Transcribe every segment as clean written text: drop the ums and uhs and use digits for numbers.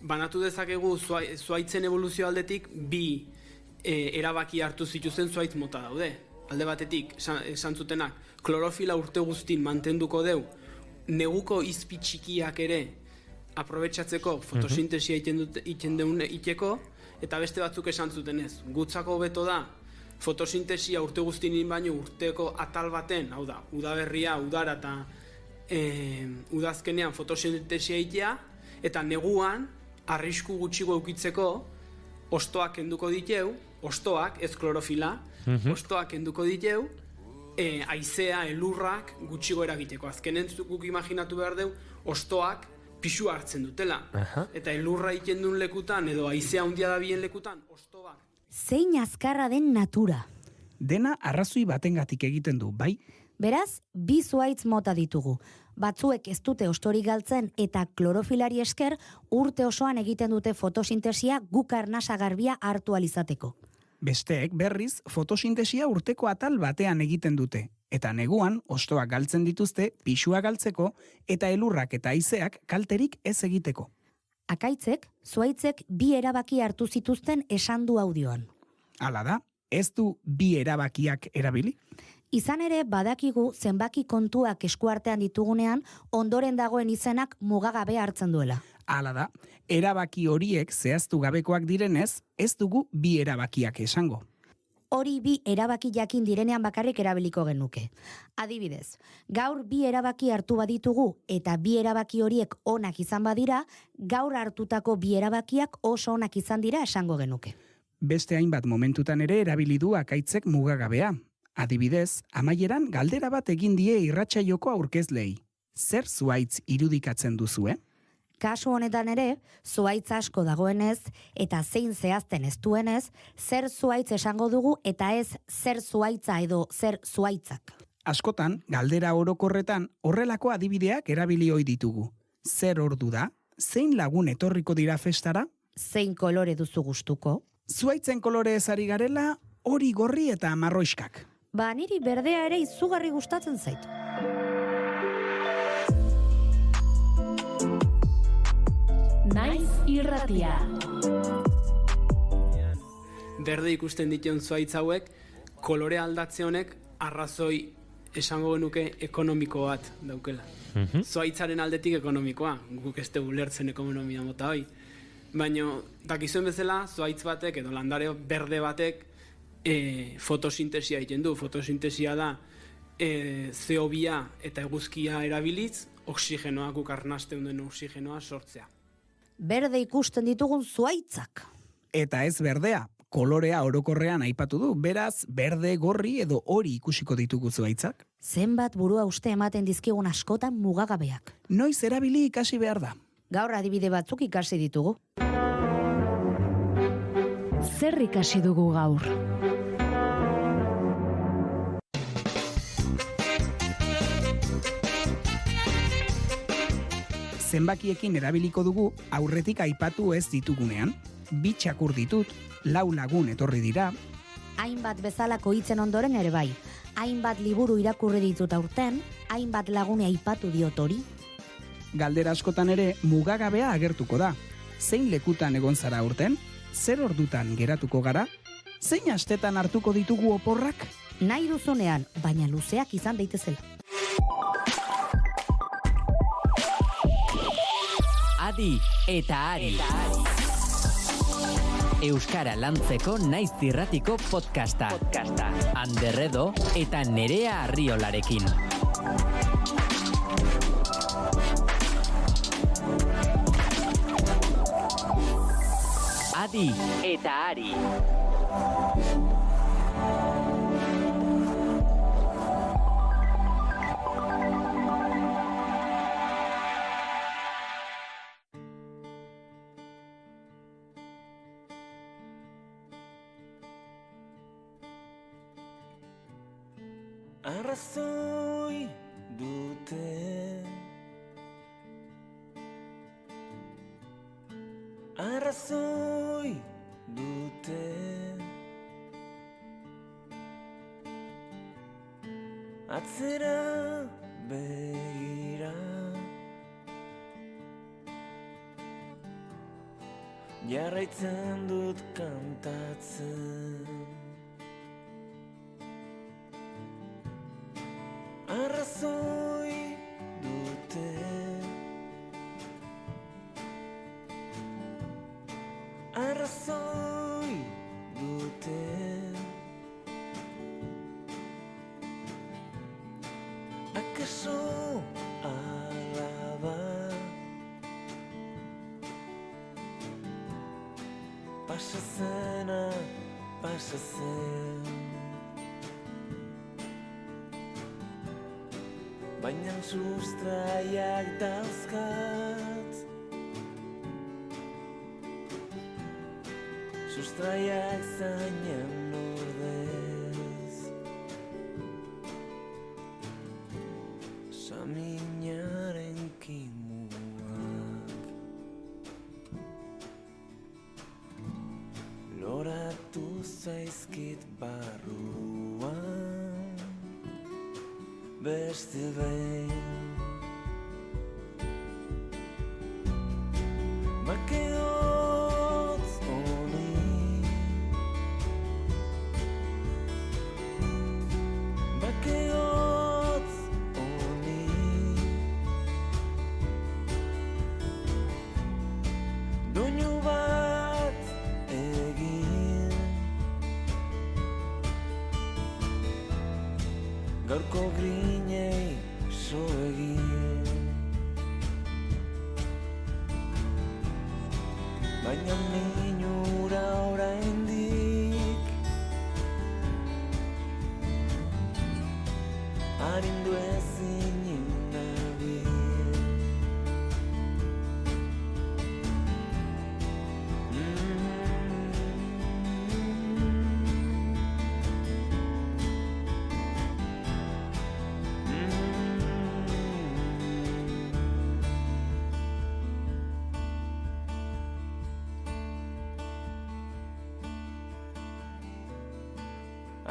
banatu dezakegu zuaitzen evoluzio aldetik bi erabaki hartu zituzten zuaitz mota daude. Alde batetik, esan zutenak, klorofila urte guztin mantenduko deu, neguko izpi txikiak ere aprobetxatzeko fotosintesia iten deun iteko, eta beste batzuk esan zuten ez. Gutzako hobeto da, fotosintesia urte guztinin baino urteko atal baten, hau da, udaberria, udara eta udazkenean fotosintesia itea, eta neguan, arrisku gutxigo eukitzeko, ostoak kenduko diteu, ostoak, ez klorofila, ostoak kenduko diteu, haizea, elurrak gutxigo eragiteko. Azkenen guk imaginatu behar deu, ostoak pisu hartzen dutela. Eta elurra iten duen lekutan, edo haizea handia da bien lekutan, ostoak. Zein azkarra den natura? Dena arrazoi batengatik egiten du, bai? Beraz, bi zuaitz mota ditugu. Batzuek ez dute ostorik galtzen eta klorofilari esker urte osoan egiten dute fotosintesia guk arnasa garbia hartu alizateko. Besteek berriz fotosintesia urteko atal batean egiten dute. Eta neguan ostoak galtzen dituzte pisua galtzeko eta elurrak eta haizeak kalterik ez egiteko. Akaitzek, zuaitzek bi erabaki hartu zituzten esan du audioan. Hala da, ez du bi erabakiak erabili? Izan ere, badakigu zenbaki kontuak eskuartean ditugunean, ondoren dagoen izenak mugagabe hartzen duela. Hala da, erabaki horiek zehaztu gabekoak direnez, ez dugu bi erabakiak esango. Hori bi erabaki jakin direnean bakarrik erabiliko genuke. Adibidez, gaur bi erabaki hartu baditugu eta bi erabaki horiek onak izan badira, gaur hartutako bi erabakiak oso onak izan dira esango genuke. Beste hainbat momentutan ere erabili du akaitzek mugagabea. Adibidez, amaieran galdera bat egin die irratsaioko aurkezlei. Zer zuaitz irudikatzen duzue? Kasu honetan ere, zuaitz asko dagoenez eta zein zehazten ez duenez, zer zuaitz esango dugu eta ez zer zuaitza edo zer zuaitzak. Askotan, galdera orokorretan horrelako adibideak erabili ohi ditugu. Zer ordu da? Zein lagun etorriko dira festara? Zein kolore duzu gustuko? Zuaitzen kolore ezari garela, hori gorri eta marroiskak. Ba, niri berdea ere izugarri gustatzen zait. Naiz irratia. Berde ikusten dituen zuaitz hauek, kolore aldatze honek arrazoi esango genuke ekonomiko bat daukela. Zuaitzaren aldetik ekonomikoa, guk ez dugu lertzen ekonomia mota hoi. Baina, dakizuen bezala, zuaitz batek edo landare berde batek fotosintesia egiten du. Fotosintesia da CO2 eta eguzkia erabiliz, oksigenoa, guk arnasten den oksigenoa sortzea. Berde ikusten ditugun zuaitzak. Eta ez berdea, kolorea orokorrean aipatu du, beraz, berde, gorri edo hori ikusiko ditugu zuaitzak. Zenbat burua uste ematen dizkigun askotan mugagabeak. Noiz erabili ikasi behar da. Gaur adibide batzuk ikasi ditugu. Zer ikasi dugu gaur? Zenbakiekin erabiliko dugu aurretik aipatu ez ditugunean. 2 txakur ditut, 4 lagun etorri dira. Hainbat bezalako hitzen ondoren ere bai. Hainbat liburu irakurri ditut aurten, hainbat lagune aipatu diot hori. Galdera askotan ere mugagabea agertuko da. Zein lekutan egon zara aurten? Zer ordutan geratuko gara? Zein astetan hartuko ditugu oporrak? Nahi duzunean, baina luzeak izan daitezela. Adi eta Ari. Euskara lantzeko Naiz irratiko podcasta. Anderredo eta Nerea Arriolarekin. Adi eta Ari. Arrazoi dute Arrazoi dute Atzera begira jarraitzen dut kantatzen. Arrazoi dute, arrazoi dute, akaso ala da, pasa zena, pasa zen, baina sustraiak dauzkat, sustraiak zainen ordez, saminaren kimuak loratu zaizkit barruan beste behin. Bakeotz honi, bakeotz honi, doinu bat egin, gaurko grinei so egin, baina minura oraindik arindu ezin nabil.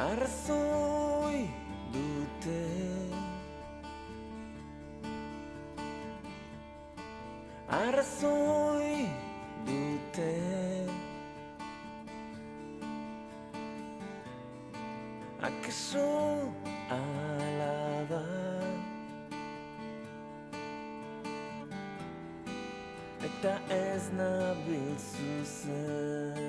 Arrazoi dute, arrazoi dute, akaso ala da, eta ez nabil zuzen.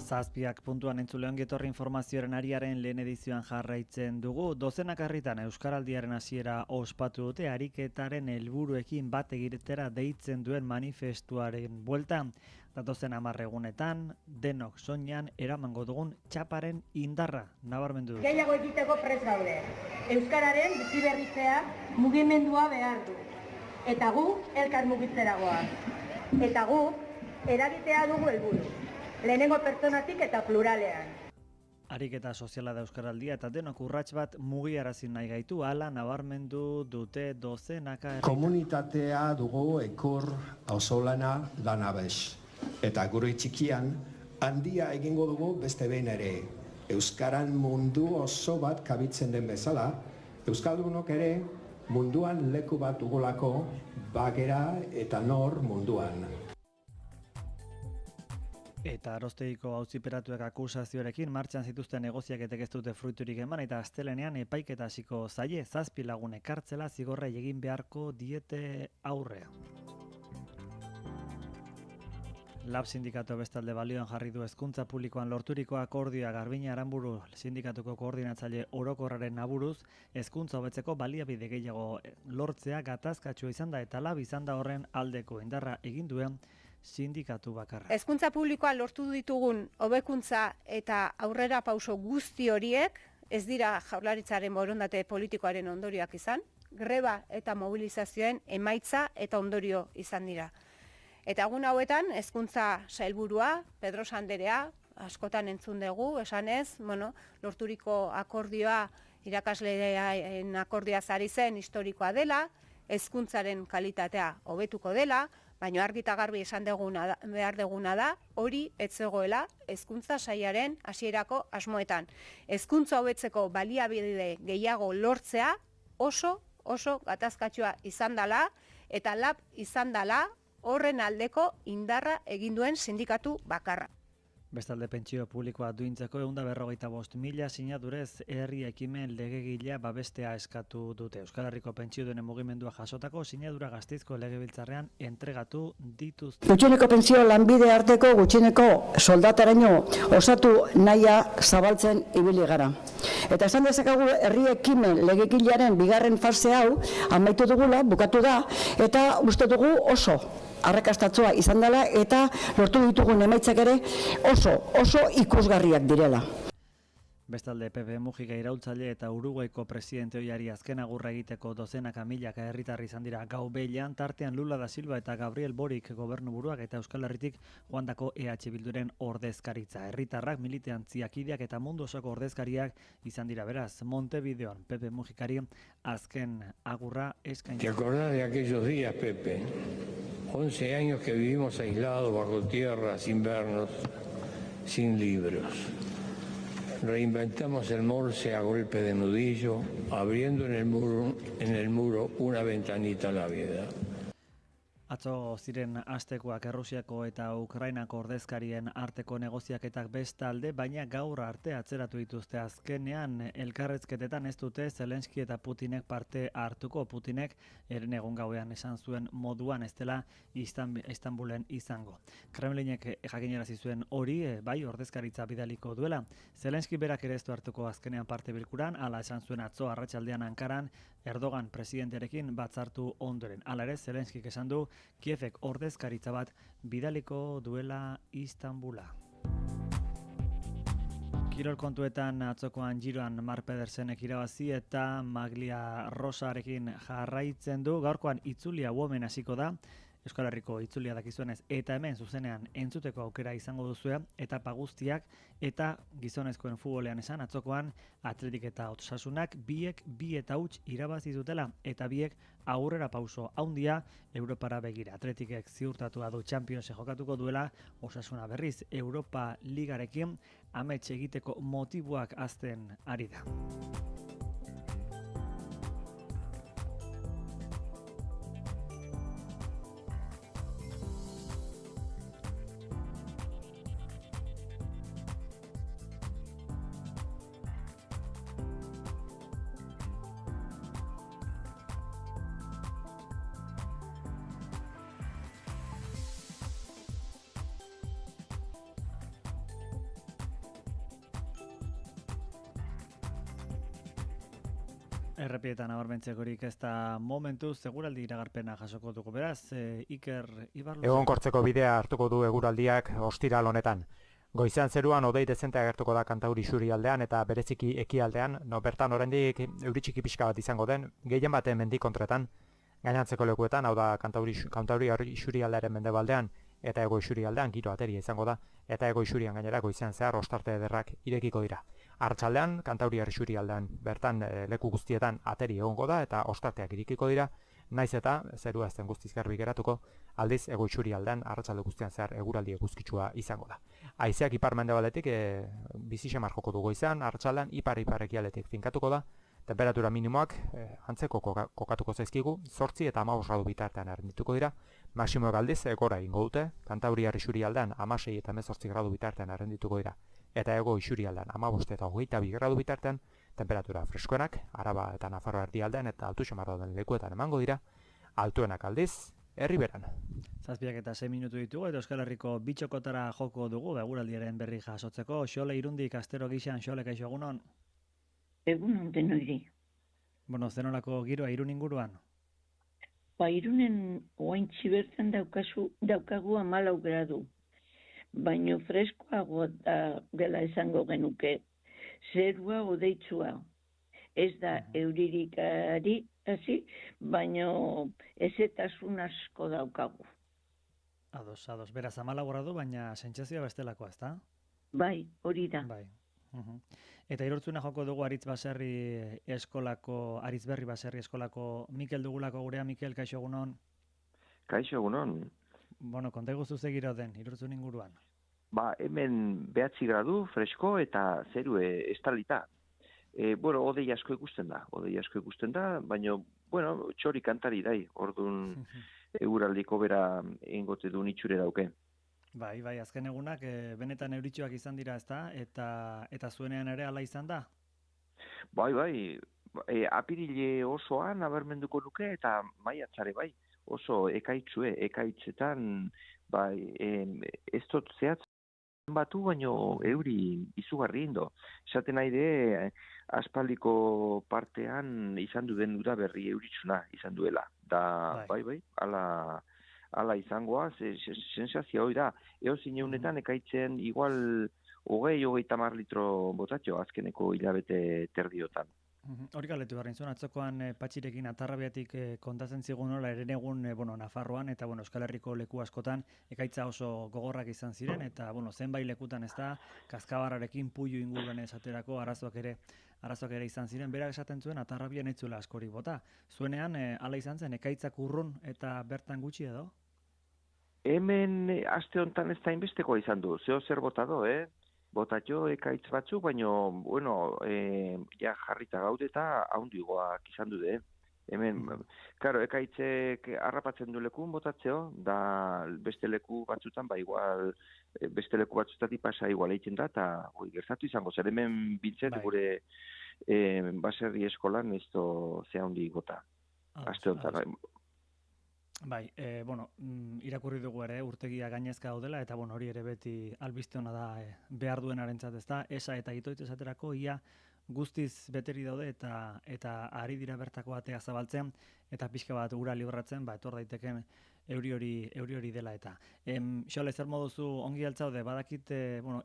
Zazpiak puntuan entzule ongi etorri informazioaren ariaren lehen edizioan jarraitzen dugu. Dozenak herritan Euskaraldiaren hasiera ospatu dute ariketaren helburuekin bat egitera deitzen duen manifestuaren buelta. Datozen 10 egunetan, denok soinean eramango dugun txaparen indarra nabarmendu dute. Gehiago egiteko prest gaude. Euskararen biziberritzea mugimendua behar du. Eta gu elkar mugitzera goaz. Eta gu eragitea dugu helburu. Lehenengo pertsonatik eta pluralean. Ariketa soziala da Euskaraldia eta denok urrats bat mugiarazi nahi gaitu, hala nabarmendu dute dozenaka herritan. Komunitatea dugu ekur auzolana lanabes. Eta gure txikian handia egingo dugu beste behin ere. Euskaran mundu oso bat kabitzen den bezala, euskaldunok ere munduan leku bat dugulako bagera eta nor munduan. Eta Aroztegiko auziperatuek akusazioarekin martxan zituzten negoziaketek ez dute fruiturik eman eta astelenean epaiketa hasiko zaie 7 lagunek kartzela zigorra egin beharko diete aurrea. Lab sindikatu bestalde balioan jarri du hezkuntza publikoan lorturiko akordioa Garbina Aranburu sindikatuko koordinatzaile orokorraren aburuz hezkuntza hobetzeko baliabide gehiago lortzea gatazkatsua izan da eta Lab izan da horren aldeko indarra egin duen sindikatu bakarra. Hezkuntza publikoa lortu ditugun hobekuntza eta aurrera pauso guzti horiek ez dira Jaurlaritzaren borondate politikoaren ondorioak izan, greba eta mobilizazioen emaitza eta ondorio izan dira. Eta egun hauetan hezkuntza sailburua, Pedro Sanderea, askotan entzun dugu, esanez, lorturiko akordioa irakasleen akordioa ari zen historikoa dela, hezkuntzaren kalitatea hobetuko dela, baina argi eta garbi esan behar duguna da, hori ez zegoela hezkuntza sailaren hasierako asmoetan. Hezkuntza hobetzeko baliabide gehiago lortzea oso gatazkatsua izan dela eta lab izan dela horren aldeko indarra egin duen sindikatu bakarra. Bestalde pentsio publikoa duintzeko 145.000 sinadurez herri ekimen legegilea babestea eskatu dute. Euskal Herriko pentsiodunen mugimendua jasotako sinadura Gasteizko legebiltzarrean entregatu dituzte. Gutxieneko pentsio lanbide arteko gutxieneko soldataraino osatu nahia zabaltzen ibili gara. Eta esan dezakagu herri ekimen legegilearen bigarren fase hau amaitu dugula, bukatu da, eta uste dugu oso arrakastatsua izan dela eta lortu ditugun emaitzak ere oso ikusgarriak direla. Bestalde Pepe Mujica iraultzaile eta Uruguaiko presidente ohiari azken agurra egiteko dozenaka milaka herritar izan dira gau behian, tartean Lula da Silva eta Gabriel Boric gobernuburuak eta Euskal Herritik joandako EH Bilduren ordezkaritza. Herritarrak, militantziak ideak eta mundu osoko ordezkariak izan dira beraz. Montevideon Pepe Mujicari azken agurra eskaini. ¿Te acordás de aquellos días, Pepe? 11 años que vivimos aislados bajo tierra, sin vernos, sin libros. Reinventamos el Morse a golpe de nudillo, abriendo en el muro una ventanita a la vida. Atzo ziren astekoak Errusiako eta Ukrainako ordezkarien arteko negoziaketak bestalde, baina gaur arte atzeratu dituzte. Azkenean elkarrezketetan ez dute Zelenski eta Putinek parte hartuko. Putinek eren egun gauean esan zuen moduan ez dela Istanbulen izango. Kremlinek jakinarazi zuen hori, bai ordezkaritza bidaliko duela. Zelenski berak ere ez du hartuko azkenean parte bilkuran, hala esan zuen atzo arratsaldean Ankaran Erdogan presidentearekin batzartu ondoren. Hala ere Zelenskik esan du Kievek ordezkaritza bat bidaliko duela Istanbula. Kirol kontuetan atzokoan Giroan Marc Pedersenek irabazi eta Maglia Rosarekin jarraitzen du. Gaurkoan itzulia women hasiko da. Euskal Herriko itzulia dakizuenez eta hemen zuzenean entzuteko aukera izango duzue etapa guztiak eta gizonezkoen futbolean esan atzokoan Atletik eta Osasunak biek 2-0 irabazi dutela eta biek aurrera pauso handia Europara begira. Atletikek ziurtatua du Champions jokatuko duela, Osasuna berriz Europa Ligarekin amets egiteko motiboak hazten ari da. Errepietan abarmentzekorik ez da momentu seguraldi iragarpena jasoko dugu. Beraz, Iker Ibarluz. Egonkortzeko bidea hartuko du eguraldiak ostiral honetan. Goizean zeruan hodei dezente agertuko da Kantauri isurialdean eta bereziki ekialdean, bertan oraindik euri txiki pixka bat izango den, gehien baten mendikontretan, gainantzeko lekuetan, hau da Kantauri isurialdearen mendebaldean eta ego isurialdean giro ateria izango da, eta ego isurian gainera goizean zehar ostarte ederrak irekiko dira. Arratsaldean Kantauri isurialdean bertan leku guztietan ateri egongo da eta ostarteak irekiko dira, naiz eta zerua ez den guztiz garbi geratuko, aldiz ego isurialdean arratsalde guztian zehar eguraldi eguzkitsua izango da. Haizeak ipar-mendebaletik bizi xamar joko du goizean, arratsaldean ipar ekialdetik finkatuko da, temperatura minimoak antzeko kokatuko zaizkigu, 8 eta 15 gradu bitartean errendituko dira, maximoak aldiz gora egingo dute, Kantauriar isurialdean 16 eta 18 gradu bitartean errendituko dira, eta ego isurialdean 15 eta 22 gradu bitartean, temperatura freskoenak, Araba eta Nafarroa erdialdean eta altu xamar dauden lekuetan emango dira, altuenak aldiz, Herriberan. 7:06 minutu ditugu eta Euskal Herriko bitxokotara joko dugu, eguraldiaren berri jasotzeko. Xole Irundik astero gixan, Xole, kaixo egunon? Egunon denoi. Bueno, zenolako giroa Irun inguruan? Irunen oaintzi bertan daukagu 14 gradu. Baino freskoago dela esango genuke. Zerua odeitsua. Ez da euririkari hasi, baino ezetasun asko daukagu. Ados. Beraz 14 gradu, baina sentsazioa bestelakoa, ezta? Bai, hori da. Bai. Eta Irurtzuna joko dugu Aritz Berri Baserri eskolako Mikel dugulako gurea. Mikel, kaixo egunon. Kaixo egunon. Bueno, konta iguzu zegiro den Irurtzun inguruan. Hemen 9 gradu fresko eta zeru estalita. Odei asko ikusten da, baina, txori kantari dai, orduan eguraldiko bera ingote du itxure dauke. Bai, azken egunak benetan euritxoak izan dira, ezta? Eta zuenean ere hala izan da? Bai, apirile osoan nabarmenduko nuke eta maiatzare bai. Oso ekaitzetan, ez dut zehatz batu, baino euri izugarri indo. Esaten nahi de, aspaldiko partean izan du den udaberri euritsuna izan duela. Da, bai, ala izangoa, sensazio hori da. Eozin eunetan ekaitzen igual 20-30 litro botatxo azkeneko hilabete terdiotan. Hori galetu behar nintzen, atzokoan Patxirekin Atarrabiatik kontatzen zigun nola eren egun Nafarroan eta Euskal Herriko leku askotan ekaitza oso gogorrak izan ziren eta zenbait lekutan ez da, Kazkabarrarekin Puiu inguruan esaterako arazoak ere izan ziren. Berak esaten zuen Atarrabian ez zuela askori bota. Zuenean hala izan zen ekaitzak urrun eta bertan gutxi edo? Hemen aste honetan ez da inbestekoa izan du, zeo zer bota do, botatxo ekaitz batzuk, baino, jarrita gaude eta haundigoak izan du, Hemen, karo, ekaitzek harrapatzen du lekun botatzeo, da beste leku batzutan, igual, beste leku batzutatik pasa igual egiten da, eta gertatu izango, zer hemen bintzet gure baserri eskolan ez do ze haundi gota. Aste honetan, Bai, irakurri dugu ere urtegia gainezka daudela eta hori ere beti albiste hona da behar duenarentzat, ezta? Esa eta Itoitz esaterako ia guztiz beteri daude eta ari dira bertako atea zabaltzen eta pixka bat ura libratzen, etor daiteken euri hori dela eta. Xole, zer moduzu ongi altzaude, badakit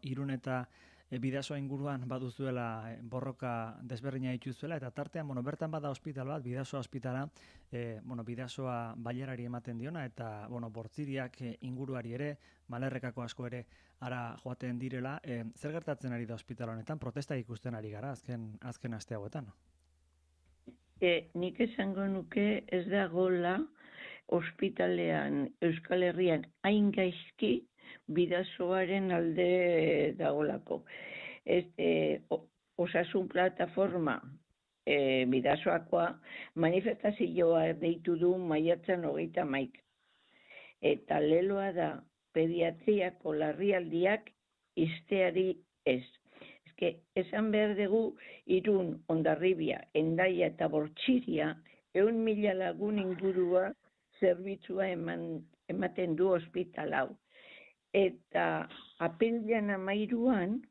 Irun eta Bidasoa inguruan baduzuela borroka desberdina dituzuela eta tartean, bertan bada ospital bat, Bidasoa ospitala, Bidasoa bailarari ematen diona eta, bortziriak inguruari ere, malerrekako asko ere ara joaten direla. Zer gertatzen ari da ospital honetan? Protesta ikusten ari gara azken aste hauetan? Nik esango nuke ez dagoela ospitalean Euskal Herrian hain gaizki Bidasoaren alde dagoelako. Osasun plataforma Bidasoakoa manifestazioa deitu du maiatzan 31. Eta leloa da pediatriako larrialdiak izteari ez. Esan behar dugu Irun, Hondarribia, Hendaia eta Bortxiria 100.000 lagun ingurua zerbitzua ematen du ospital hau. Eta apirilean 13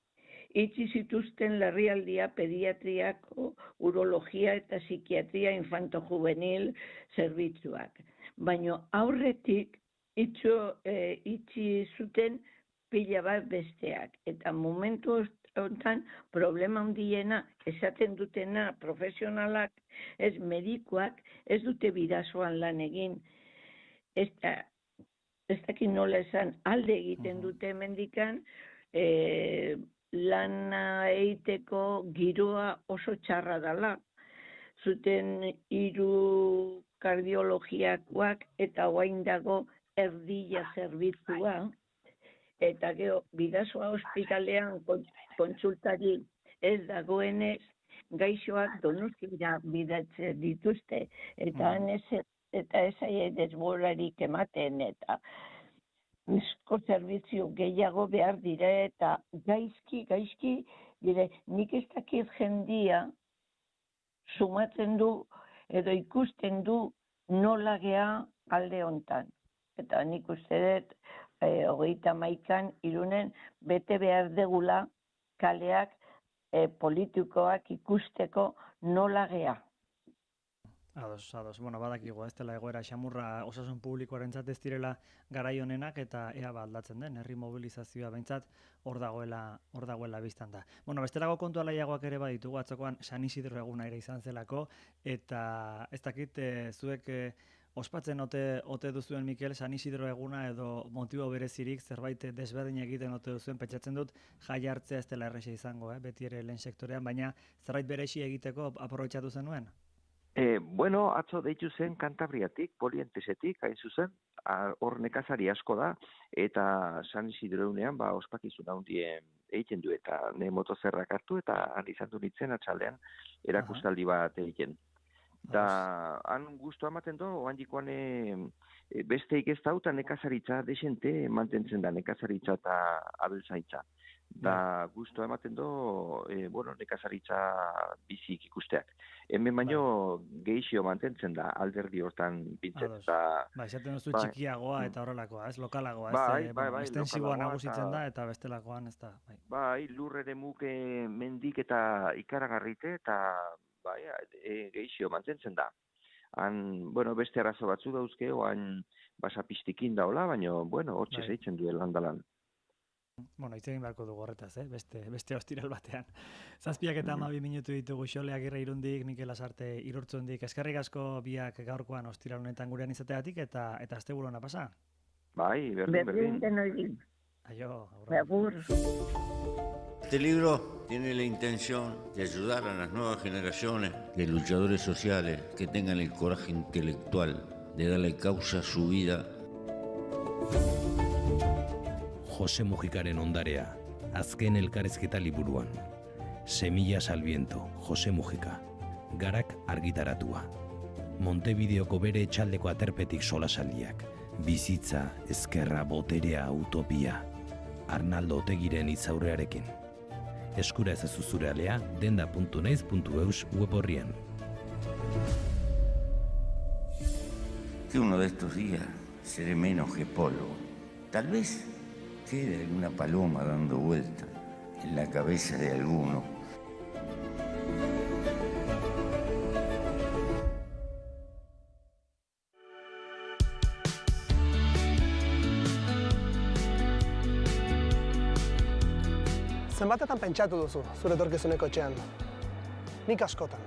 itxi zituzten larrialdia pediatriako urologia eta psikiatria infanto-juvenil zerbitzuak. Baina aurretik itxi zuten pila bat besteak. Eta momentu honetan problema handiena esaten dutena profesionalak, ez medikuak, ez dute Bidasoan lan egin. Ez dakit nola esan alde egiten dute mendikan, lana egiteko giroa oso txarra dela. Zuten 3 kardiologiakoak eta orain dago erdila zerbitzua. Eta gero, Bidasoa ospitalean kontsultari ez dagoenez, gaixoak Donostiara bidatzen dituzte. Eta ez desbolarik ematen, eta bizko zerbitzu gehiago behar dire, eta gaizki, dire, nik ez dakit jendia sumatzen du, edo ikusten du nola gea alde hontan. Eta nik uste dut, 31 Irunen bete behar degula kaleak politikoak ikusteko nola gea. Ados. Badakigu, ez dela egoera xamurra osasun publikoarentzat ez direla garai honenak eta ea aldatzen den, herri mobilizazioa behintzat hor dagoela biztan da. Bestelako kontu alaiagoak ere baditugu, atzokoan San Isidro eguna ere izan zelako, eta ez dakit zuek Ospatzen ote duzuen, Mikel, San Isidro eguna edo motibo berezirik zerbait desberdin egiten ote duzuen, pentsatzen dut jai hartzea ez dela erresa izango, beti ere lehen sektorean, baina zerbait berezi egiteko aprobetxatu zenuen? Bueno, atzo deitu zen Kantabriatik, Polientesetik, hain zuzen, hor nekazari asko da, eta San Isidro egunean, ospakizun handien egiten du, eta ne motozerrak hartu, eta han izan du nintzen atxaldean erakustaldi bat egiten. Da, han guztua ematen du, oandikoan besteik ez da, eta nekazaritza desente mantentzen da, nekazaritza eta abeltzaintza. Da, guztua ematen du, nekazaritza bizik ikusteak. Hemen baino gehixio mantentzen da, alderdi hortan bintzen. Esaten duzu txikiagoa eta horrelakoa, ez lokalagoa, estensiboa nagusitzen da eta bestelakoan ez da. Bai, lur ere muke mendik eta ikaragarrite eta gehixio mantentzen da. Han, beste arazo batzu dauzke, oan basapistikin daola, baina, hortxe zeitzen duela handalan. Hitz egin beharko dugu horretaz, beste ostiral batean. 7:12 minutu ditugu Xole Agirre Irundik, Mikel Lasarte Irurtzundik. Eskerrik asko biak gaurkoan ostiral honetan gurean izateatik eta asteburu ona pasa. Bai, berdin. Aio, agur. Este libro tiene la intención de ayudar a las nuevas generaciones de luchadores sociales que tengan el coraje intelectual de darle causa a su vida. Jose Mujikaren ondarea, azken elkarrizketa liburuan. Semillas al viento, Jose Mujika. Garak argitaratua. Montevideoko bere etxaldeko aterpetik solasaldiak. Bizitza, ezkerra, boterea, utopia. Arnaldo Otegiren hitzaurrearekin. Eskura ezazu zure alea, denda.naiz.eus web orrian. Que uno de estos días seré menos que polvo. Tal vez quede alguna paloma dando vuelta en la cabeza de alguno. Zenbatetan pentsatu duzu, zure etorkizuneko etxean? Nik askotan.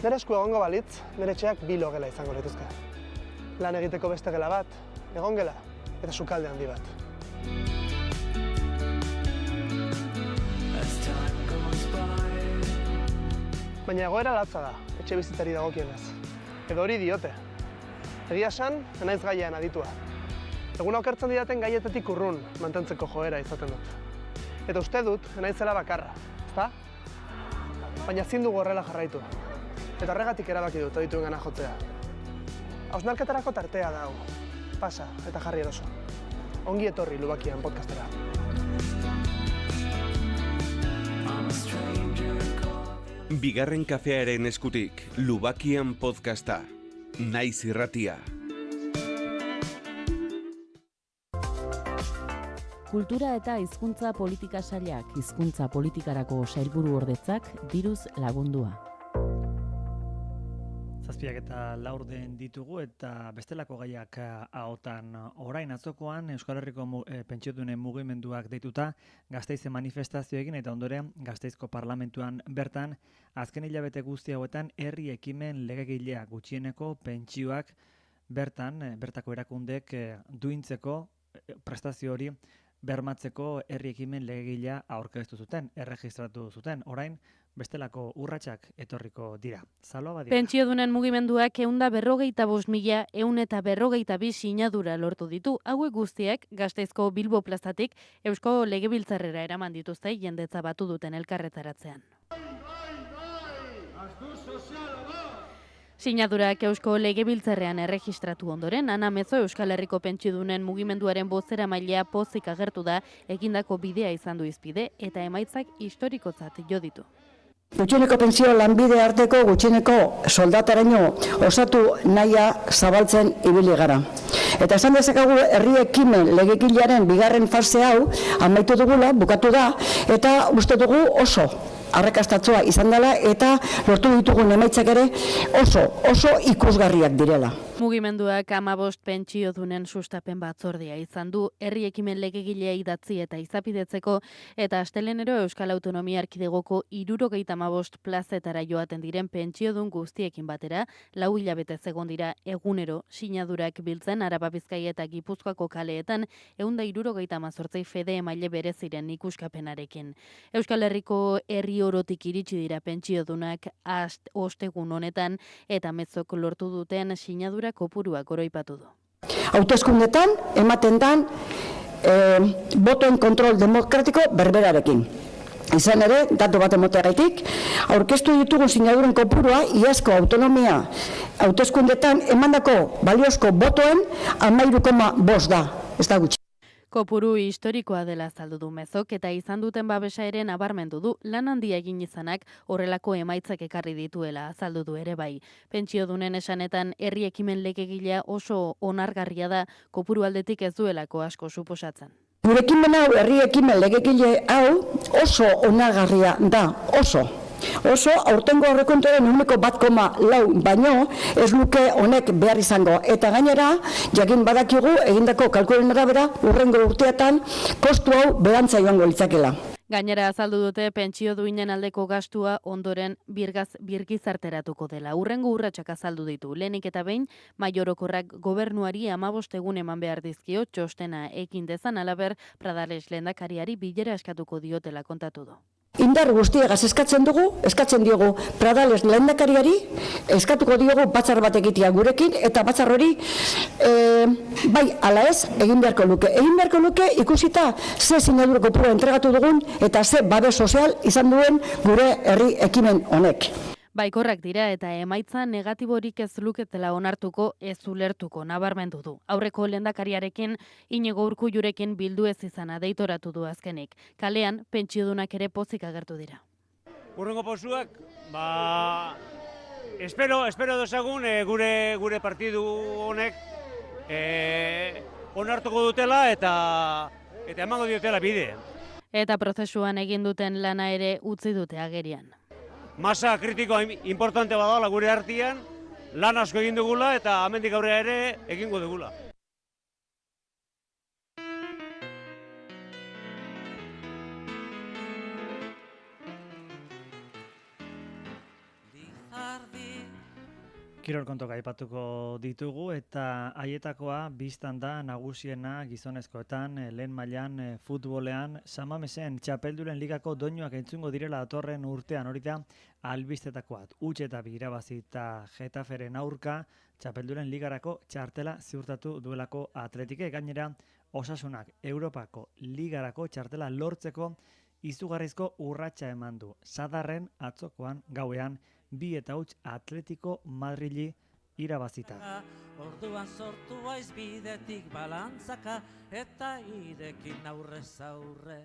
Nere esku egongo balitz, nere etxeak 2 logela izango lituzke. Lan egiteko beste gela bat, egongela eta sukalde handi bat. Baina egoera latza da, etxe bizitzari dagokienez. Edo hori diote. Egia esan, enaiz gaian aditua. Egun okertzen didaten gaietetik urrun mantentzeko joera izaten dut. Eta uste dut, enaizela bakarra, ezta? Baina ezin dugu horrela jarraitu. Eta horregatik erabaki dut adituen gana jotzea. Hausnarketarako tartea da hau. Pasa eta jarri eroso. Ongi etorri Lubakian podcastera. Bigarren kafearen eskutik, Lubakian podcasta. Naiz irratia. Kultura eta hizkuntza politika sailak, hizkuntza politikarako sailburu ordetzak diruz lagundua. 7:04 ditugu eta bestelako gaiak ahotan. Orain atzokoan Euskal Herriko pentsiodunen mugimenduak deituta Gasteizen manifestazio egin eta ondoren Gasteizko parlamentuan bertan azken hilabete guzti hauetan herri ekimen legegilea gutxieneko pentsioak bertako erakundek duintzeko prestazio hori bermatzeko herri ekimen legegilea aurkeztu zuten, erregistratu zuten. Orain bestelako urratsak etorriko dira. Zaloa badia. Pentsiodunen mugimenduak 145.142 sinadura lortu ditu. Hauek guztiek Gasteizko Bilbo plazatik Eusko Legebiltzarrera eraman dituzte jendetza batu duten elkarretaratzean. Sinadurak Eusko Legebiltzarrean erregistratu ondoren, Ana Mezo Euskal Herriko pentsiodunen mugimenduaren bozeramailea pozik agertu da, egindako bidea izan du izpide eta emaitzak historikotzat jo ditu. Gutxieneko pentsio lanbide arteko gutxieneko soldataraino osatu nahia zabaltzen ibili gara. Eta esan dezakagu herri ekimen legegilearen 2. fase hau amaitu dugula, bukatu da, eta uste dugu oso arrakastatsua izan dela eta lortu ditugun emaitzak ere oso ikusgarriak direla. Mugimenduak 15 pentsiodunen sustapen batzordea izan du, herri ekimen legegilea idatzi eta izapidetzeko, eta astelenero Euskal Autonomia Erkidegoko 75 plazetara joaten diren pentsiodun guztiekin batera, 4 hilabete egon dira egunero sinadurak biltzen Araba, Bizkaia eta Gipuzkoako kaleetan 178 fede emaile bereziren ikuskapenarekin. Euskal Herriko herri orotik iritsi dira pentsiodunak ostegun honetan, eta Mezzok lortu duten sinadura kopuruak oroipatu du. Hauteskundetan ematen dan botoen kontrol demokratiko berberarekin. Izan ere, datu bat emoteagaitik, aurkeztu ditugun sinaduren kopurua iazko autonomia hauteskundetan emandako baliozko botoen 13,5 da. Ez da gutxi. Kopuru historikoa dela azaldu du Mezzok eta izan duten babesa ere nabarmendu du lan handia egin izanak horrelako emaitzak ekarri dituela azaldu du ere bai. Pentsiodunen esanetan herri ekimen legegilea oso onargarria da kopuru aldetik ez duelako asko suposatzen. Gure ekimen hau, herri ekimen legegile hau oso onargarria da, oso. Aurtengo aurrekontuaren 1,4 baino ez luke honek behar izango. Eta gainera, jakin badakigu egindako kalkulen arabera hurrengo urteetan kostu hau berantza joango litzakela. Gainera azaldu dute pentsio duinen aldeko gastua ondoren birgizarteratuko dela. Hurrengo urratsak azaldu ditu. Lehenik eta behin, Mahai Orokorrak gobernuari 15 egun eman behar dizkio txostena ekin dezan, halaber Pradales lehendakariari bilera eskatuko diotela kontatu du. Indar guztiegaz eskatzen diogu Pradales lehendakariari, eskatuko diogu batzar bat egitea gurekin, eta batzar hori bai ala ez egin beharko luke. Egin beharko luke ikusita ze sinadura kopurua entregatu dugun eta ze babes sozial izan duen gure herri ekimen honek. Baikorrak dira eta emaitza negatiborik ez luketela onartuko ez ulertuko nabarmendu du. Aurreko lehendakariarekin Iñigo Urkullurekin bildu ez izana deitoratu du azkenik. Kalean pentsiodunak ere pozik agertu dira. Hurrengo pausuak, espero dozagun gure partidu honek onartuko dutela eta emango diotela bide. Eta prozesuan egin duten lana ere utzi dute agerian. Masa kritikoa importante badala gure artean, lan asko egin dugula eta hemendik aurrera ere egingo dugula. Kirol kontok aipatuko ditugu eta haietakoa biztan da nagusiena gizonezkoetan, lehen mailan futbolean, Samamesen txapelduren ligako doinuak entzungo direla datorren urtean, hori da albistetakoat. Huts eta bi irabazita Getaferen aurka, txapelduren ligarako txartela ziurtatu duelako Atletike, gainera Osasunak Europako ligarako txartela lortzeko izugarrizko urratsa eman du. Sadarren atzokoan gauean 2-0 Atletico Madrili irabazita. Orduan sortu aiz bidetik balantzaka eta irekin aurrez aurre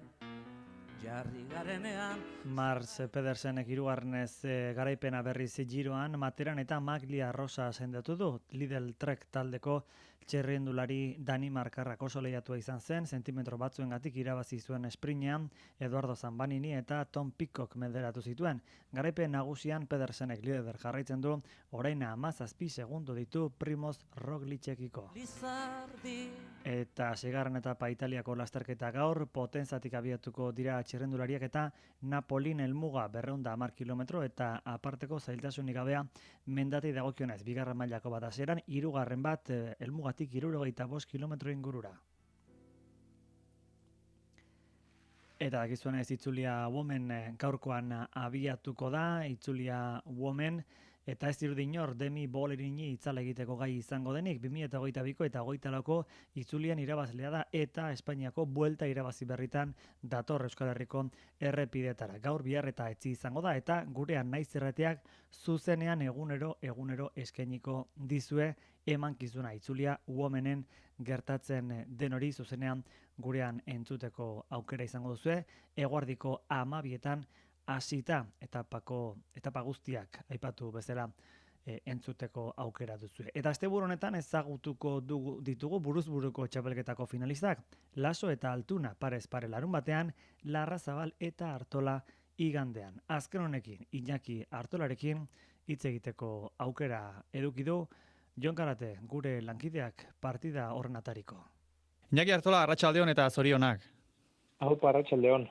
jarri garenean. Mars Pedersenek hirugarrenez garaipena berriz Giroan, Materan eta Maglia Rosa sendatu du. Lidl Trek taldeko txerrendulari Danimarkarrak oso lehiatua izan zen, zentimetro batzuengatik irabazi zuen esprinean, Eduardo Zambanini eta Tom Pitcock mederatu zituen. Garaipen nagusian Pedersenek lider jarraitzen du, orain 17 segundo ditu Primoz Roglicekiko. Eta seigarren etapa Italiako lasterketa gaur, Potenzatik abiatuko dira txerrendulariak eta Napolin helmuga 210 kilometro eta aparteko zailtasunik gabea mendati dagokionez. Bigarren mailako bat hasieran, hirugarren bat helmugatik 75 kilometro ingurura. Eta dakizuenez Itzulia Women gaurkoan abiatuko da, Itzulia Women, eta ez dirudi inor Demi Bolerini itzala egiteko gai izango denik, 2022ko eta 2024ko Itzulian irabazlea da eta Espainiako buelta irabazi berritan dator Euskal Herriko errepidetara. Gaur bihar eta etzi izango da eta gurean Naiz Irratiak zuzenean egunero eskainiko dizue emankizuna Itzulia Womenen gertatzen den hori zuzenean gurean entzuteko aukera izango duzue, eguardiko 12etan hasita etapa guztiak aipatu bezala entzuteko aukera duzue. Eta asteburu honetan ezagutuko ditugu buruzburuko txapelketako finalistak. Laso eta Altuna parez pare larunbatean, Larrazabal eta Artola igandean. Azken honekin Iñaki Artolarekin hitz egiteko aukera eduki du Jon Karate, gure lankideak partida horren atariko. Iñaki Artola, arratsaldeon eta zorionak. Aupa, arratsaldeon.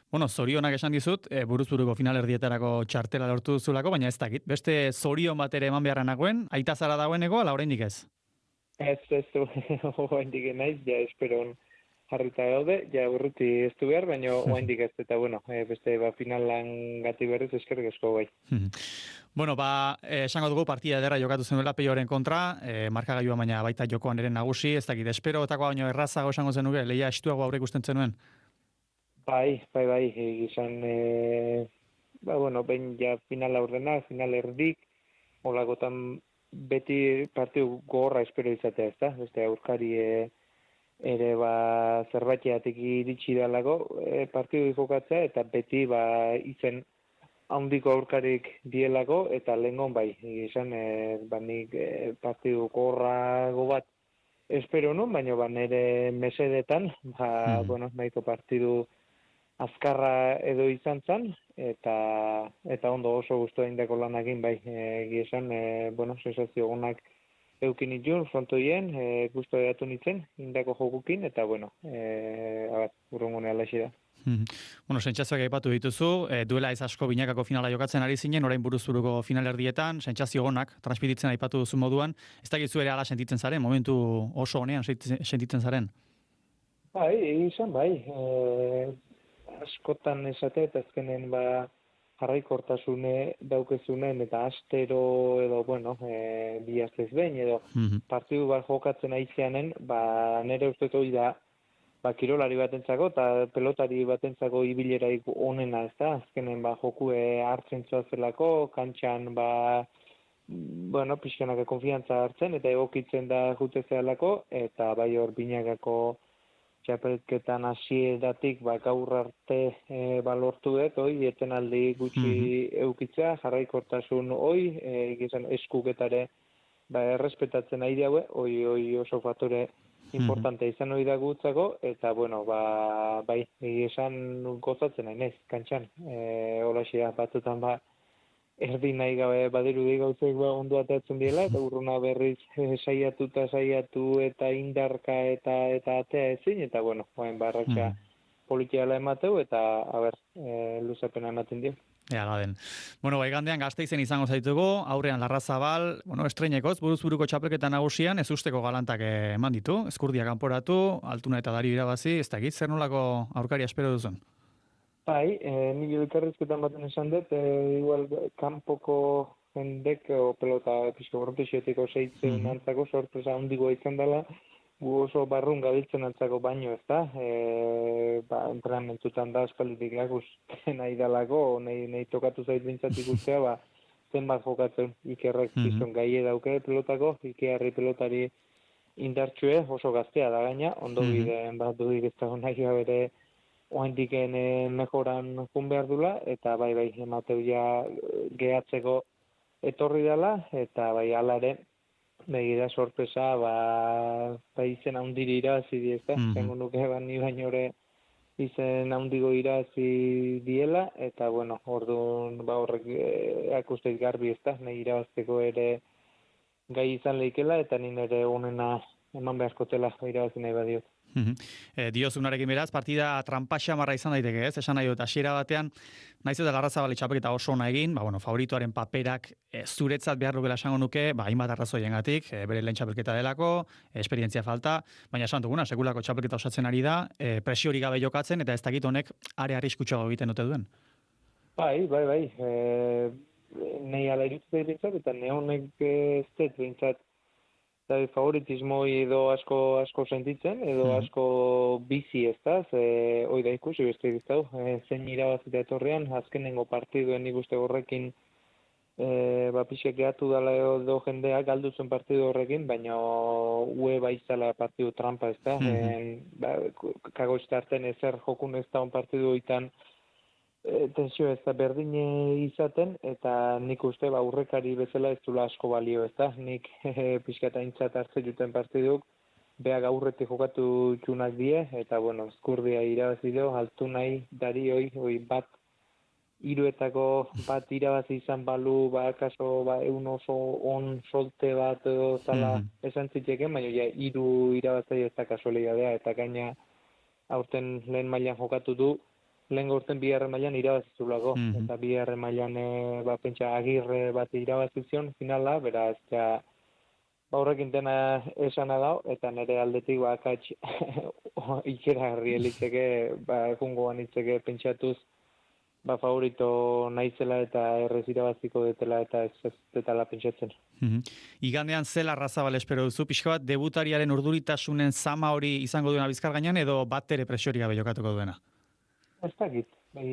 Bueno, zorionak esan dizut, buruzburuko finalerdietarako txartela lortu duzulako, baina ez dakit. Beste zorion bat ere eman beharra nagoen, aita zara dagoeneko, ala oraindik ez? Ez, oraindik naiz, ja esperon jarrita gaude, ja urruti ez du behar, baina oraindik ez, eta bueno, beste finalan gati berriz eskerrik asko bai. Bueno, esango dugu partida ederra jokatu zenuela Peioren kontra, markagailua baina baita jokoan ere nagusi, ez dakit, esperotakoa baino errazago esango zenuke, lehia estuago aurre ikusten zenuen? Bai, gizan, behin ja finala ordena, final erdik, olagotan beti partidu gogorra espero izatea, ez da? Beste aurkari ere zerbaiteatik iritsi dalako partidu jokatzea, eta beti izen handiko aurkarik dielako, eta lehengon bai, gizan, nik partidu gogorrago bat espero nun, baina nire mesedetan, nahiko partidu azkarra edo izan zen, eta ondo oso guztu indako lanakin, bai, gizan, sensazio gonak eukin itun, frontoien, guztu edatu nintzen, indako jokukin, eta, urrungune alaxi da. Sentsazioak aipatu dituzu, duela ez asko binakako finala jokatzen ari zinen, orain buruzburuko finalerdietan, sentsazio gonak, transmititzen aipatu duzu moduan, ez dakizu ere ala sentitzen zaren, momentu oso honean sentitzen zaren? Bai, izan bai, askotan esate eta azkenen jarraikortasune daukezunen eta astero edo, bi astez behin edo partidu bat jokatzen aizianen, nire usteko da kirolari batentzako eta pelotari batentzako ibileraik onena, ez da? Azkenen jokue hartzen zelako, kantxan pixkanaka konfiantza hartzen eta egokitzen da jute zehalako, eta bai hor binakako txapelketan hasieratik gaur arte lortu dut, etenaldi gutxi eukitzea, jarraikortasun gizan eskuketare errespetatzen nahi daue, oso faktore importante izan hori da gutzako, eta bai, esan gozatzen nahi nez, kantxan, holaxia batzutan erdi nahi gabe badirudi gauzek ondo atatzen diela, eta urruna berriz saiatu eta indarka eta atea ezin, eta barratxa politiala emateu, eta luzapena ematen dio. Ega den. Igandean Gasteizen izango zaitugu, aurrean Larrazabal, estreinekoz, buruzburuko txapelketa nagusian, ez usteko galantak eman ditu, Ezkurdia kanporatu, Altuna eta Dario irabazi, ez dakit, zer nolako aurkaria espero duzun? Bai, nire elkarrizketan baten esan dut, igual kanpoko jendek pelota pixko bortexioetiko seitzen antzako sorpresa handikoa izan dela, gu oso barrun gabiltzen antzako baino, ez da? Entrenamentutan da espalditik ikusten nahi dalako, nahi tokatu zait bintzatik ustea, zenbat jokatzen ikerrek pizton gaie dauke pelotako, ikerri pelotari indartxue, oso gaztea da gaina, ondo bideen bat dudik ez dago nahi bere oaindiken mejoran jun behar dula, eta bai, emateu ja gehatzeko etorri dela, eta ala ere, begira sorpresa, izen handiri irazi di, ez da? Zengo nuke ni baino ere izen handiko irazi diela, eta orduan horrek akusteit garbi, ez da? Nahi irabazteko ere gai izan lehikela, eta nire ere onena eman beharkotela irabazi nahi badiot. Diozunarekin beraz, partida tranpaxa marra izan daiteke, ez? Esan nahi dut, hasiera batean, naiz eta Larrazabal txapelketa oso ona egin, favoritoaren paperak zuretzat behar lukela esango nuke, hainbat arrazoiengatik, bere lehen txapelketa delako, esperientzia falta, baina esan duguna, sekulako txapelketa osatzen ari da, presiori gabe jokatzen, eta ez dakit honek are arriskutsuago egiten dute duen. Bai. Nei ala irutzea bintzat, eta ne honek ez dut bintzat, favoritismo edo asko sentitzen, edo asko bizi ez da, hoi da ikusi beste egiztau, zein irabazita etorrean, azkenengo partiduen nik uste horrekin pixek gehatu dala edo jendeak galdu zuen partidu horrekin, baina ue baizala partidu trampa ez da, kago iztarten ezer jokun ez da on partidu oitan tensio ez da berdine izaten, eta nik uste aurrekari bezala ez dula asko balio ez da. Nik pixkata intzat hartzen duten partiduk, beak aurretik jokatu txunak die, eta Ezkurdia irabazi do, Altunai, Darioi, bat hiruetako bat irabazi izan balu, kaso, egun oso on solte bat edo zala esan zitzeken, baina ja, 3 irabazai ez da kasualidadea, eta gaina aurten lehen mailan jokatu du, lehen gaurten 2. mailan irabazizulako, eta 2. mailan pentsa Agirre bat irabazizion finala, beraz, ja, horrekin dena esana dao, eta nire aldetik akats ikeragarri elitzeke, egungoan itzeke pentsatuz, favorito naizela eta errez irabaziko detela eta ez detala pentsatzen. Igandean zela Arrazabal espero duzu, pixka bat debutariaren urduritasunen zama hori izango duena Bizkar gainean edo bat ere presiori gabe jokatuko duena? Ez dakit,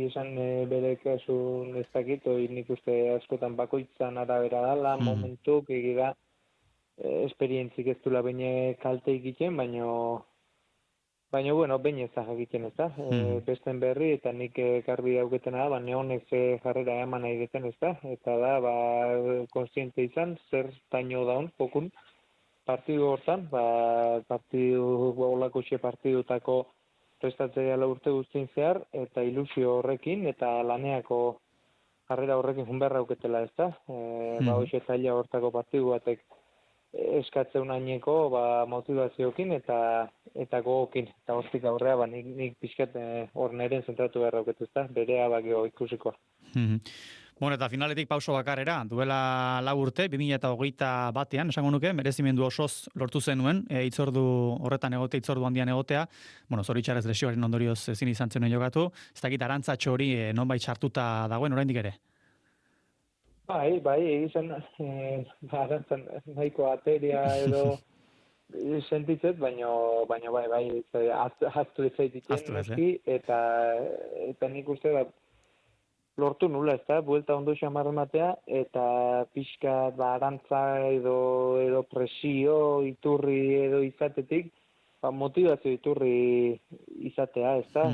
esan bere kasun ez dakit, nik uste askotan bakoitzan arabera dala, momentuk egira esperientzik ez dula baina kalte egiten, baina, bueno, baina ez da egiten ez da. Besten berri eta nik garbi dauketena da, neonek jarrera eman nahi deten ez da. Eta da, konstiente izan, zer taino daun, jokun, partidu hortan, olako xe partidutako prestatzea urte guztien zehar, eta ilusio horrekin, eta laneako jarrera horrekin junberra auketela ez da. Hoxe zaila hortako partidu batek eskatzen aineko motivazioekin eta gogokin. Eta hortik aurrea, nik pixkat hor neren zentratu beharra auketuz da, berea bagio ikusikoa. Bueno, eta finaletik pauso bakarera, duela 4 urte, 2021 esango nuke, merezimendu osoz lortu zenuen, hitzordu horretan egote, hitzordu handian egotea, bueno, zoritxarrez lesioaren ondorioz ezin izan zenuen jokatu, ez dakit Arantzatxo hori nonbait sartuta dagoen oraindik ere? Bai, egizan, Arantzan nahiko ateria edo sentitzet, baina bai, haztu ez zaititzen, eta nik uste da, lortu nula, ez da, buelta ondo xamarra matea, eta pixka Arantza edo presio iturri edo izatetik, motivazio iturri izatea, ez da,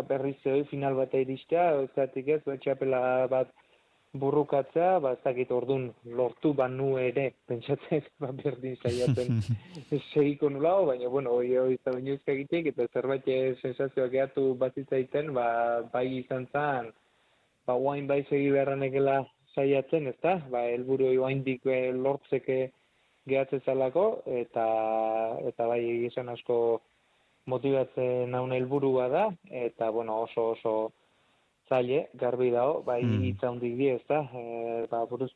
berriz hoi final bat iristea, ezatik ez, txapela bat burrukatzea, ez dakit orduan lortu banu ere, pentsatzen berdin zaiatzen segiko nulao, baina, bueno, hoi zabainuzka egitek, eta zerbait sensazioak gehiatu bazitzaiten, bai izan zen, oain bai segi beharranekela zaiatzen, ez da, helburu oain dik lortzeke gehatzen zalako, eta bai egizan asko motibatzen naun helburua da, eta, bueno, oso zaile, garbi dao, bai hitza hundik di, ez da, buruz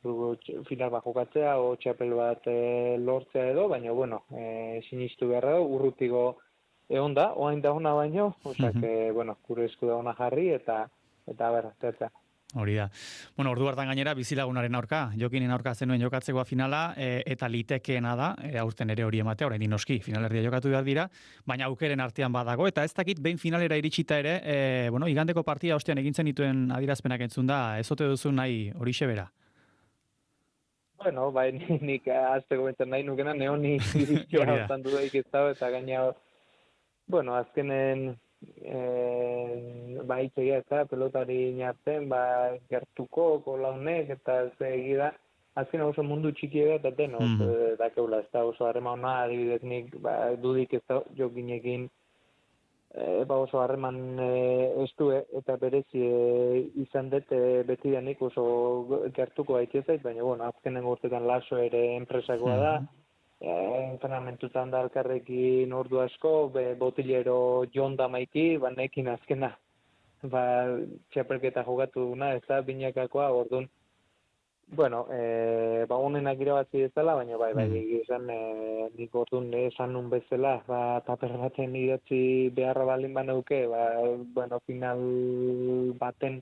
final bat jokatzea, o txapel bat lortzea edo, baina, bueno, sinistu beharra da, urrutigo egon da, oain da hona baino, osak, bueno, gure esku da hona jarri, eta zertza. Hori da. Bueno, ordu hartan gainera bizilagunaren aurka, Jokinen aurka zenuen jokatzekoa finala, eta litekeena da, aurten ere hori ematea, orain noski, finalerdia jokatu behar dira, baina aukeren artean badago, eta ez dakit behin finalera iritsita ere, bueno, igandeko partida ostean egintzen dituen adierazpenak entzun da, ez ote duzu nahi horixe bera? Bueno, nik azteko bentzen nahi nukena, neoni irizioa hortan dudaik ez dago, eta gaina, bueno, azkenen itxegia ez da, pelotari inartzen, gertuko, kolaunek, eta ez egida, azken oso mundu txikia eta denok dakeula, ez da oso harreman hona, adibidez nik dudik ez da jokinekin, oso harreman estue, eta berezi izan dute beti denik oso gertuko haitiezait, baina, bueno, azkenen urtetan laso ere enpresakoa da, entrenamentutan da alkarrekin ordu asko, botilero jon da maiki, nekin azkena, txapelketa jogatu duna, ez da, binakakoa, orduan, bueno, honenak irabazi ezala, baina bai, izan, nik orduan esan nun bezala, paper baten idatzi beharra balin baneuke, bueno, final baten,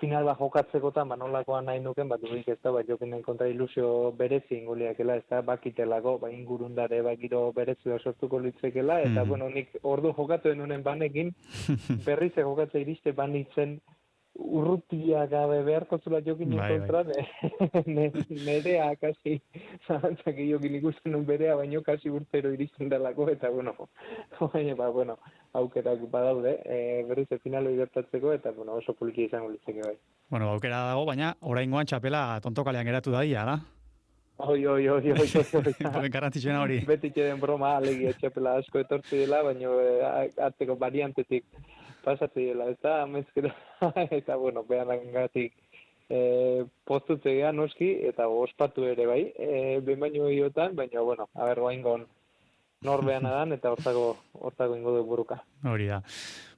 final bat jokatzekotan, nolakoan nahi nuken, dudik ez da, Jokinen kontra ilusio berezi inguliakela, ez da, bakitelako, ingurundare, giro berezi da sortuko litzekela, eta, bueno, nik ordu jokatu denunen banekin, berriz jokatze iriste banitzen urrutia gabe beharko zula Jokinen kontra, nerea, kasi, zabantzak Jokin ikusten nun berea, baino kasi urtero iristen dalako, eta, bueno, aukerak badaude, berriz finalo gertatzeko, eta, bueno, oso poliki izango litzeke bai. Bueno, aukera dago, baina oraingoan txapela tontokalean geratu daia, da? Oi. Garrantzitsuena hori. Betik den broma, alegia txapela asko etortzi dela, baina atzeko variantetik pasatu dela, ez da, amezkera, eta, bueno, behanagatik poztutzea noski, eta ospatu ere bai, behin baino hiotan, baina, bueno, haber goaingon norbean adan, eta hortako ingo du buruka. Hori da.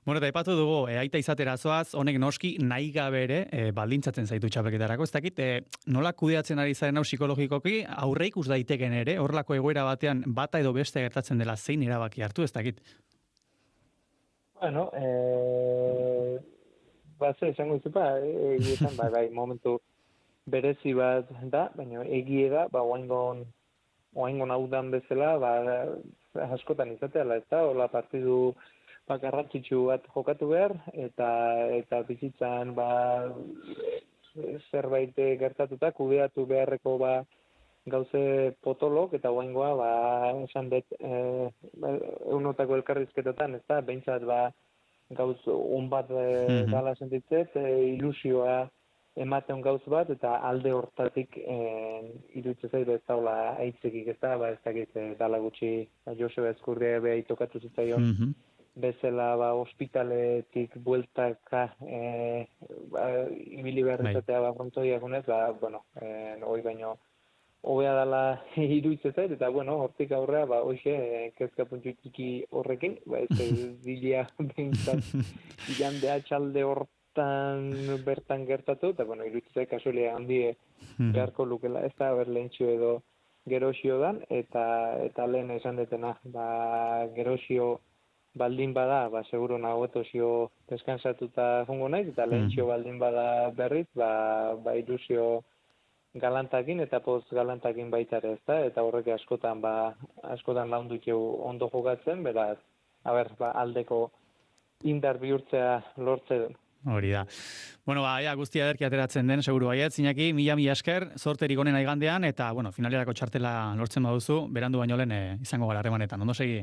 Bueno, eta aipatu dugu, aita izatera zoaz, honek noski nahi gabe ere baldintzatzen zaitu txapelketarako. Ez dakit, nola kudeatzen ari zaren hau psikologikoki, aurre ikus daiteken ere, horrelako egoera batean bata edo beste gertatzen dela zein erabaki hartu, ez dakit? Bueno, esango izupa, egietan, bai, momentu berezi bat da, baina egie da, oaingon hau dan bezala, askotan izateala, ez da, hola partidu garrantzitsu bat jokatu behar, eta bizitzan zerbait gertatuta, kudeatu beharreko gauze potolok, eta oaingoa, esan dut, eunotako elkarrizketetan, ez da, behintzat, gauz bat dala sentitzet, ilusioa ematen gauz bat, eta alde hortatik iruditzen zait ez daula aitzekik, ez da, ez dakit dala gutxi Joseba Ezkurria beha itokatu zitzaion, bezala ospitaletik bueltaka ibili behar izatea frontoiagunez, hoi baino hobea dela iruditzen zait, eta hortik aurrea, hoxe, kezka puntxu txiki horrekin, ez dilia behintzat jandea txalde bertan gertatu, eta iruditzen zait kasualia handie beharko lukela, ez da, lehentxu edo gerosio dan, eta lehen esan detena, gerosio baldin bada, seguro nagoeto zio deskansatuta jongo naiz, eta lehentxo baldin bada berriz, ilusio galantakin eta poz galantakin baita ere, ezta? Eta horrek askotan laundutxeu ondo jokatzen, beraz, aldeko indar bihurtzea lortzen. Hori da. Bueno, guztia ederki ateratzen den, seguru baiet, Iñaki, mila esker, zorterik honen aigandean, eta, finalerako txartela lortzen baduzu, berandu baino lehen izango gara harremanetan, ondo segi?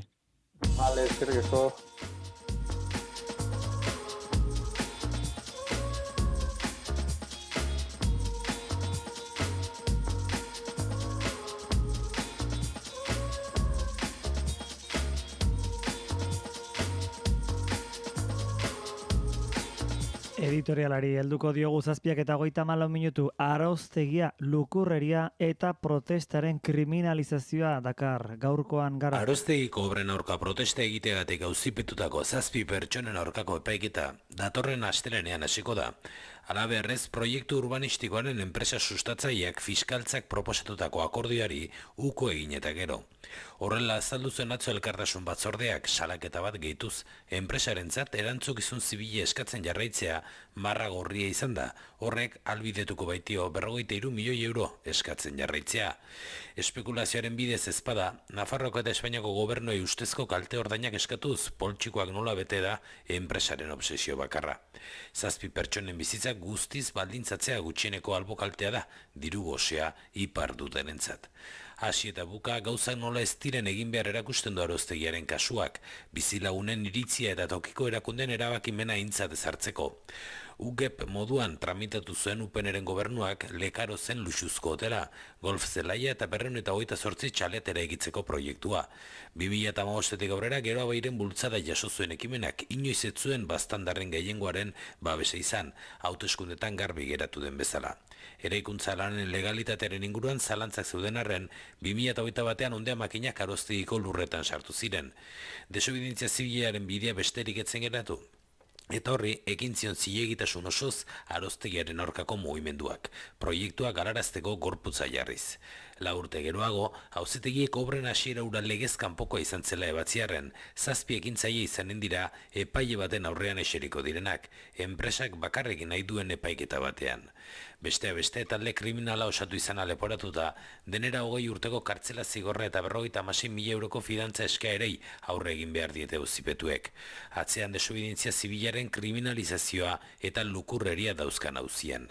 Vale, eskerrik asko. Editorialari helduko diogu 7:34 minutu. Arauztegia, lukurreria eta protestaren kriminalizazioa dakar gaurkoan gara. Arauztegiko obren aurka protesta egiteagatik auzipetutako 7 pertsonen aurkako epaiketa datorren astelehenean hasiko da. Halaberrez, proiektu urbanistikoaren enpresa sustatzaileak fiskaltzak proposatutako akordioari uko egin eta gero. Horrela azaldu zen atzo elkartasun batzordeak salaketa bat gehituz, enpresarentzat erantzukizun zibile eskatzen jarraitzea marra gorria izan da, horrek albidetuko baitio 43 milioi euro eskatzen jarraitzea. Espekulazioaren bidez ezpada, Nafarroko eta Espainiako gobernuei ustezko kalte ordainak eskatuz, poltsikoak nola bete da enpresaren obsesio bakarra. 7 pertsonen bizitzak guztiz baldintzatzea gutxieneko albokaltea da, diru gosea ipar dutenentzat. Hasi eta buka gauzak nola ez diren egin behar erakusten du arauztegiaren kasuak, bizilagunen iritzia eta tokiko erakunden erabakimena aintzat ezartzeko. UGEP moduan tramitatu zuen UPNren gobernuak Lekaro zen luxuzko hotela, golf zelaia eta 228 txaletera egitzeko proiektua. 2015-etik aurrera geroa bairen bultzada jaso zuen ekimenak inoiz ez zuen baztandarren gehiengoaren babesa izan, hauteskundetan garbi geratu den bezala. Eraikuntza lanen legalitatearen inguruan zalantzak zeuden arren, 2008 batean ondea makinak arauztegiko lurretan sartu ziren. Desobedientzia zibilaren bidea besterik etzen geratu. Eta horri, ekin zion zilegitasun osoz arauztegiaren aurkako mugimenduak, proiektua galarazteko gorputza jarriz. 4 urte geroago, auzitegiek obren hasiera ura legez kanpokoa izan zela ebatziarren, 7 ekintzaile izanen dira epaile baten aurrean eseriko direnak, enpresak bakarrekin nahi duen epaiketa batean. Bestea beste talde kriminala osatu izan leporatuta, denera 20 urteko kartzela zigorra eta 56.000 euroko fidantza eskaerei aurre egin behar diete auzipetuek. Atzean desobedientzia zibilaren kriminalizazioa eta lukurreria dauzkan auzian.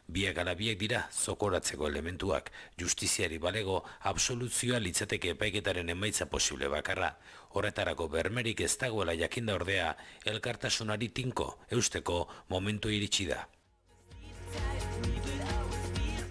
Biak ala biak dira zokoratzeko elementuak, justiziari balego absoluzioa litzateke epaiketaren emaitza posible bakarra. Horretarako bermerik ez dagoela jakinda ordea, elkartasunari tinko, eusteko momentu iritsi da.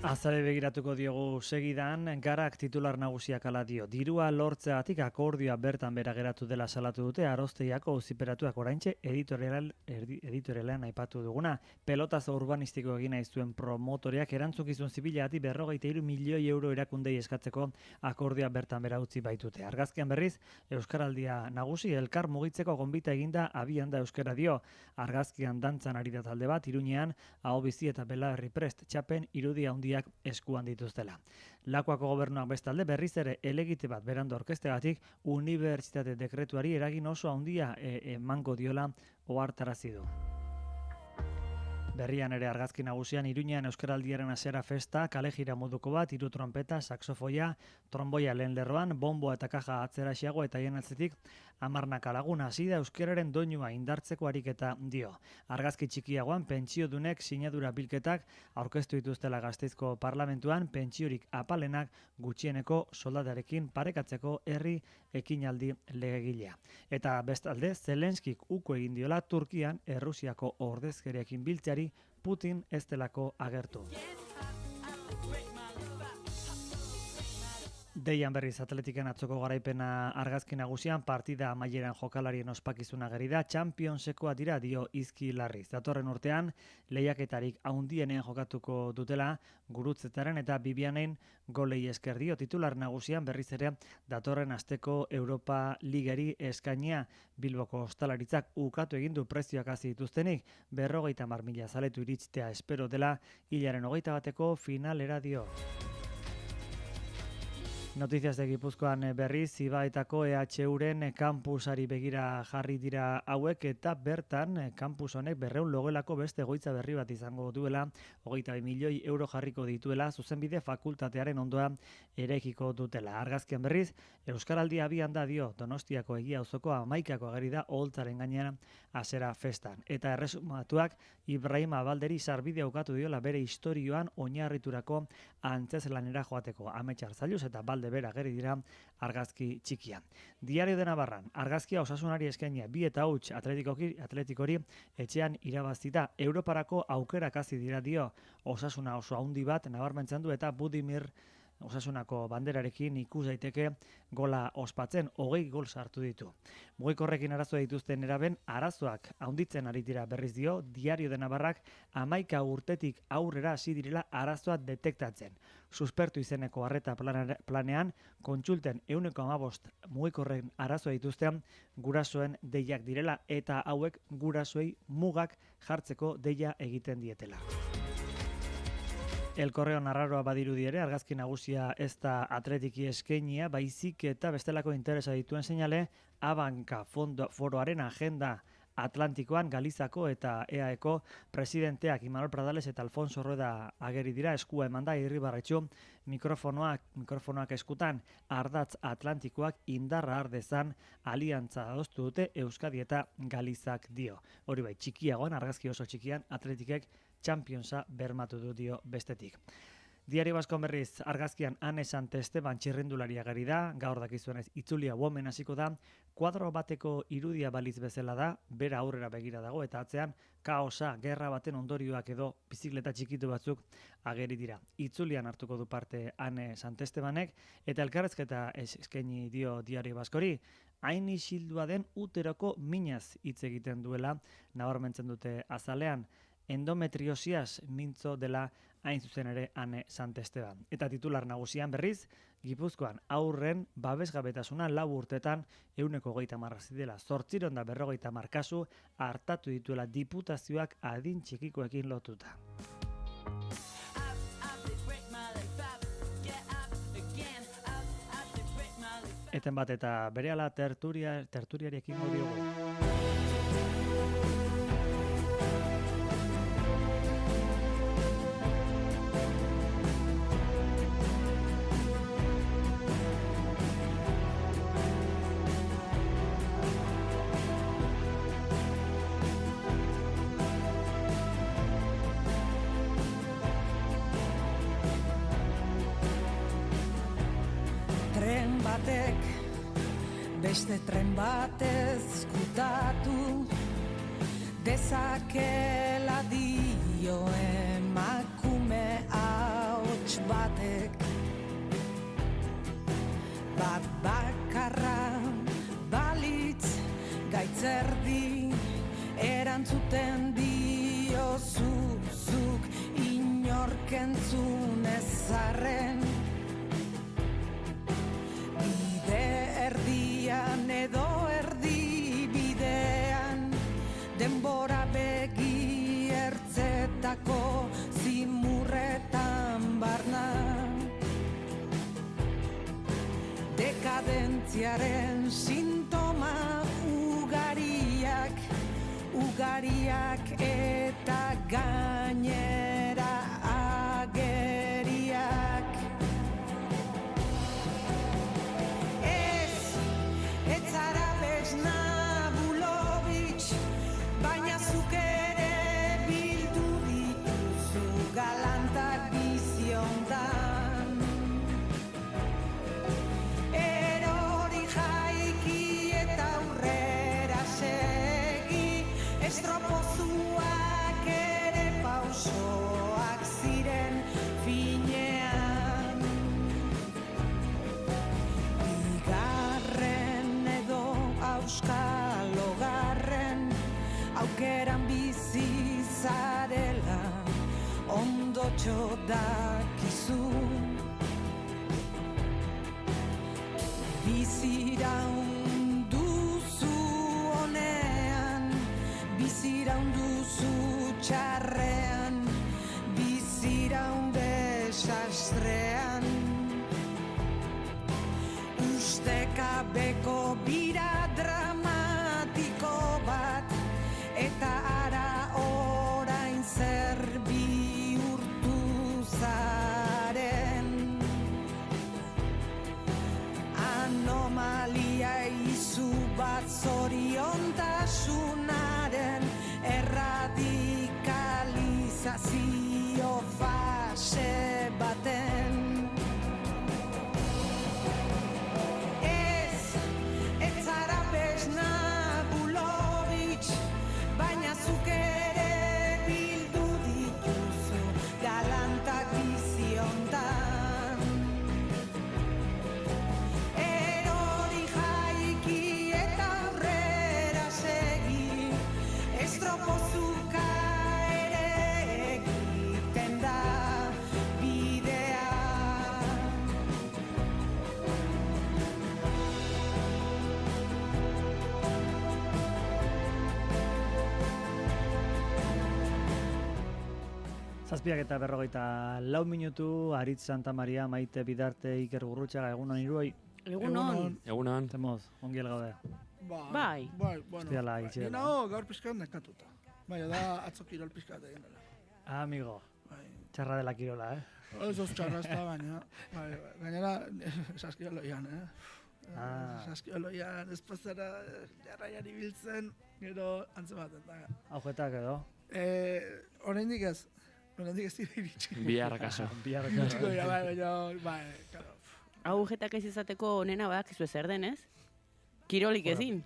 Azale begiratuko diogu segidan, Garak titular nagusiak ala dio. Dirua lortzeagatik akordioa bertan bera geratu dela salatu dute, Arozteiako auziperatuak oraintxe editorialean aipatu duguna. Pelotaz urbanistiko egin nahi zuen promotoriak erantzukizun zibilagatik 43 milioi euro erakundei eskatzeko akordioa bertan bera utzi baitute. Argazkian berriz, Euskaraldia nagusi elkar mugitzeko gonbita eginda abian da euskara dio. Argazkian dantzan ari da talde bat, Iruñean, Ahobizi eta Belarri Prest txapen irudia handiak eskuan dituztela. Lakuako gobernuak bestalde berriz ere elegite bat berandu orkestegatik unibertsitate dekretuari eragin oso handia emango diola ohartarazi du. Berrian ere argazki nagusian Iruñean Euskaraldiaren hasiera festa, kalejira moduko bat, 3 trompeta, saxofoia, tromboia lehen lerroan, bomboa eta kaja atzera xeago eta hien atzetik 10 laguna hasi da euskararen doinua indartzeko ariketa dio. Argazki txikiagoan pentsiodunek sinadura bilketak aurkeztu dituztela Gasteizko parlamentuan pentsiorik apalenak gutxieneko soldatarekin parekatzeko herri ekinaldi legegilea. Eta bestalde Zelenskik uko egin diola Turkian Errusiako ordezkariarekin biltzeari Putin ez delako agertu. Deian berriz Atletiken atzoko garaipena argazki nagusian partida amaieran jokalarien ospakizuna geri da, Championsekoa dira dio Izki Larriz. Datorren urtean lehiaketarik haundienen jokatuko dutela Gurutzetaren eta Bibianen golei esker dio. Titular nagusian berriz ere datorren asteko Europa Ligari eskainia. Bilboko ostalaritzak ukatu egin du prezioak hasi dituztenik 50.000 zaletu iritztea espero dela hilaren 21 finalera dio. Noticias de Gipuzkoan berriz, Ibaetako EHUren kampusari begira jarri dira hauek eta bertan kampus honek 200 logelako beste egoitza berri bat izango duela, 22 milioi euro jarriko dituela, zuzenbide fakultatearen ondoa eraikiko dutela. Argazkian berriz, Euskaraldia abian da dio Donostiako Egia Auzoko 11ako ageri da oholtzaren gainean hasiera festan. Eta erresumatuak Ibrahim Abalderi sarbidea ukatu diola bere istorioan oinarriturako antzezlanera joateko. Ametsar Zailuz eta Balde bera geri dira argazki txikian. Diario de Navarran, argazkia Osasunari eskainia 2 eta huts atletikori etxean irabazita Europarako aukerak hasi dira dio. Osasuna oso handi bat nabarmentzen du eta Budimir Osasunako banderarekin ikus daiteke gola ospatzen 20 gol sartu ditu. Mugikorrekin arazoa dituzten neraben arazoak handitzen ari dira berriz dio Diario de Navarrak 11 urtetik aurrera hasi direla arazoa detektatzen. Suspertu izeneko arreta planean kontsulten 115 mugikorren arazoa dituzten gurasoen deiak direla eta hauek gurasoei mugak jartzeko deia egiten dietela. El Correo narraroa badirudi ere, argazki nagusia ez da atletiki eskainia, baizik eta bestelako interesa dituen seinale, Abanka foroaren agenda Atlantikoan Galizako eta EAeko presidenteak Imanol Pradales eta Alfonso Rueda ageri dira, eskua emanda Irribarretxu mikrofonoak eskutan ardatz Atlantikoak indarra ardezan aliantza adostu dute Euskadi eta Galizak dio. Hori bai, txikiagoan, argazki oso txikian, atletikek Championsa bermatu du dio bestetik. Diario Baskon berriz argazkian Ane Santesteban txirrindularia gari da, gaur dakizuenez itzulia women hasiko da, kuadro bateko irudia baliz bezala da, bera aurrera begira dago eta atzean kaosa, gerra baten ondorioak edo bizikleta txikitu batzuk ageri dira. Itzulian hartuko du parte Ane Santestebanek eta elkarrezketa eskaini dio Diario Baskori, hain isildua den uteroko minaz hitz egiten duela, nabarmentzen dute azalean, endometriosiaz mintzo dela hain zuzen ere Ane Santesteban. Eta titular nagusian berriz, Gipuzkoan aurren babesgabetasuna 4 urtetan 130 dela. 850 kasu hartatu dituela diputazioak adin txikikoekin lotuta. Eten bat eta berehala terturiarekin diogu. Beste tren batez kutatu dezakela dio emakume hau zuzuk inork entzun ezarren. Bide erdian edo erdi bidean, denbora begi ertzetako zimurretan barna. Dekadentziaren sintoma ugariak eta gainera ageriak. Ez zara besna Bulovitx, baina zuk ere bildu dituzu galantak biziontan. Erori jaiki eta aurrera segi, estropozuak ere pausoak ziren finean. Bigarren edo auskalogarren aukeran bizi zarela ondotxo dakizu. Biziraun duzu honean, biziraun duzu txarrean, biziraun desastrean. Ustekabeko bira dramatiko bat, eta ara orain zer bihurtu zaren. Anomalia izu bat zoriontasunaren erradikalizazio fase baten. Ez zara besna Bulovitx, baina zuk ere bildu dituzu galantak biziontan. Erori jaiki eta aurrera segi, estropozuka ere egiten da bidea. Zazpiak eta 54 minutu, Aritz Santa Maria, Maite Bidarte, Iker Gurrutxaga, egunon iruoi. Egunon. Egunon. Temoz, ongiel gaude. Bai. Bueno. Hostiala, itxela. Ni nago gaur pizkat nekatuta. Baina da atzo kirol pizkat egin dela. Amigo. Txarra dela kirola, Ez txarra ez da, baina. Gainera, saskioloian, saskioloian, espazara jarraian ibiltzen, gero antzematen da. Aujetak edo? Oraindik ez. Oraindik ez dira iritsi. Bihar kaso. Claro. Agujetak ez izateko onena badakizu zer den, ez? Kirolik ezin.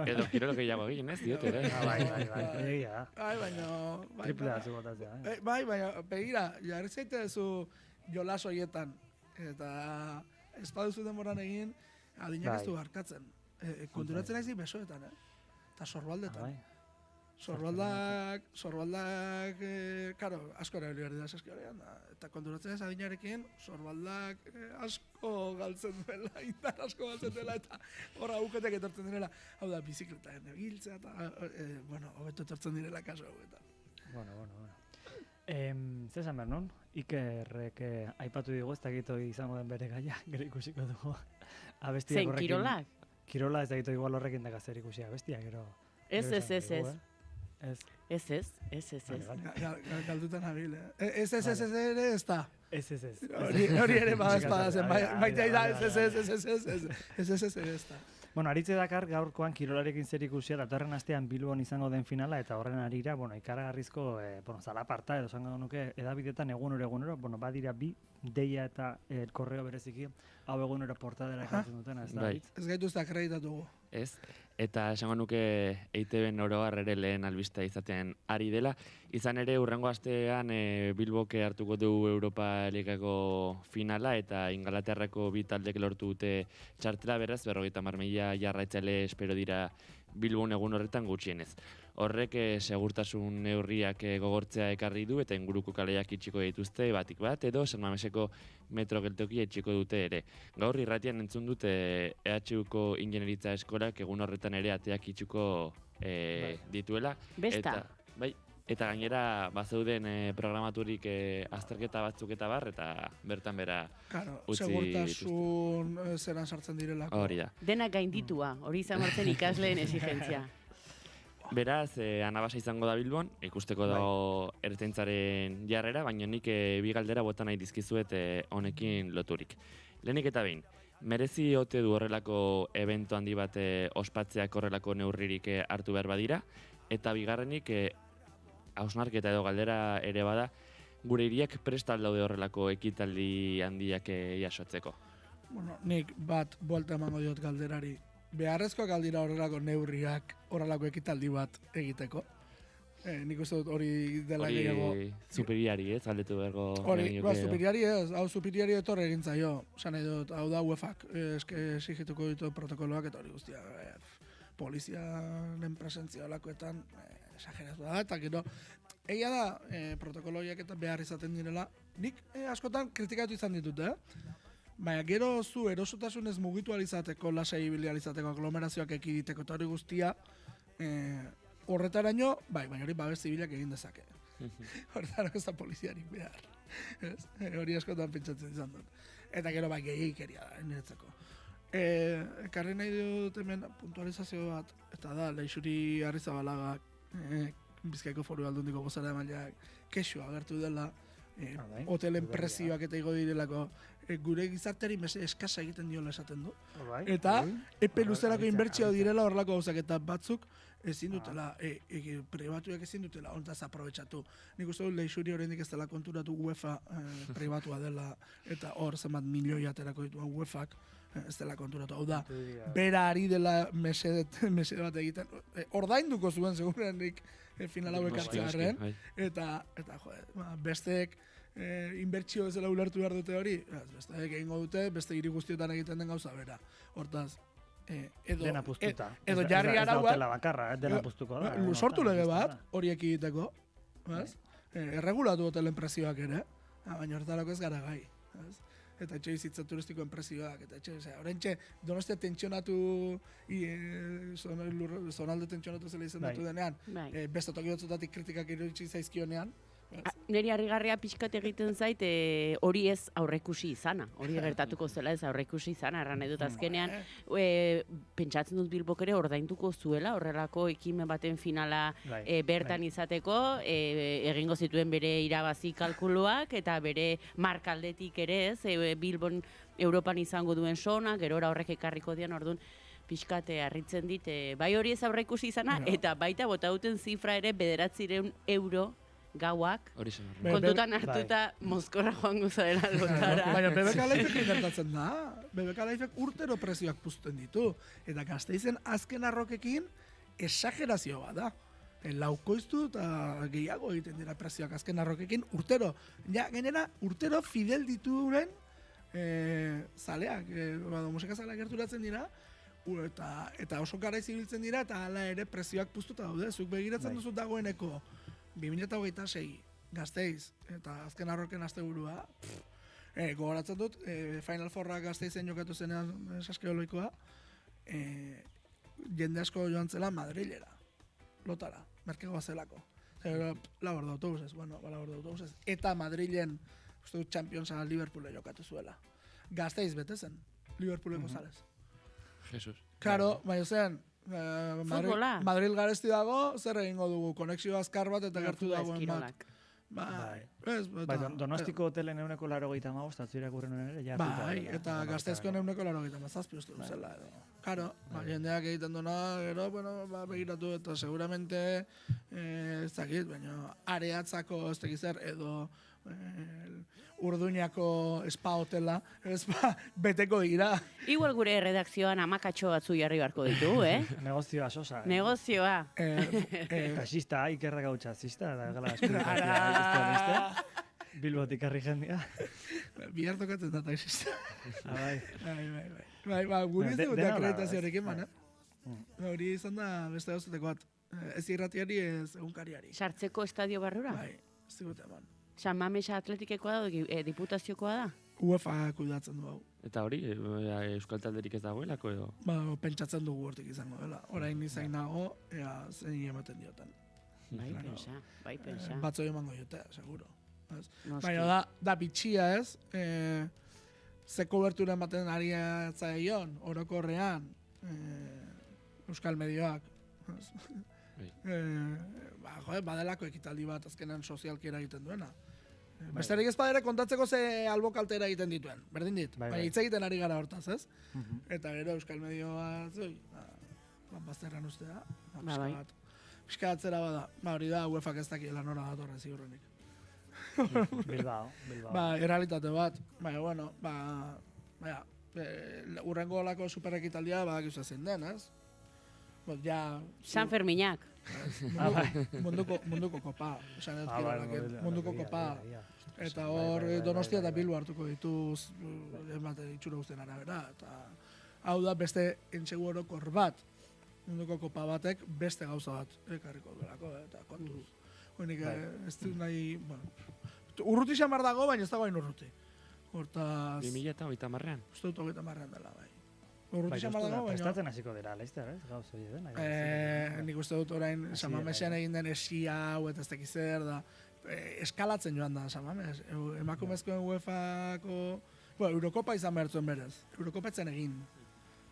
Edo kirolok gehiago egin, ez diote, Bai, egia. Baina... Triple atzu botatzea, Bai, baina, begira, jarri zaitezu jolas horietan. Eta ez baduzu denboran egin, adinak ez du barkatzen. Konturatzen naiz besoetan, eta sorbaldetan. Sorbaldak, karo, asko erabili behar dira saskiorean, eta konturatzen ez adinarekin, sorbaldak asko galtzen duela, indar asko galtzen duela, eta horra agujetek etortzen direla. Hau da, bizikleta egiltzea, eta, hobeto etortzen direla kaso hauetan. Bueno. Zesan behar non? Ikerrek aipatu digu, ez dakito izango den bere gaia, gero ikusiko dugu. Zein, kirolak? Kirola ez dakito igual horrekin daga zer ikusia, bestia, gero. Ez. Galdutan habil, Ez ere ez da. Ez. Hori ere bada zen, baita da, ez ere ez da. Bueno, Aritze Dakar gaurkoan kirolarekin zer ikusia, datorren astean Bilbon izango den finala, eta horren arira, ikaragarrizko zalaparta, edo zango nuke, edabidetan egunero, badira bi, deia eta korreo bereziki, hau egunero portadera ekartzen dutena, ez da? Ez gaitu ez da akreditatugu. Ez, eta esango nuke EITB-en oroar ere lehen albistea izaten ari dela. Izan ere, hurrengo astean Bilboke hartuko du Europa Ligako finala, eta Ingalaterrako bi taldek lortu dute txartela, beraz, 50.000 jarraitzaile espero dira Bilbon egun horretan gutxienez. Horrek segurtasun neurriak gogortzea ekarri du eta inguruko kaleak itxiko dituzte batik bat edo San Mameseko metro geltokia itxiko dute ere. Gaur irratian entzun dute EHUko ingenieritza eskolak egun horretan ere ateak itxiko dituela. Besta. Eta gainera bazeuden programaturik azterketa batzuk eta bar, eta bertan bera utzi segurtasun zeran sartzen direlako. Hori da. Denak gainditua, hori izan martzen ikasleen exigentzia. Beraz, anabasa izango da Bilbon, ikusteko dago ertzaintzaren jarrera, baina nik bi galdera bota nahi dizkizuet honekin loturik. Lehenik eta behin, merezi ote du horrelako evento handi bat ospatzeak horrelako neurririk hartu behar badira, eta bigarrenik, hausnarketa edo galdera ere bada, gure hiriak prest al daude horrelako ekitaldi handiak jasotzeko. Bueno, nik bat buelta emango diot galderari. Beharrezkoak aldira horrelako neurriak, horrelako ekitaldi bat egiteko. Nik uste dut hori dela gehiago. Hori superiari ez, aldetu bergo. Hori, superiari ez, hau superiari etorre egin zaio. Zan nahi dut, hau da UEFak, esigituko ditu protokoloak eta hori guztia. Polizianen presentzia olakoetan, esageratu da, eta gero, egia da, protokoloiak eta behar izaten direla, nik askotan kritikatu izan ditut, baina gero zu erosotasunez mugitu alizateko, lasai ibili alizateko, aglomerazioak ekiditeko eta hori guztia, horretaraino, baina hori babes zibilak egin dezake. Horretarako ez da poliziarik behar. Hori askotan pentsatzen izan dut. Eta gero gehiikeria da, niretzako. Ekarri nahi dut hemen puntualizazio bat, eta da, Leixuri Arrizabalagak, Bizkaiko Foru Aldundiko bozera emaileak, kexu agertu dela, hotelen prezioak eta igo direlako, gure gizarteari eskasa egiten diola esaten du. Eta epe luzerako inbertsio direla horrelako gauzak, eta batzuk ezin dutela, pribatuak ezin dutela, ontaz aprobetxatu. Nik uste dut Leixuri oraindik ez dela konturatu UEFA pribatua dela, eta hor zenbat milioi aterako dituen UEFak, ez dela konturatu. Hau da, bera ari dela mesede bat egiten, ordainduko zuen segurenik final hauek hartzearen, eta besteek inbertsio ez dela ulertu behar dute hori, besteek egingo dute, beste hiri guztietan egiten den gauza bera. Hortaz, dena puztuta. Edo jarri arauak. Ez da hotela bakarra, dena puztuko da. Sortu lege bat, horiek egiteko, erregulatu hotelen prezioak ere, baina horretarako ez gara gai. Eta etxe bizitza turistikoen prezioak, eta horrentxe Donostia tentsionatu, zonalde tentsionatu zela izan datu denean, beste toki batzutatik kritikak iritsi zaizkionean. Neri harrigarria pixkat egiten zait, hori ez aurrekusi izana, hori gertatuko zela ez aurrekusi izana, erran edut azkenean, pentsatzen dut Bilbok ere ordainduko zuela, horrelako ekimen baten finala bertan izateko, egingo zituen bere irabazi kalkuluak, eta bere markaldetik ere ez, Bilbon Europan izango duen sona, gerora horrek ekarriko dian, orduan, pixkate harritzen dit, bai hori ez aurrekusi izana, eta baita bota duten zifra ere 900 euro gauak, kontutan hartuta Moskorra joango zarela lotara. Baina BBK Lifek gertatzen da. BBK Lifek urtero prezioak puzten ditu. Eta Gasteizen azken arrokekin esagerazio bat da. Laukoiztu eta gehiago egiten dira prezioak azken arrokekin urtero. Ja, gainera, urtero fidel dituren zaleak, musika zaleak gerturatzen dira, eta oso gara izibiltzen dira, eta hala ere prezioak puztuta daude. Zuk begiratzen duzu dagoeneko 2026 Gasteiz, eta azken arroken asteburua, gogoratzen dut, Final Fourra Gasteizen jokatu zenean saskeoloikoa, jende asko joan zela Madrilera, lotara, merkego zelako. Labor de autobuses. Eta Madrilen, uste dut Championsa Liverpoole jokatu zuela. Gasteiz bete zen, Liverpooleko zalez. Jesus. Claro, baina zen, Madrid garesti dago, zer egingo dugu, konexio azkar bat eta gertu dagoen bat. Donostiko hotelen 185, atzira gurren ere, ja. Bai, eta Gasteizkoen 187 uste duzela. Karo, jendeak egiten duena, gero, begiratu eta seguramente, ez dakit, baina areatzako ez dakit zer, edo Urduñako spa hotela, beteko dira. Igual gure redakzioan amakatxo batzu jarri beharko ditu, Negozioa, sosa. Negozioa. Taxista, ikerra gautxa, zista, da gala eskurak. Bilbotik harri jendia. Bihar tokatzen da taxista. Bai. Bai, guri ez dut akreditazioarekin, Hori izan da beste gauzeteko bat. Ez irratiari, ez egunkariari. Sartzeko estadio barrura? Bai, ez digute eman. San Mamesa atletikekoa da, diputaziokoa da? UEFA kudatzen du hau. Eta hori, euskal talderik ez dagoelako edo? Pentsatzen dugu hortik izango dela. Orain izain nago, zein ematen dioten. Bai pensa. Batzoi emango jote, seguro. Baina da bitxia ez, ze kobertura ematen ari zaion, orokorrean, euskal medioak. Badelako ekitaldi bat azkenan sozialki eragiten duena. Besterik ez badere kontatzeko ze albokaltera egiten dituen, berdin dit. Baina hitz egiten ari gara hortaz, ez? Eta gero euskal medioa, bazterran ustea, pixka atzera bada. Hori da, UEFA-k ez dakiela nora datorren ziurrenik. Bilbao. Errealitate bat. Baina, bueno, urrengo olako superekitaldia badakizu zein den, ez? San Ferminak. Munduko kopa. Munduko kopa. Eta hor Donostia eta Bilbo hartuko dituz ematen itxura guztien arabera. Hau da beste entxegu orokor bat. Munduko kopa batek beste gauza bat ekarriko duelako. Eta kontuz. Hoinik ez du nahi... Urruti xamar dago, baina ez dago hain urruti. Hortaz... 2030an? Uste dut 2030an dela, bai. Prestatzen hasiko dira, laizter, ez? Gauz hori den. Nik uste dut orain Samamesean egin den esia hau eta ez dakiz zer da. Eskalatzen joan da Samames. Emakumezkoen UEFA-ko... Eurokopa izan behar zuen berez. Eurokopa etzen egin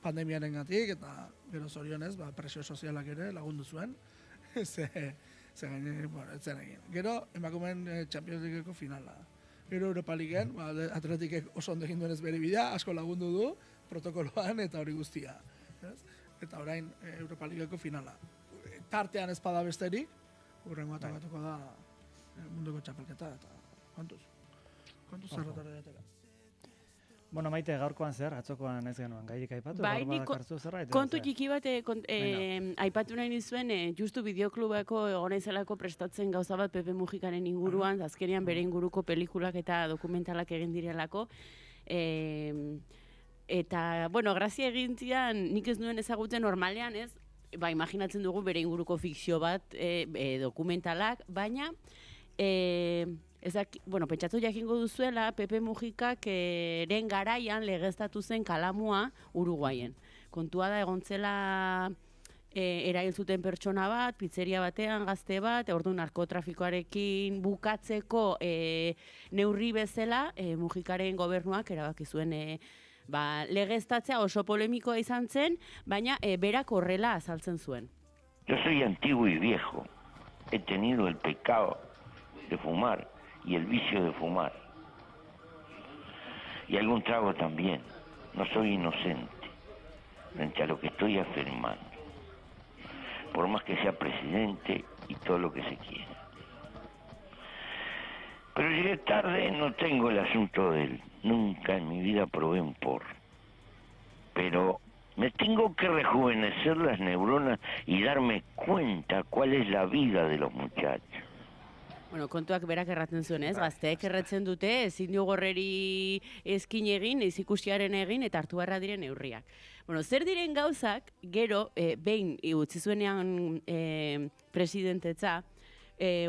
pandemiaren gatik eta gero zorionez, presio sozialak ere lagundu zuen. Etzen egin. Gero emakumeen Champions Leagueko finala. Gero Europa Leagueen, Atletikek oso ondo egin duenez bere bidea, asko lagundu du, protokoloan eta hori guztia. Eta orain Europa Leagueko finala. Tartean ez bada besterik, urrengo atakatuko da munduko txapelketa eta kontuz zerrotara diatela. Bueno, Maite, gaurkoan zer, atzokoan ez genuen gairik aipatu? Bai, kontu txiki bat aipatu nahi nizuen, justu bideoklubako egonaizelako prestatzen gauza bat Pepe Mujikaren inguruan, azkenean bere inguruko pelikulak eta dokumentalak egin direlako. Eta, bueno, grazia egintzian nik ez nuen ezagutzen normalean, ez? Imaginatzen dugu bere inguruko fikzio bat, dokumentalak, baina... pentsatu jakingo duzuela, Pepe Mujikak eren garaian legeztatu zen kalamua Uruguaien. Kontua da egon zela erail zuten pertsona bat, pizzeria batean, gazte bat, ordu narkotrafikoarekin bukatzeko neurri bezala, Mujikaren gobernuak erabaki zuen legeztatzea oso polemikoa izan zen, baina berak horrela azaltzen zuen. Yo soy antiguo y viejo. He tenido el pecado de fumar y el vicio de fumar. Y algún trago también. No soy inocente frente a lo que estoy afirmando. Por más que sea presidente y todo lo que se quiera. Pero llegué tarde, no tengo el asunto de él. Nunca en mi vida probé un porro. Pero me tengo que rejuvenecer las neuronas y darme cuenta cuál es la vida de los muchachos. Bueno, kontuak berak erraten zuen, ez? Gazteek erretzen dute, ezin dio gorreri ezkin egin, ez ikusiaren egin, eta hartu beharra diren neurriak. Bueno, zer diren gauzak, gero, behin, utzi zuenean presidentetza,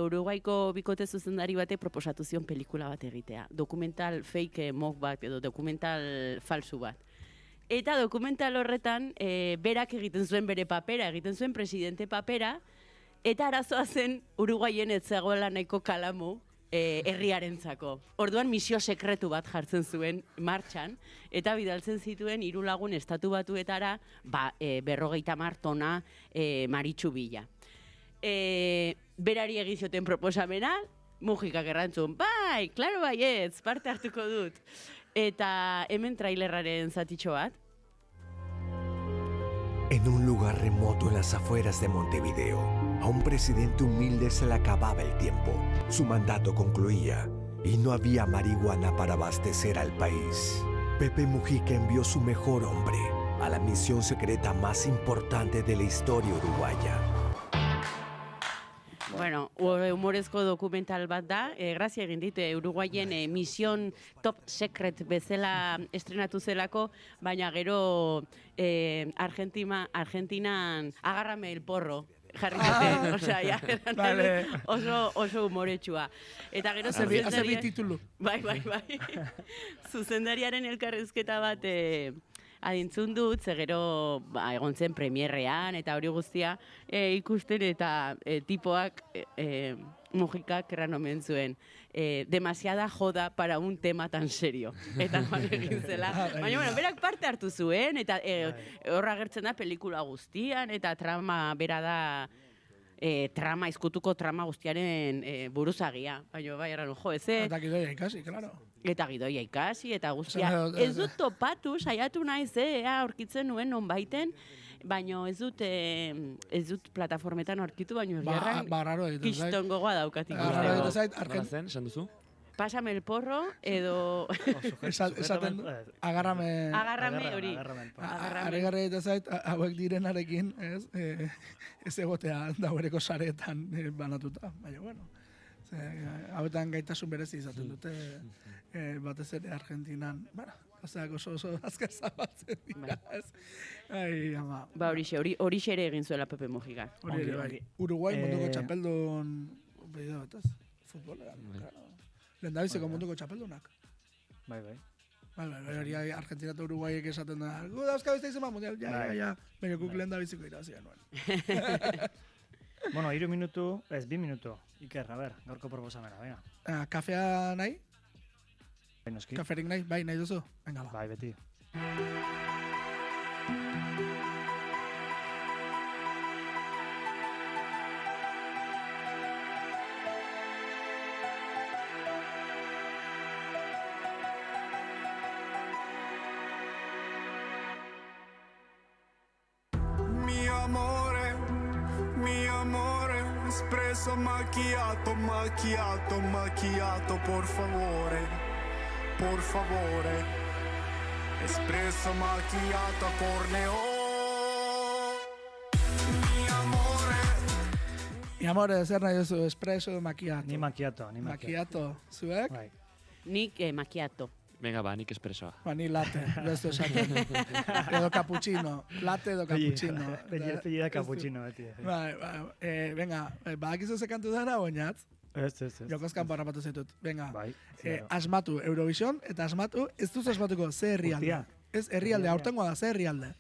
Uruguaiko bikote zuzendari batek proposatu zion pelikula bat egitea. Dokumental fake mock bat, edo dokumental falsu bat. Eta dokumental horretan, berak egiten zuen bere papera, egiten zuen presidente papera, eta arazoa zen Uruguaien ez zegoela nahiko kalamu herriarentzako. Orduan misio sekretu bat jartzen zuen martxan, eta bidaltzen zituen 3 lagun estatu batuetara 50 tona maritxu bila. Berari egin zioten proposamena, Mujikak errantzun, bai, klaro baietz, parte hartuko dut. Eta hemen trailerraren zatitxo bat. En un lugar remoto en las afueras de Montevideo, a un presidente humilde se le acababa el tiempo. Su mandato concluía y no había marihuana para abastecer al país. Pepe Mujica envió su mejor hombre a la misión secreta más importante de la historia uruguaya. Bueno, humorezko dokumental bat da, grazia egin dit, Uruguayen Mission Top Secret bezala estrenatu zelako, baina gero Argentinan Agárrame el porro. Jarri zuten, osea, ja, Vale. oso humoretsua. Eta gero Haze titulu. Bai. Zuzendariaren elkarrizketa bat adintzun dut, ze gero egon zen premierrean eta hori guztia ikusten eta tipoak Mujikak erran omen zuen, demasiada joda para un tema tan serio. Eta egin zela. Baina, bueno, berak parte hartu zuen, eta horra gertzen da pelikula guztian, eta trama bera da, izkutuko trama guztiaren buruzagia. Baina, bai, erran, jo, eze... Eta gidoia ikasi, claro. Eta gidoia ikasi, eta guztia. Ez dut topatu, saiatu naiz, aurkitzen nuen nonbaiten, baina ez dut plataformetan aurkitu, baina kiston gogoa daukat ikusten. Nola zen, esan duzu? Pásame el porro, edo... Esaten du, agárrame hori. Aregarri eta zait, hauek direnarekin, ez egotea dauereko saretan banatuta, baina, bueno. Hauetan gaitasun berezi izaten dute, batez ere Argentinan, ozeak oso azkar zabaltzen dira, ez? Ai, ama. Ba, horixe ere egin zuela Pepe Mujica. Uruguai munduko txapeldun, bideo batez, futbolean, lehendabiziko munduko txapeldunak. Bai. Hori Argentina eta Uruguaiek esaten da, gu dauzka beste izan mundial, ja, baina guk lehendabiziko irazia nuen. Bueno, 2 minutu, ez 2 minutu. Iker, a ber, gaurko proposamena, venga. Kafea nahi? Bai, noski. Kaferik nahi? Bai, nahi duzu? Venga, ba. Bai, beti. Espresso macchiato, macchiato, macchiato, por favore, por favore. Espresso macchiato, corneo. Mi amore, zer nahi duzu, espresso macchiato. Ni macchiato. Macchiato, zuek? Bai. Nik macchiato. Venga, ba, nik espresoa. Ba, ni latte, bestu esaten. Edo cappuccino, latte edo cappuccino. Pellida cappuccino, beti. Bai, venga, badakizu ze kantu dara, oinatz? Ez. Jokozkan parrapatu zaitut. Venga, Bai, asmatu Eurovision, eta asmatu, ez duzu asmatuko, ze herrialde. Ez herrialde, aurtengoa da, ze herrialde.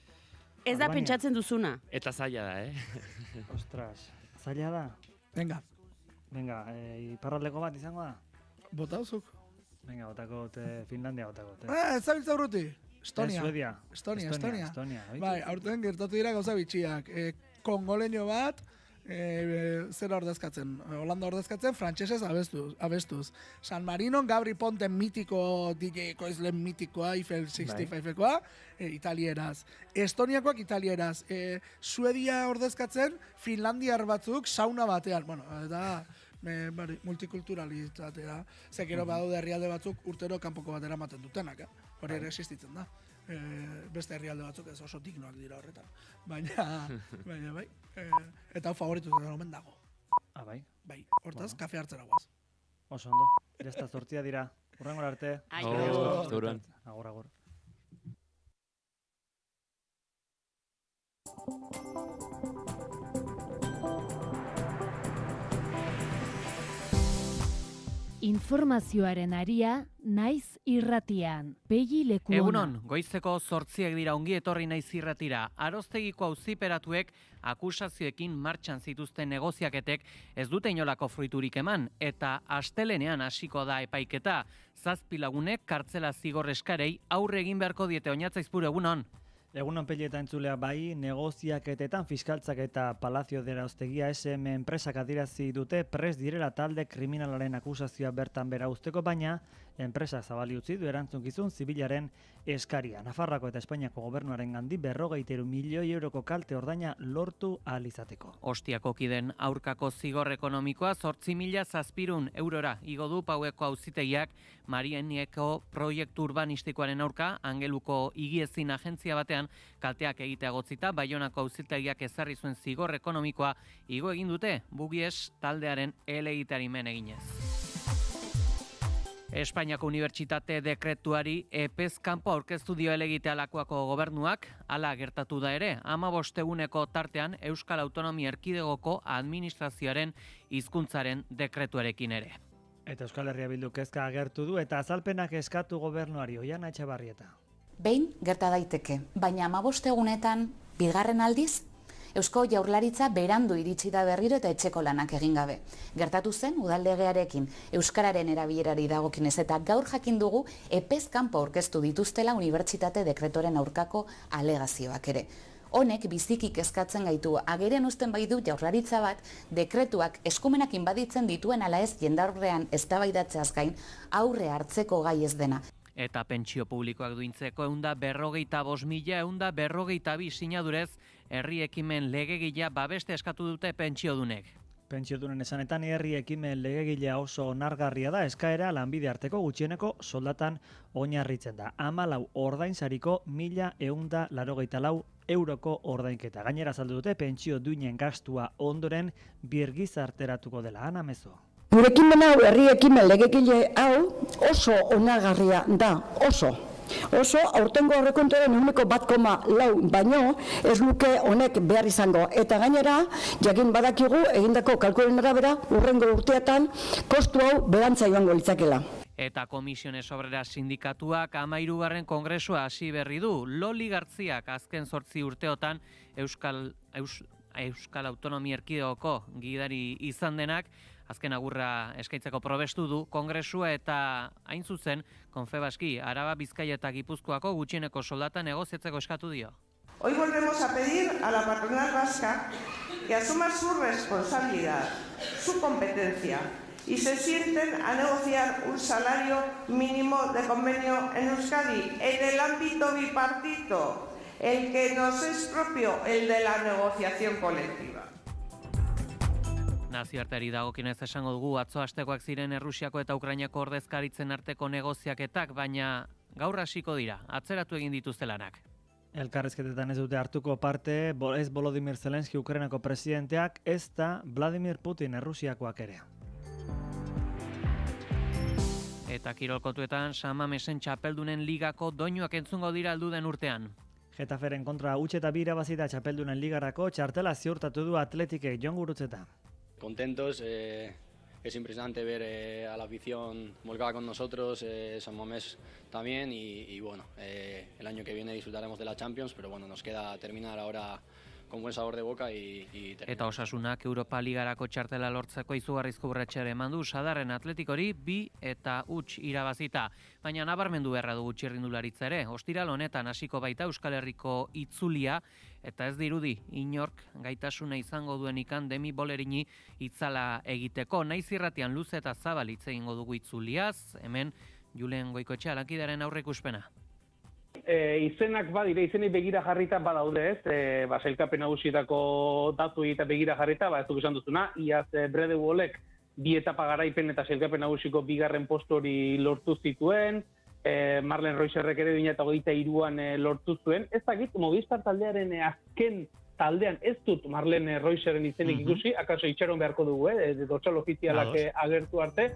Ez da pentsatzen duzuna. Eta zaila da, Ostras, zaila da? Venga, iparraldeko bat izango da? botauzuk. Venga, botako Finlandia botako. Ez zabiltza urruti. Estonia. Suedia. Estonia. Bai. Bai, aurten gertatu dira gauza bitxiak. Kongoleño bat, zera ordezkatzen. Holanda ordezkatzen, frantsesez abestuz. San Marinon, Gabri Ponte mitiko, DJ ekoizlen mitikoa, Eiffel 65-ekoa, italieraz. Estoniakoak italieraz. Suedia ordezkatzen, finlandiar batzuk sauna batean. Bueno, eta... multikulturalitatea. Zekero badaude herrialde batzuk urtero kanpoko batera ematen dutenak, hori ere existitzen da. Beste herrialde batzuk ez oso dignoak dira horretan. Baina bai. Eta hau favoritu da omen dago. Bai? Bai, hortaz, kafe hartzera guaz. Oso ondo. Jazta zortzia dira. Urrengor arte. Agur. Agur. Informazioaren aria naiz irratian. Pegi lekuona. Egunon, goizeko 8 dira ongi etorri naiz irratira. Aroztegiko auziperatuek akusazioekin martxan zituzten negoziaketek ez dute inolako fruiturik eman eta astelenean hasiko da epaiketa. 7 lagunek kartzela zigor eskarei aurre egin beharko diete. Oñatza Izpuru, egunon. Egunon Peli eta entzulea bai, negoziaketetan fiskaltzak eta Palazio de Auztegia SM enpresak adirazi dute prest direla talde kriminalaren akusazioa bertan bera usteko, baina enpresa zabali utzi du erantzunkizun zibilaren eskaria. Nafarroako eta Espainiako gobernuaren gandik 43 milioi euroko kalte ordaina lortu ahal izateko. Ostiako kiden aurkako zigor ekonomikoa 8.700 eurora igo du Paueko auzitegiak Marienieko proiektu urbanistikoaren aurka Angeluko Higiezin agentzia batean bitartean kalteak egitea gotzita, Baionako auzitegiak ezarri zuen zigor ekonomikoa igo egin dute, Bugies taldearen helegiteari men eginez. Espainiako Unibertsitate dekretuari epez kanpo aurkeztu dio helegite alakoako gobernuak, hala gertatu da ere, 15 eguneko tartean Euskal Autonomia Erkidegoko administrazioaren hizkuntzaren dekretuarekin ere. Eta Euskal Herria Bildu kezka agertu du eta azalpenak eskatu gobernuari. Oiana Etxebarrieta. Behin gerta daiteke, baina 15 egunetan bigarren aldiz Eusko Jaurlaritza berandu iritsi da berriro eta etxeko lanak egin gabe. Gertatu zen udallegearekin euskararen erabilerari dagokinez eta gaur jakin dugu epez kanpo aurkeztu dituztela unibertsitate dekretuaren aurkako alegazioak ere. Honek biziki kezkatzen gaitu, agerian uzten baitu Jaurlaritza bat dekretuak eskumenak inbaditzen dituen ala ez jendaurrean eztabaidatzeaz gain aurre hartzeko gai ez dena. Eta pentsio publikoak duintzeko 145.000 sinadurez herri ekimen legegilea babeste eskatu dute pentsiodunek. Pentsiodunen esanetan herri ekimen legegilea oso onargarria da, eskaera lanbide arteko gutxieneko soldatan oinarritzen da. 14 ordainsariko 1.184 euroko ordainketa. Gainera azaldu dute pentsio duinen gastua ondoren birgizarteratuko dela. Ana Mezo. Gure ekimen hau, herri ekimen legegile hau oso onargarria da, oso aurtengo aurrekontuaren 1,4 baino ez luke honek behar izango. Eta gainera, jakin badakigu egindako kalkulen arabera hurrengo urteetan kostu hau berantza joango litzakela. Eta Komisiones Obreras sindikatuak 13. kongresua hasi berri du. Loli Gartziak azken 8 urteotan Euskal Autonomia Erkidegoko gidari izan denak, azken agurra eskaitzeko probestu du kongresua eta hain zuzen Confebaski, Araba, Bizkaia eta Gipuzkoako gutxieneko soldata negoziatzeko eskatu dio. Hoy volvemos a pedir a la patronal vasca que asuma su responsabilidad, su competencia y se sienten a negociar un salario mínimo de convenio en Euskadi, en el ámbito bipartito, el que nos es propio, el de la negociación colectiva. Nazioarteari dagokienez esango dugu atzo astekoak ziren Errusiako eta Ukrainako ordezkaritzen arteko negoziaketak, baina gaur hasiko dira, atzeratu egin dituzte lanak. Elkarrizketetan ez dute hartuko parte, ez Volodymyr Zelensky Ukrainako presidenteak, ez da Vladimir Putin Errusiakoak ere. Eta kirolkotuetan San Mamesen txapeldunen ligako doinuak entzungo dira alduden urtean. Getaferen kontra huts eta 2 irabazita txapeldunen ligarako txartela ziurtatu du Atletikek. Jon Gurutzeta. Contentos, es impresionante ver a la afición volcada con nosotros, San Mamés también y bueno, el año que viene disfrutaremos de la Champions, pero bueno, nos queda terminar ahora con buen sabor de boca y Eta Osasunak Europa Ligarako txartela lortzeko izugarrizko urratxea eman du Sadarren Atletikori 2 eta huts irabazita. Baina nabarmendu beharra dugu txirrindularitza ere, ostiral honetan hasiko baita Euskal Herriko itzulia, eta ez dirudi inork gaitasuna izango duen ikan Demi Bolerini itzala egiteko. Naiz irratian luze eta zabal hitz egingo dugu itzuliaz, hemen Julen Goikoetxea lankidaren aurreikuspena. Izenak badire, izenei begira jarrita badaude ez, sailkapen nagusietako datu eta begira jarrita, ez duk esan duzuna, iaz Brede Wolek 2 etapa garaipen eta sailkapen nagusiko 2. postu hori lortu zituen, Marlen Roiserrek ere 2023an lortu zuen, ez dakit Movistar taldearen azken taldean ez dut Marlen Roiserren izenik ikusi, akaso itxaron beharko dugu, dotsal ofizialak agertu arte.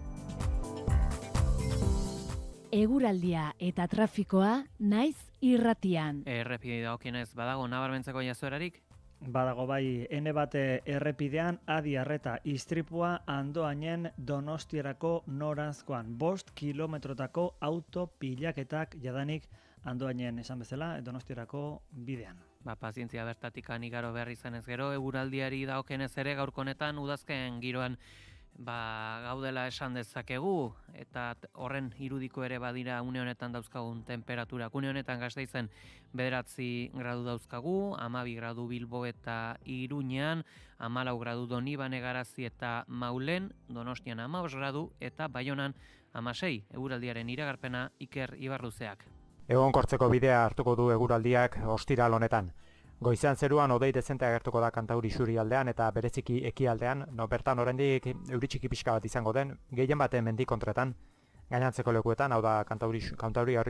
Eguraldia eta trafikoa naiz irratian. Errepide dagokienez badago nabarmentzeko jazoerarik? Badago bai, ene bate errepidean Adi Arreta istripua Andoainen Donostierako noranzkoan. 5 kilometrotako autopilaketak jadanik Andoainen esan bezala Donostierako bidean. Pazientzia bertatikan igaro behar izan ez gero, eguraldiari dagokienez ere gaurko honetan udazken giroan gaudela esan dezakegu, eta horren irudiko ere badira une honetan dauzkagun temperaturak. Une honetan Gasteizen 9 gradu dauzkagu, 12 gradu Bilbo eta Iruñean, 14 gradu Donibane, Garazi eta Maulen, Donostian 15 gradu eta Baionan 16. Eguraldiaren iragarpena Iker Ibarluzeak. Egonkortzeko bidea hartuko du eguraldiak ostiral honetan. Goizean zeruan hodei dezente agertuko da Kantauri isurialdean eta bereziki ekialdean, bertan oraindik euri txiki pixka bat izango den, gehien baten mendikontretan, gainantzeko lekuetan, hau da Kantauri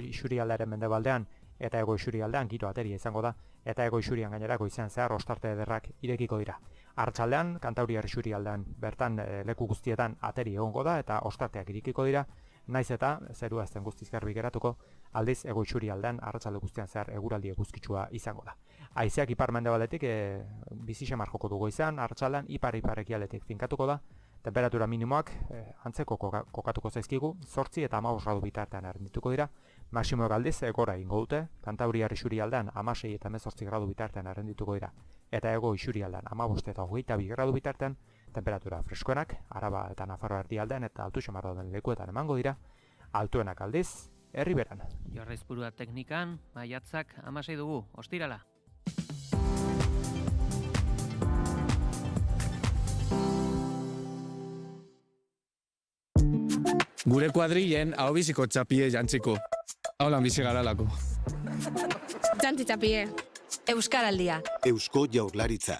isurialdearen mendebaldean, eta Hego Isurialdean giro ateria izango da, eta Hego Isurian gainera goizean zehar ostarte ederrak irekiko dira. Arratsaldean, Kantauriar Isurialdean bertan leku guztietan ateri egongo da eta ostarteak irekiko dira, naiz eta zerua ez den guztiz garbi geratuko, aldiz Hego Isurialdean arratsalde guztian zehar eguraldi eguzkitsua izango da. Haizeak ipar-mendebaletik bizi samar joko du goizean, arratsaldean ipar-ekialdetik finkatuko da, temperatura minimoak antzeko kokatuko zaizkigu, 8 eta 15 gradu bitartean errendituko dira, maksimoek aldiz gora egingo dute, Kantauriar Isurialdean 16 eta 18 gradu bitartean errendituko dira, eta Hego Isurialdean 15 eta 22 gradu bitartean, temperatura freskoenak, Araba eta Nafarroa erdialdean eta altu xamar dauden lekuetan emango dira, altuenak aldiz, Erriberan. Jorraizpurua teknikan, maiatzak 16 dugu, ostirala. Gure kuadrillen ahobiziko txapie jantziko. Haulan bizi garalako. Jantzi txapie. Euskaraldia. Eusko Jaurlaritza.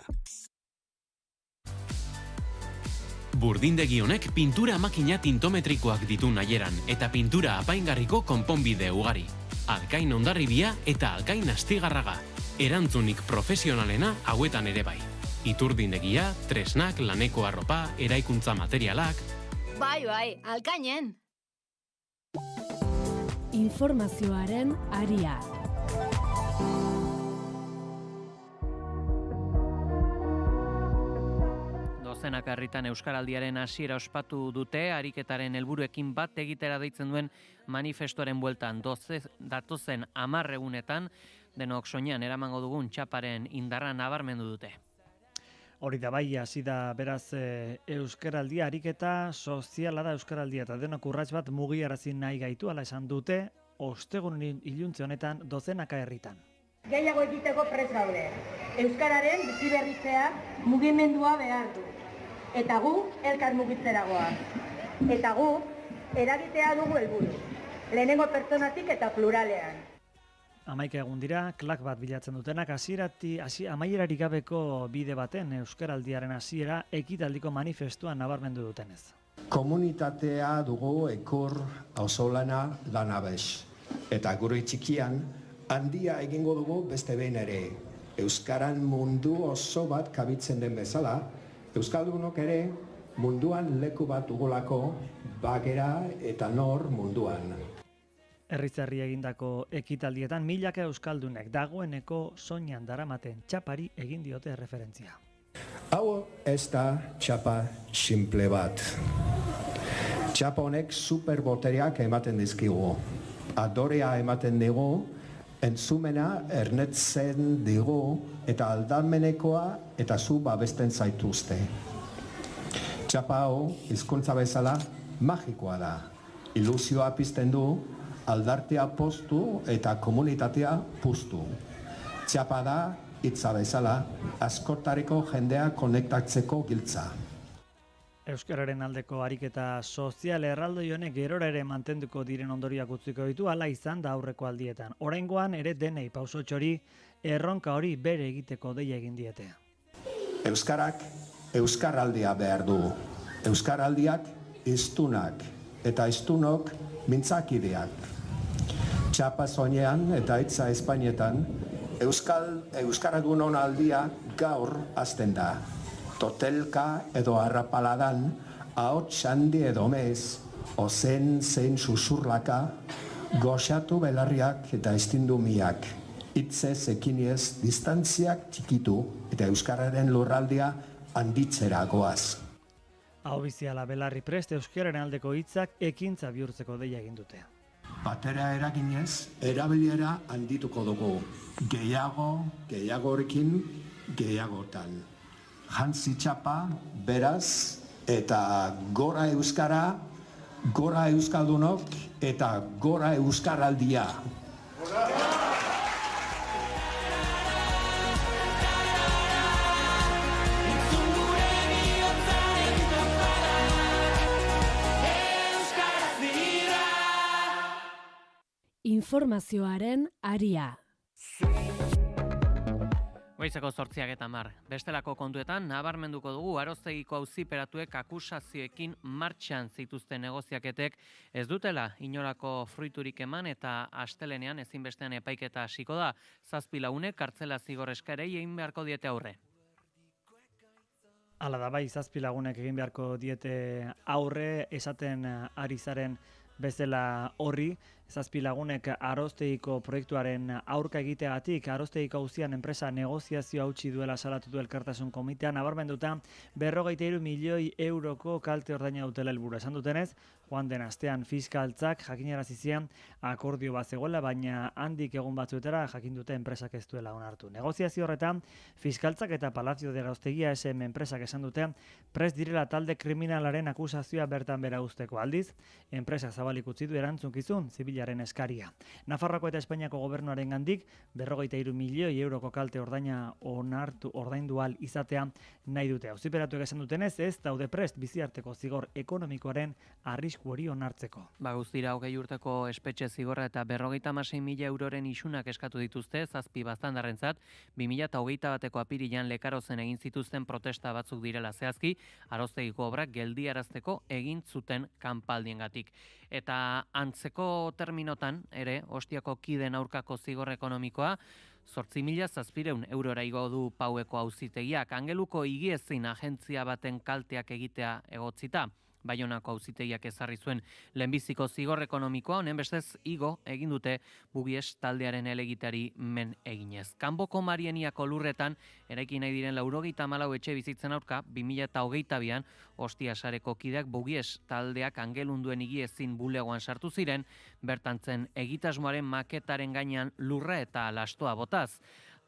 Burdindegi honek pintura makina tintometrikoak ditu nahieran eta pintura apaingarriko konponbide ugari. Alkain Hondarribia eta Alkain Astigarraga. Erantzunik profesionalena hauetan ere bai. Iturdindegia, tresnak, laneko arropa, eraikuntza materialak. Bai, Alkainen. Informazioaren aria. Dozenak herritan Euskaraldiaren hasiera ospatu dute, ariketaren helburuekin bat egitera deitzen duen manifestoaren bueltan datozen 10 egunetan, denok soinean eramango dugun txaparen indarra nabarmendu dute. Hori da bai, hasi da beraz Euskaraldia, ariketa soziala da Euskaraldia eta denok urrats bat mugiarazi nahi gaitu, ala esan dute, ostegun iluntze honetan dozenaka herritan. Gehiago egiteko prest gaude. Euskararen biziberritzea mugimendua behar du. Eta gu elkar mugitzeragoa. Eta gu eragitea dugu helburu. Lehenengo pertsonatik eta pluralean. 11 egun dira, klak bat bilatzen dutenak, amaierarik gabeko bide baten Euskaraldiaren hasiera ekitaldiko manifestuan nabarmendu dutenez. Komunitatea dugu ekur auzolana lanabes. Eta gure txikian, handia egingo dugu beste behin ere. Euskaran mundu oso bat kabitzen den bezala, Euskaldunok ere munduan leku bat dugulako bagera eta nor munduan. Herriz-herri egindako ekitaldietan milaka euskaldunek dagoeneko soinean daramaten txapari egin diote referentzia. Hau ez da txapa simple bat. Txapa honek superbotereak ematen dizkigu. Adorea ematen digu, entzumena ernetzen digu eta aldamenekoa eta zu babesten zaituzte. Txapa hau hizkuntza bezala magikoa da. Ilusioa pizten du, aldartea poztu eta komunitatea puztu. Txapa da, hitza bezala, askotariko jendea konektatzeko giltza. Euskararen aldeko ariketa sozial erraldoi honek gerora ere mantenduko diren ondorioak utziko ditu, hala izan da aurreko aldietan. Oraingoan ere denei pausotxori erronka hori bere egiteko deia egin diete. Euskarak euskaraldia behar du. Euskaraldiak hiztunak eta hiztunok mintzakideak. Txapa soinean eta hitza Espainetan, euskaradunon aldia gaur hasten da. Totelka edo arrapaladan, ahots handi edo mez, ozen zein susurlaka, goxatu belarriak eta estindumiak. Hitzez ekiniez distantziak txikitu eta euskararen lurraldia handitzera goaz. Hau biziala belarri prest euskararen aldeko hitzak ekintza bihurtzeko deia egin dute. Batera eraginez, erabilera handituko dugu. Gehiagorekin, gehiagotan. Jantzi txapa, beraz, eta gora euskara, gora euskaldunok, eta gora euskaraldia. Informazioaren aria. Goizeko 8:10. Bestelako kontuetan nabarmenduko dugu Aroztegiko auziperatuek akusazioekin martxan zituzten negoziaketek ez dutela inolako fruiturik eman eta astelenean ezinbestean epaiketa hasiko da. 7 lagunek kartzela zigor eskarei egin beharko diete aurre. Hala da bai, 7 lagunek egin beharko diete aurre, esaten ari zaren bezala horri. 7 lagunek Aroztegiko proiektuaren aurka egiteagatik Aroztegiko auzian enpresa negoziazioa utzi duela salatu du Elkartasun Komitean, nabarmenduta 43 milioi euroko kalte ordaina dutela helburua. Esan dutenez, joan den astean fiskaltzak jakinarazi zien akordio bat zegoela, baina handik egun batzuetara jakin dute enpresak ez duela onartu. Negoziazio horretan fiskaltzak eta Palacio de Aroztegia SM enpresak esan dute prest direla talde kriminalaren akusazioa bertan bera uzteko. Aldiz, enpresak zabalik utzi du erantzunkizun zibilaren eskaria. Nafarroako eta Espainiako gobernuaren gandik 43 milioi euroko kalte ordaina ordaindu ahal izatea nahi dute. Auziperatuek esan dutenez, ez daude prest biziarteko zigor ekonomikoaren arrisku hori onartzeko. Guztira 20 urteko espetxe zigorra eta 56.000 euroren isunak eskatu dituzte 7 baztandarrentzat 2021 apirilean Lekarozen egin zituzten protesta batzuk direla zehazki, Aroztegiko obrak geldiarazteko egin zuten kanpaldiengatik. Eta antzeko terminotan ere Ostiako kideen aurkako zigor ekonomikoa 8.700 eurora igo du Paueko auzitegiak. Angeluko higiezin agentzia baten kalteak egitea egotzita. Baionako auzitegiak ezarri zuen lehenbiziko zigor ekonomikoa, honen bestez igo egin dute Bugies taldearen helegiteari men eginez. Kanboko Marieniako lurretan eraiki nahi diren 94 etxe bizitzen aurka 2022an Ostia sareko kideak Bugies taldeak Angelunduen higiezin bulegoan sartu ziren, bertantzen egitasmoaren maketaren gainean lurra eta lastoa botaz.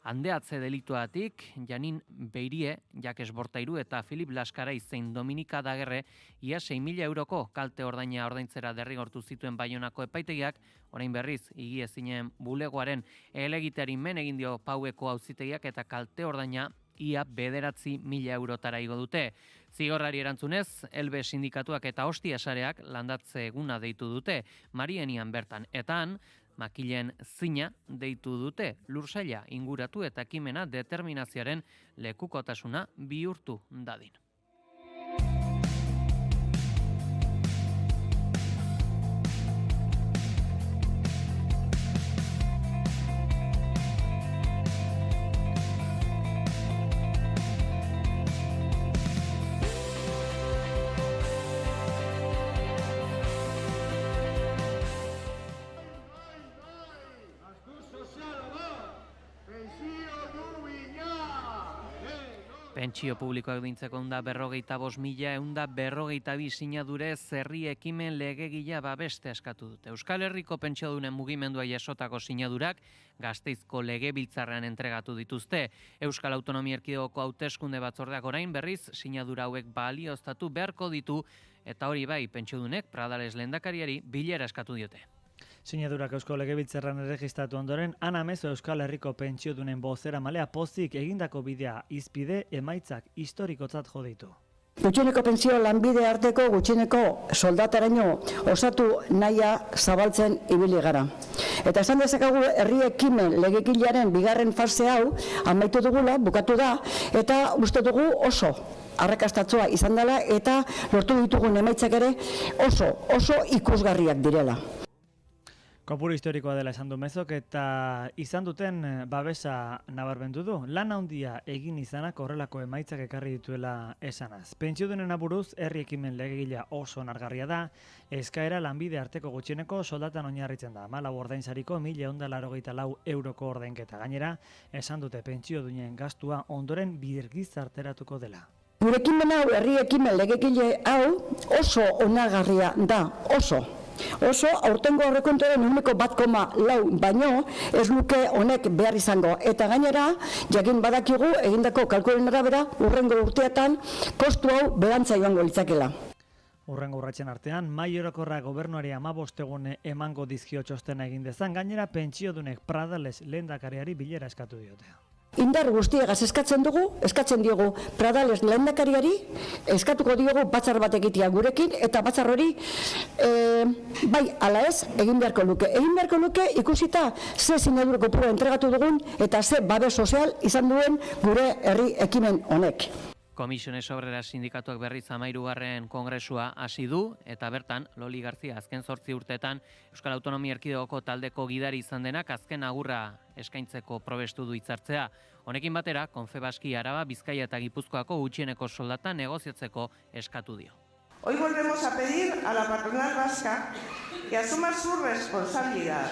Handeatze delituatik, Janin Beirie, Jakes Bortairu eta Filip Laskarai zein Dominika Dagerre ia 6.000 euroko kalte ordaina ordaintzera derrigortu zituen Baionako epaitegiak, orain berriz higiezinen bulegoaren helegiteari men egin dio Paueko auzitegiak eta kalte ordaina ia 9.000 eurotara igo dute. Zigorrari erantzunez, Elbe sindikatuak eta Ostia sareak landatze eguna deitu dute Marienian bertan, eta han makilen zina deitu dute lursaila inguratu eta ekimena determinazioaren lekukotasuna bihurtu dadin. Pentsio publikoak dintzeko 145.000 sinadure zerri ekimen legegila babeste eskatu dute. Euskal Herriko pentsiodunen mugimendua jasotako sinadurak Gasteizko legebiltzarrean entregatu dituzte. Euskal Autonomia Erkidegoko hauteskunde batzordeak orain berriz sinadura hauek balioztatu beharko ditu eta hori bai pentsiodunek Pradales lehendakariari bilera eskatu diote. Sinadurak Eusko Legebiltzarrean erregistratu ondoren, Ana Mezo Euskal Herriko pentsiodunen bozeramalea pozik egindako bidea izpide emaitzak historikotzat jo ditu. Gutxieneko pentsio lanbide arteko gutxieneko soldataraino osatu nahia zabaltzen ibili gara. Eta esan dezakagu herri ekimen legegilaren bigarren fase hau amaitu dugula, bukatu da, eta uste dugu oso arrakastatsua izan dela eta lortu ditugun emaitzak ere oso ikusgarriak direla. Kopuru historikoa dela esan du Mezok eta izan duten babesa nabarmendu du. Lan handia egin izanak horrelako emaitzak ekarri dituela esanaz. Pentsiodunen aburuz herri ekimen legegila oso onargarria da, eskaera lanbide arteko gutxieneko soldatan oinarritzen da. 14 ordainsariko 1.184 euroko ordainketa. Gainera, esan dute pentsiodunen gastua ondoren birgizarteratuko dela. Gure ekimen hau, herri ekimen legegile hau oso onargarria da, oso aurtengo aurrekontuaren 1,4 baino ez luke honek behar izango. Eta gainera, jakin badakigu egindako kalkulen arabera hurrengo urteetan kostu hau berantza joango litzakela. Hurrengo urratsen artean, mahai orokorra gobernuari 15 egun emango dizkio txostena egin dezan, gainera pentsiodunek Pradales lehendakariari bilera eskatu diote. Indar guztiegaz eskatzen diogu Pradales lehendakariari, eskatuko diogu batzar bat egitea gurekin, eta batzar hori bai ala ez egin beharko luke. Egin beharko luke ikusita ze sinadura kopurua entregatu dugun eta ze babes sozial izan duen gure herri ekimen honek. Komisiones Obrera sindikatuak berriz 13. kongresua hasi du, eta bertan, Loli Garzia azken 8 urteetan Euskal Autonomia Erkidegoko taldeko gidari izan denak azken agurra eskaintzeko probestu du hitzartzea. Honekin batera, Confebaski Araba, Bizkaia eta Gipuzkoako gutxieneko soldata negoziatzeko eskatu dio. Hoy volvemos a pedir a la patronal vasca que asuma su responsabilidad,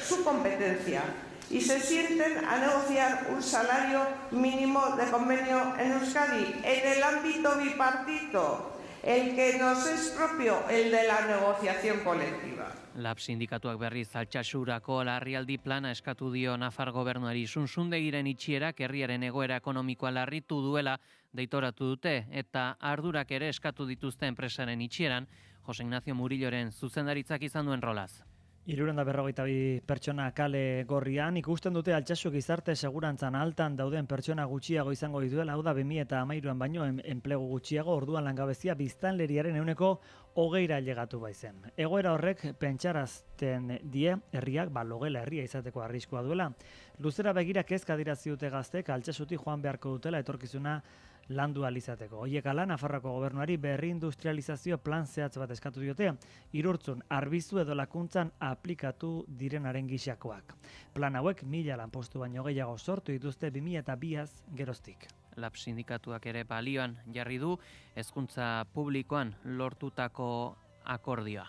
su competencia, y se sienten a negociar un salario mínimo de convenio en Euskadi, en el ámbito bipartito, el que nos es propio, el de la negociación colectiva. Lab sindikatuak berriz Altsasurako larrialdi plana eskatu dio Nafar gobernuari. Sunsundegiren itxierak herriaren egoera ekonomikoa larritu duela deitoratu dute, eta ardurak ere eskatu dituzte enpresaren itxieran, Jose Ignacio Murilloren zuzendaritzak izan duen rolaz. 352 pertsona kale gorrian ikusten dute Altsasu gizarte segurantzan altan dauden pertsona gutxiago izango dituela, hau da 2013an baino enplegu gutxiago, orduan langabezia biztanleriaren 20% ailegatu baizen. Egoera horrek pentsarazten die herriak logela herria izateko arriskua duela. Luzera begira kezka adierazi dute gaztek Altsasutik joan beharko dutela etorkizuna landu alizateko. Hoiek ala, Nafarroako gobernuari berrindustrializazio plan zehatz bat eskatu diote, Irurtzun, Arbizu edo Lakuntzan aplikatu direnaren gisakoak. Plan hauek 1000 lanpostu baino gehiago sortu dituzte 2002az geroztik. Lab sindikatuak ere balioan jarri du hezkuntza publikoan lortutako akordioa.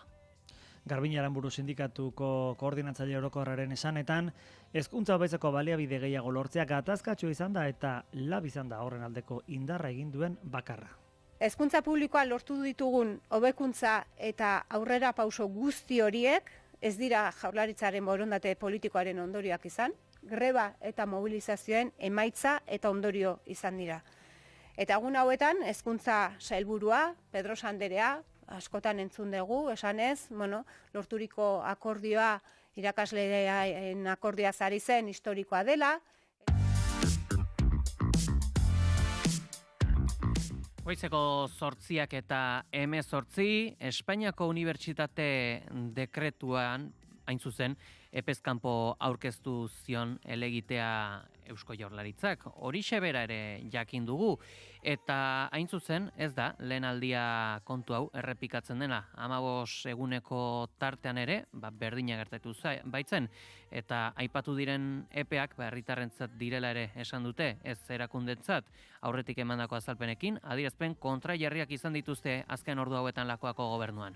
Garbina Aranburu sindikatuko koordinatzaile orokorraren esanetan, hezkuntza hobetzeko baliabide gehiago lortzea gatazkatsu izan da eta lab izan da horren aldeko indarra egin duen bakarra. Hezkuntza publikoa lortu ditugun hobekuntza eta aurrera pauso guzti horiek ez dira Jaurlaritzaren borondate politikoaren ondorioak izan, greba eta mobilizazioen emaitza eta ondorio izan dira. Eta egun hauetan hezkuntza sailburua, Pedro Anderea, askotan entzun dugu, esanez, lorturiko akordioa irakasleen akordioa zari zen historikoa dela. Goizeko 8 eta 18, Espainiako Unibertsitate dekretuan, hain zuzen, epezkanpo aurkeztu zion elegitea Eusko Jaurlaritzak. Horixe bera ere jakin dugu, eta hain zuzen ez da lehen aldia kontu hau errepikatzen dena. 15 eguneko tartean ere, berdina gertatu baitzen, eta aipatu diren epeak herritarrentzat direla ere esan dute, ez erakundentzat, aurretik emandako azalpenekin, adierazpen kontrajarriak izan dituzte azken ordu hauetan lakoako gobernuan.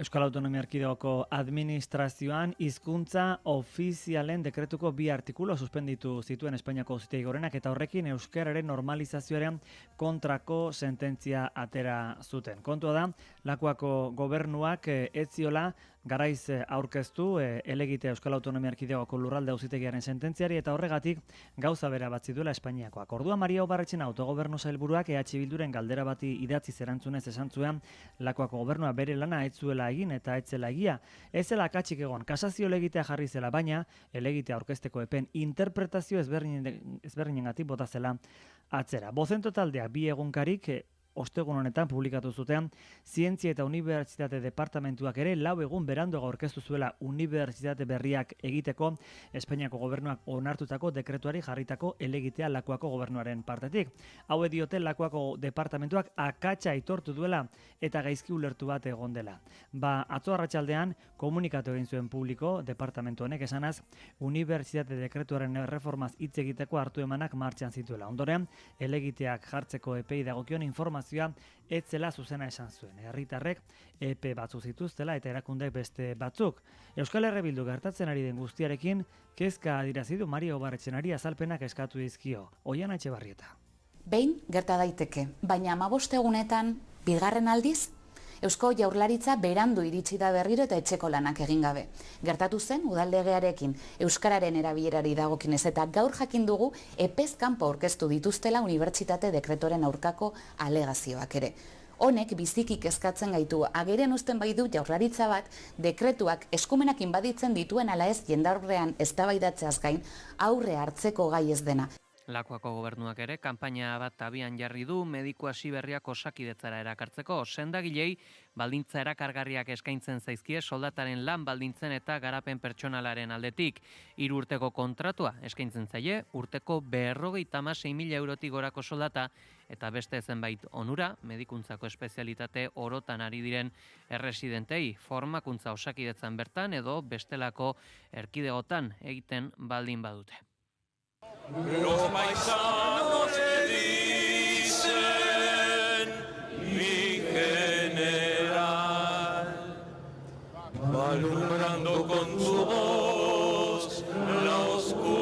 Euskal Autonomia Erkidegoko administrazioan hizkuntza ofizialen dekretuko 2 artikulu suspenditu zituen Espainiako Auzitegi Gorenak eta horrekin euskararen normalizazioaren kontrako sententzia atera zuten. Kontua da, lakoako gobernuak ez ziola garaiz aurkeztu elegitea Euskal Autonomia Erkidegoko lurralde auzitegiaren sententziari eta horregatik gauza bera bat zituela Espainiakoak. Orduan Maria Obarretxena autogobernu sailburuak EH Bilduren galdera bati idatziz erantzunez esan zuen lakoako gobernua bere lana ez zuela egin eta ez zela egia. Ez zela akatsik egon, kasazio elegitea jarri zela, baina elegitea aurkezteko epen interpretazio ezberdinengatik bota zela atzera. Bozento taldeak 2 egunkarik ostegun honetan publikatu zuten, Zientzia eta Unibertsitate Departamentuak ere 4 egun beranduago aurkeztu zuela unibertsitate berriak egiteko Espainiako gobernuak onartutako dekretuari jarritako elegitea lakoako gobernuaren partetik. Hau diote lakoako departamentuak akatsa aitortu duela eta gaizki ulertu bat egon dela. Atzo arratsaldean komunikatu egin zuen publiko departamentu honek esanaz unibertsitate dekretuaren erreformaz hitz egiteko hartu emanak martxan zituela. Ondoren, elegiteak jartzeko epei dagokion informazioa ez zela zuzena esan zuen. Herritarrek epe batzu zituztela eta erakundek beste batzuk. Euskal Herria Bildu gertatzen ari den guztiarekin kezka adierazi du Maria Obarretxenari azalpenak eskatu dizkio. Oiana Etxebarrieta. Behin gerta daiteke, baina 15 egunetan bigarren aldiz Eusko Jaurlaritza berandu iritsi da berriro eta etxeko lanak egin gabe. Gertatu zen udallegearekin euskararen erabilerari dagokinez eta gaur jakin dugu epez kanpo aurkeztu dituztela unibertsitate dekretoren aurkako alegazioak ere. Honek biziki kezkatzen gaitu, agerian uzten baitu Jaurlaritza bat dekretuak eskumenak inbaditzen dituen ala ez jendaurrean eztabaidatzeaz gain aurre hartzeko gai ez dena. Lakuako gobernuak ere kanpaina bat abian jarri du mediku hasi berriak Osakidetzara erakartzeko. Sendagilei baldintza erakargarriak eskaintzen zaizkie soldataren lan baldintzen eta garapen pertsonalaren aldetik. 3 urteko kontratua eskaintzen zaie, urteko 56.000 eurotik gorako soldata eta beste zenbait onura, medikuntzako espezialitate orotan ari diren erresidentei, formakuntza Osakidetzan bertan edo bestelako erkidegotan egiten baldin badute. Los paisanos dicen, mi general, va alumbrando con su voz la oscuridad,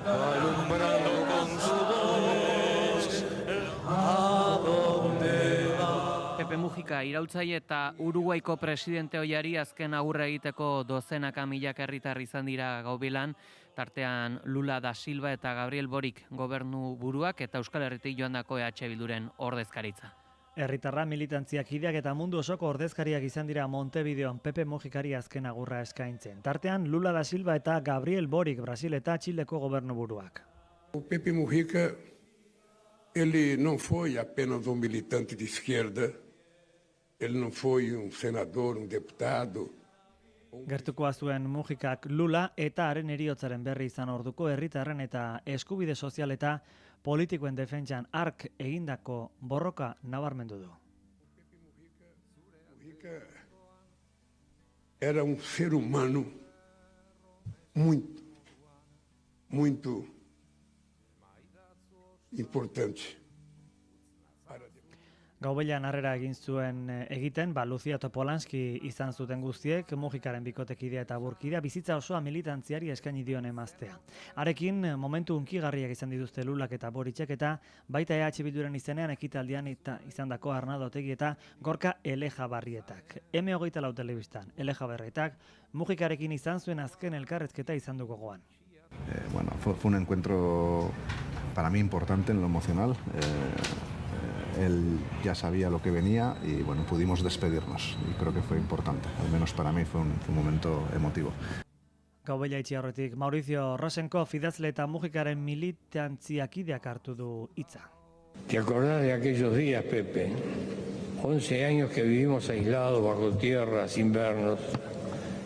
va alumbrando con su voz a donde va. Pepe Mujica iraultzaile eta Uruguaiko presidente ohiari azken agurra egiteko dozenaka milaka herritar izan dira Gaubilan, tartean Lula da Silva eta Gabriel Boric gobernu buruak eta Euskal Herritik joandako EH Bilduren ordezkaritza. Herritarra militantziak ideak eta mundu osoko ordezkariak izan dira Montevideoan Pepe Mujicari azken agurra eskaintzen. Tartean Lula da Silva eta Gabriel Boric, Brasil eta Txileko gobernu buruak. Pepe Mujica, ele não foi apenas militante de esquerda, ele não foi senador, deputado. Gertukoa zuen Mujicak Lula eta haren heriotzaren berri izan orduko herritarren eta eskubide sozial eta politikoen defentsan ark egindako borroka nabarmendu du. Mujica era ser humano muito importante. Gaubelan harrera egin zuen egiten, Lucia Topolanski izan zuten guztiek, Mujicaren bikotekidea eta burkidea bizitza osoa militantziari eskaini dion emaztea. Harekin momentu hunkigarriak izan dituzte Lulak eta Boricek eta baita EH Bilduren izenean ekitaldian eta izandako Arnaldo Otegi eta Gorka Elejabarrietak. M24 telebistan, Elejabarrietak Mujikarekin izan zuen azken elkarrezketa izan du gogoan. Bueno, fue un encuentro para mí importante en lo emocional. Él ya sabía lo que venía y bueno, pudimos despedirnos y creo que fue importante, al menos para mí fue un momento emotivo. Gaubella itxi aurretik Mauricio Rosenkopf idazle eta Mujicaren militantziakideak hartu du hitza. ¿Te acordás de aquellos días, Pepe? 11 años que vivimos aislados bajo tierra, sin vernos,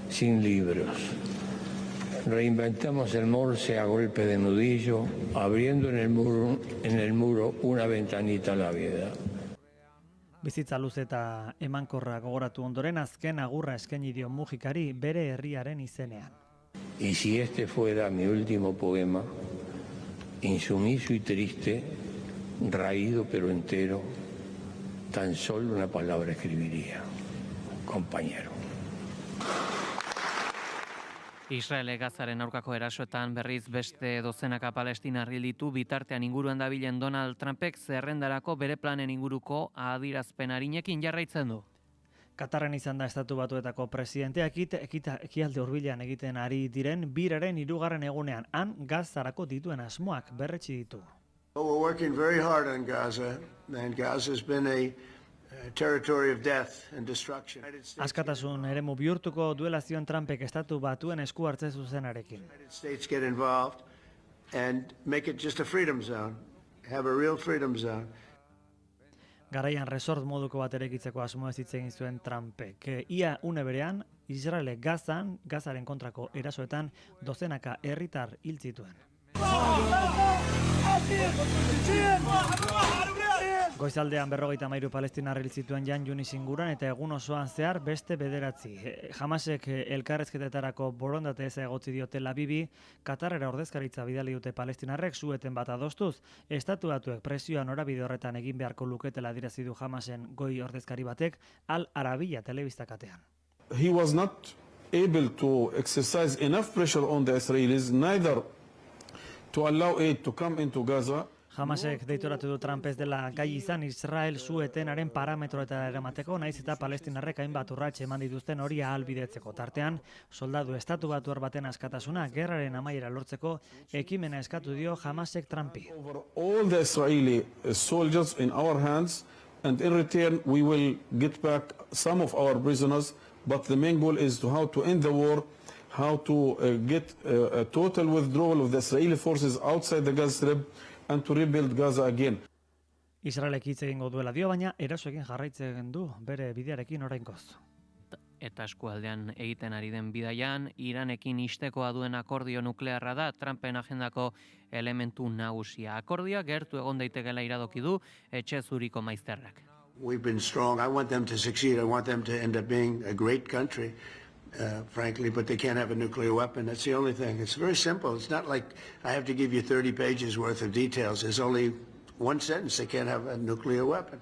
sin libros. Reinventamos el Morse a golpe de nudillo, abriendo en el muro una ventanita a la vida. Bizitza luze eta emankorra gogoratu ondoren azken agurra eskaini dio Mujicari bere herriaren izenean. Y si este fuera mi último poema, insumiso y triste, raído pero entero, tan solo una palabra escribiría: compañero. Israelek Gazaren aurkako erasoetan berriz beste dozenaka palestinar hil ditu, bitartean inguruan dabilen Donald Trumpek zerrendarako bere planen inguruko adierazpen arinekin jarraitzen du. Katarren izan da Estatu Batuetako presidenteak ekialde hurbilean egiten ari diren biraren 3. egunean han Gazarako dituen asmoak berretsi ditu. We're working very hard on Gaza, and Gaza has been a territory of death and destruction. Askatasun eremu bihurtuko duela zioen Trumpek Estatu Batuen esku hartze zuzenarekin. United States get involved and make it just a freedom zone, have a real freedom zone. Garaian resort moduko bat erekitzeko asmoa hitz egin zuen Trumpek. Ia une berean Israelek Gazaren kontrako erasoetan dozenaka herritar hil zituen. Goizaldean 53 palestinar hil zituen Jan Yunis inguruan eta egun osoan zehar beste 9. Hamasek elkarrezketetarako borondate eza egotzi dio Tel Avivi, Katarrera ordezkaritza bidali dute palestinarrek sueten bat adostuz, Estatu Batuek presioa norabide horretan egin beharko luketela adierazi du Hamasen goi ordezkari batek Al Arabiya telebistakatean. He was not able to exercise enough pressure on the Israelis, neither to allow aid to come into Gaza. Hamasek deitoratu du Trump ez dela gai izan Israel su-etenaren parametroetara eramateko, naiz eta palestinarrek hainbat urrats eman dituzten hori ahalbidetzeko. Tartean, soldadu estatu batuar baten askatasuna gerraren amaiera lortzeko ekimena eskatu dio Hamasek Trumpi. All the Israeli soldiers in our hands, and in return we will get back some of our prisoners, but the main goal is how to end the war, how to get a total withdrawal of the Israeli forces outside the Gaza Strip and to rebuild Gaza again. Israelek hitz egingo duela dio, baina erasoekin jarraitzen du bere bidearekin oraingoz. Eta eskualdean egiten ari den bidaian, Iranekin istekoa duen akordio nuklearra da Trumpen agendako elementu nagusia. Akordioa gertu egon daitekela iradoki du etxe zuriko maizterrak. We've been strong. I want them to succeed. I want them to end up being a great country, frankly, but they can't have a nuclear weapon. That's the only thing. It's very simple. It's not like I have to give you 30 pages worth of details. There's only one sentence. They can't have a nuclear weapon.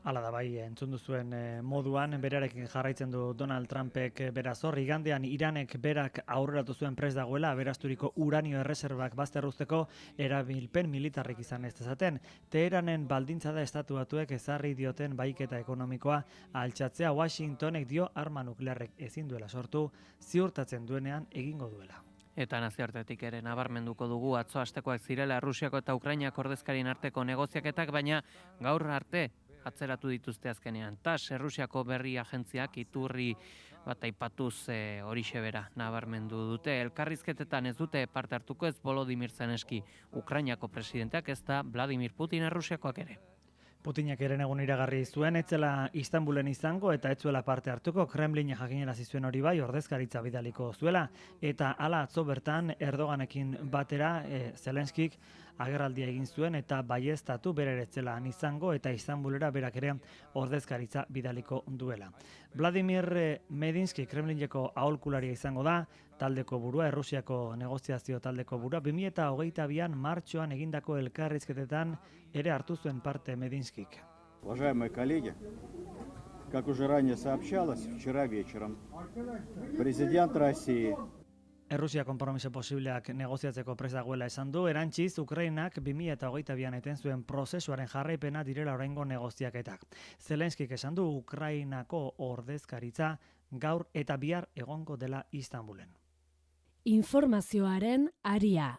Hala da bai, entzun duzuen moduan, berarekin jarraitzen du Donald Trumpek beraz hor, igandean Iranek berak aurreratu zuen prest dagoela, berazturiko uranio erreserbak bazterruzteko erabilpen militarrik izan ez dezaten. Teheranen baldintza da estatu batuek ezarri dioten baiketa ekonomikoa altxatzea, Washingtonek dio arma nuklearrek ezin duela sortu, ziurtatzen duenean egingo duela. Eta nazioartetik ere nabarmenduko dugu atzo astekoak zirela Rusiako eta Ukrainiako ordezkarien arteko negoziaketak, baina gaur arte atzeratu dituzte azkenean. TASS, Errusiako berri agentziak iturri bat aipatuz horixe bera nabarmendu dute. Elkarrizketetan ez dute parte hartuko ez Volodymyr Zelenski, Ukrainiako presidenteak, ez da Vladimir Putin Errusiakoak ere. Putinak eren egun iragarri zuen, etzela Istanbulen izango eta etzuela parte hartuko, Kremlin jakinarazi zuen hori bai ordezkaritza bidaliko zuela, eta hala atzo bertan Erdoganekin batera Zelenskik agerraldia egin zuen eta baieztatu bere etzela izango eta Istanbulera berak ere ordezkaritza bidaliko duela. Vladimir Medinsky Kremlineko aholkularia izango da, taldeko burua, Errusiako negoziazio taldeko burua, 2022an martxoan egindako elkarrizketetan ere hartu zuen parte Medinskik. Уважаемые коллеги, как уже ранее сообщалось, вчера вечером президент России Errusia konpromiso posibleak negoziatzeko prest dagoela esan du, erantziz Ukrainak 2022an eten zuen prozesuaren jarraipena direla oraingo negoziaketak. Zelenskik esan du Ukrainako ordezkaritza gaur eta bihar egongo dela Istanbulen. Informazioaren aria.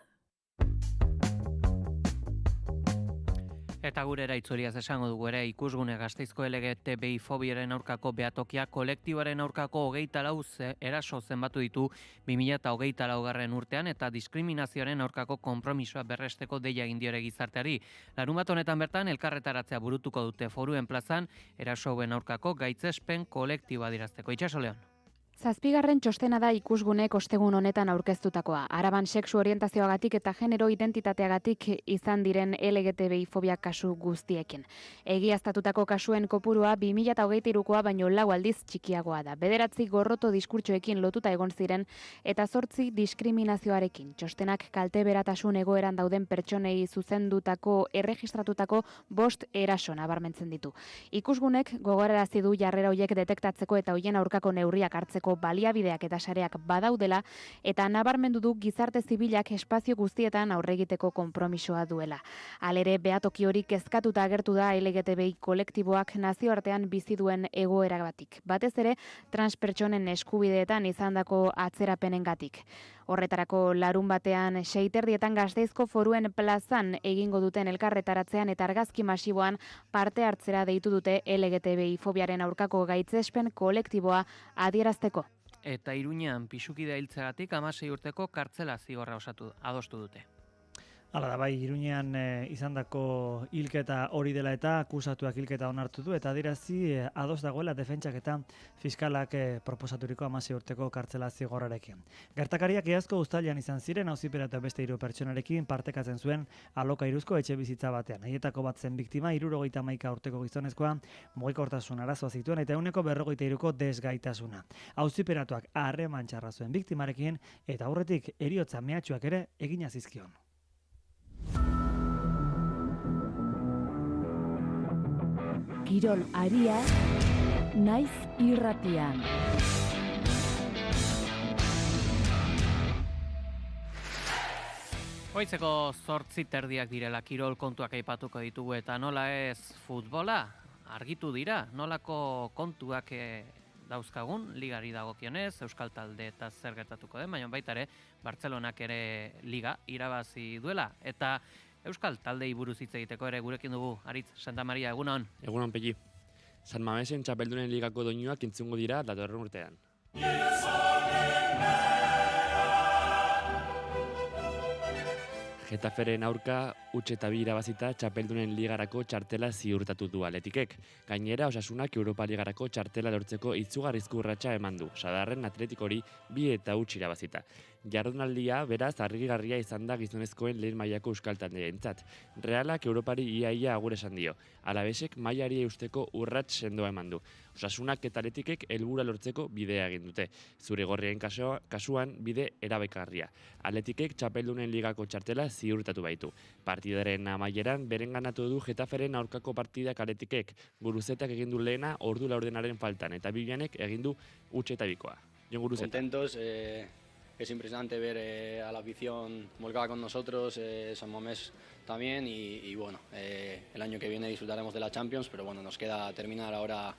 Eta gure eraitzuriaz esango dugu ere ikusgune Gasteizko LGTBI fobiaren aurkako behatokia kolektiboaren aurkako 24 eraso zenbatu ditu 2024 urtean eta diskriminazioaren aurkako konpromisoa berresteko deia egin diore gizarteari. Larunbat honetan bertan elkarretaratzea burutuko dute Foruen plazan erasoen aurkako gaitzespen kolektiboa adierazteko. Itxaso Leon. 7. txostena da ikusgunek ostegun honetan aurkeztutakoa. Araban sexu orientazioagatik eta genero identitateagatik izan diren LGTBI fobia kasu guztiekin. Egiaztatutako kasuen kopurua 2023koa baino 4 aldiz txikiagoa da. 9 gorroto diskurtsoekin lotuta egon ziren eta 8 diskriminazioarekin. Txostenak kalte beratasun egoeran dauden pertsonei zuzendutako erregistratutako 5 eraso nabarmentzen ditu. Ikusgunek gogorarazi du jarrera horiek detektatzeko eta hoien aurkako neurriak hartzeko baliabideak eta sareak badaudela eta nabarmendu du gizarte zibilak espazio guztietan aurre egiteko konpromisoa duela. Halere behatoki hori kezkatuta agertu da LGTBI kolektiboak nazioartean bizi duen egoeragatik. Batez ere transpertsonen eskubideetan izandako atzerapenengatik. Horretarako larun batean 6:30 Gasteizko Foruen plazan egingo duten elkarretaratzean eta argazki masiboan parte hartzera deitu dute LGTBI fobiaren aurkako gaitzespen kolektiboa adierazteko. Eta Iruñean pisukidea hiltzeagatik 16 urteko kartzela zigorra adostu dute. Hala da bai, Iruñean izandako hilketa hori dela eta akusatuak hilketa onartu du eta adirazi ados dagoela defentsak eta fiskalak proposaturiko 16 urteko kartzela zigorrarekin. Gertakariak iazko uztailean izan ziren, auzipera eta beste 3 pertsonarekin partekatzen zuen alokairuzko etxe bizitza batean. Haietako bat zen biktima 71 urteko gizonezkoa mugikortasun arazoa zituen eta 153ko desgaitasuna. Auziperatuak harreman txarra zuen biktimarekin eta aurretik heriotza mehatxuak ere egina zizkion. Kirol aria, naiz irratian. Goizeko 8:00 direla kirol kontuak aipatuko ditugu eta nola ez futbola argitu dira, nolako kontuak dauzkagun ligari dagokionez, Euskal talde eta zer gertatuko den, baina baita ere Bartzelonak ere liga irabazi duela eta Euskal taldei buruz hitz egiteko ere gurekin dugu Aritz Santa Maria, egunon. Egunon Pegi. San Mamesen txapeldunen ligako doinuak entzungo dira datorren urtean. Getaferen aurka huts eta 2 irabazita txapeldunen ligarako txartela ziurtatu du Atletikek. Gainera, Osasunak Europa Ligarako txartela lortzeko izugarrizko urratsa eman du. Sadarren Atletikori 2 eta huts irabazita. Jardunaldia beraz argigarria izan da gizonezkoen lehen mailako euskal taldeentzat. Realak Europari iaia agur esan dio. Alabesek mailari eusteko urrats sendoa eman du. Osasunak eta Atletikek helburua lortzeko bidea egin dute. Zurigorrien kasuan bide erabakigarria. Atletikek txapeldunen ligako txartela ziurtatu baitu. Partidaren amaieran berenganatu du Getaferen aurkako partidak Atletikek. Guruzetak egin du lehena ordu laurdenaren faltan eta Bibianek egin du huts eta 2. Jon Guruzeta. Contentos, es impresionante ver a la afición volcada con nosotros, San Mamés también y bueno, el año que viene disfrutaremos de la Champions, pero bueno, nos queda terminar ahora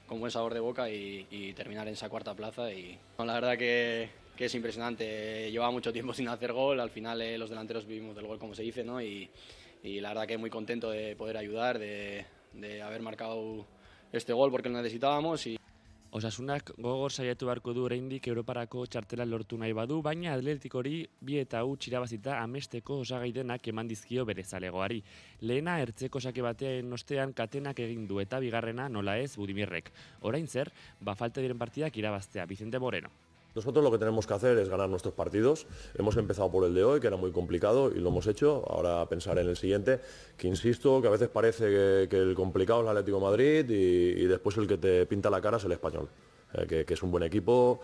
con buen sabor de boca y terminar en esa 4ª plaza y no, la verdad que es impresionante, llevaba mucho tiempo sin hacer gol, al final los delanteros vivimos del gol como se dice, ¿no? Y la verdad que muy contento de poder ayudar, de haber marcado este gol porque lo necesitábamos y Osasunak gogor saiatu beharko du oraindik Europarako txartela lortu nahi badu, baina Atletikori 2 eta huts irabazita amesteko osagai denak eman dizkio bere zalegoari. Lehena ertzeko sake batean ostean katenak egin du eta bigarrena nola ez Budimirrek. Orain zer, falta diren partidak irabaztea, Vicente Moreno. Nosotros lo que tenemos que hacer es ganar nuestros partidos. Hemos empezado por el de hoy, que era muy complicado, y lo hemos hecho. Ahora pensar en el siguiente, que insisto, que a veces parece que el complicado es el Atlético de Madrid y después el que te pinta la cara es el Español, que es un buen equipo.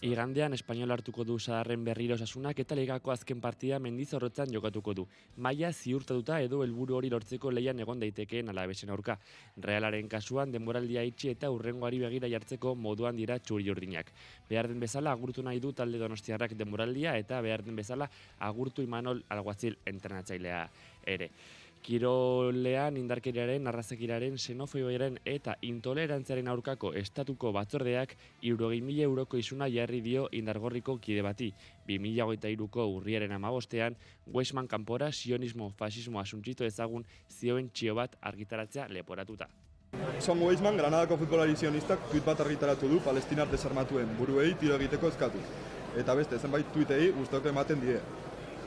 Igandean Espainol hartuko du Sadarren berriro Osasunak eta ligako azken partida Mendizorrotzan jokatuko du. Maila ziurtatuta edo helburu hori lortzeko leian egon daitekeen Alavesen aurka. Realaren kasuan denboraldia itxi eta hurrengoari begira jartzeko moduan dira txuri-urdinak. Behar den bezala agurtu nahi du talde donostiarrak denboraldia eta behar den bezala agurtu Imanol Alguazil entrenatzailea ere. Kirolean indarkeriaren, arrazakiraren, xenofobiaren eta intolerantziaren aurkako estatuko batzordeak 60.000 euroko isuna jarri dio Indargorriko kide bati. 2023ko urriaren 15ean, Weisman kanpora sionismo fasismoa suntsitu ezagun zioen txio bat argitaratzea leporatuta. Son Weisman, Granadako futbolari sionistak tweet bat argitaratu du palestinar desarmatuen buruei tiro egiteko eskatu. Eta beste zenbait tweetei gustoko ematen die.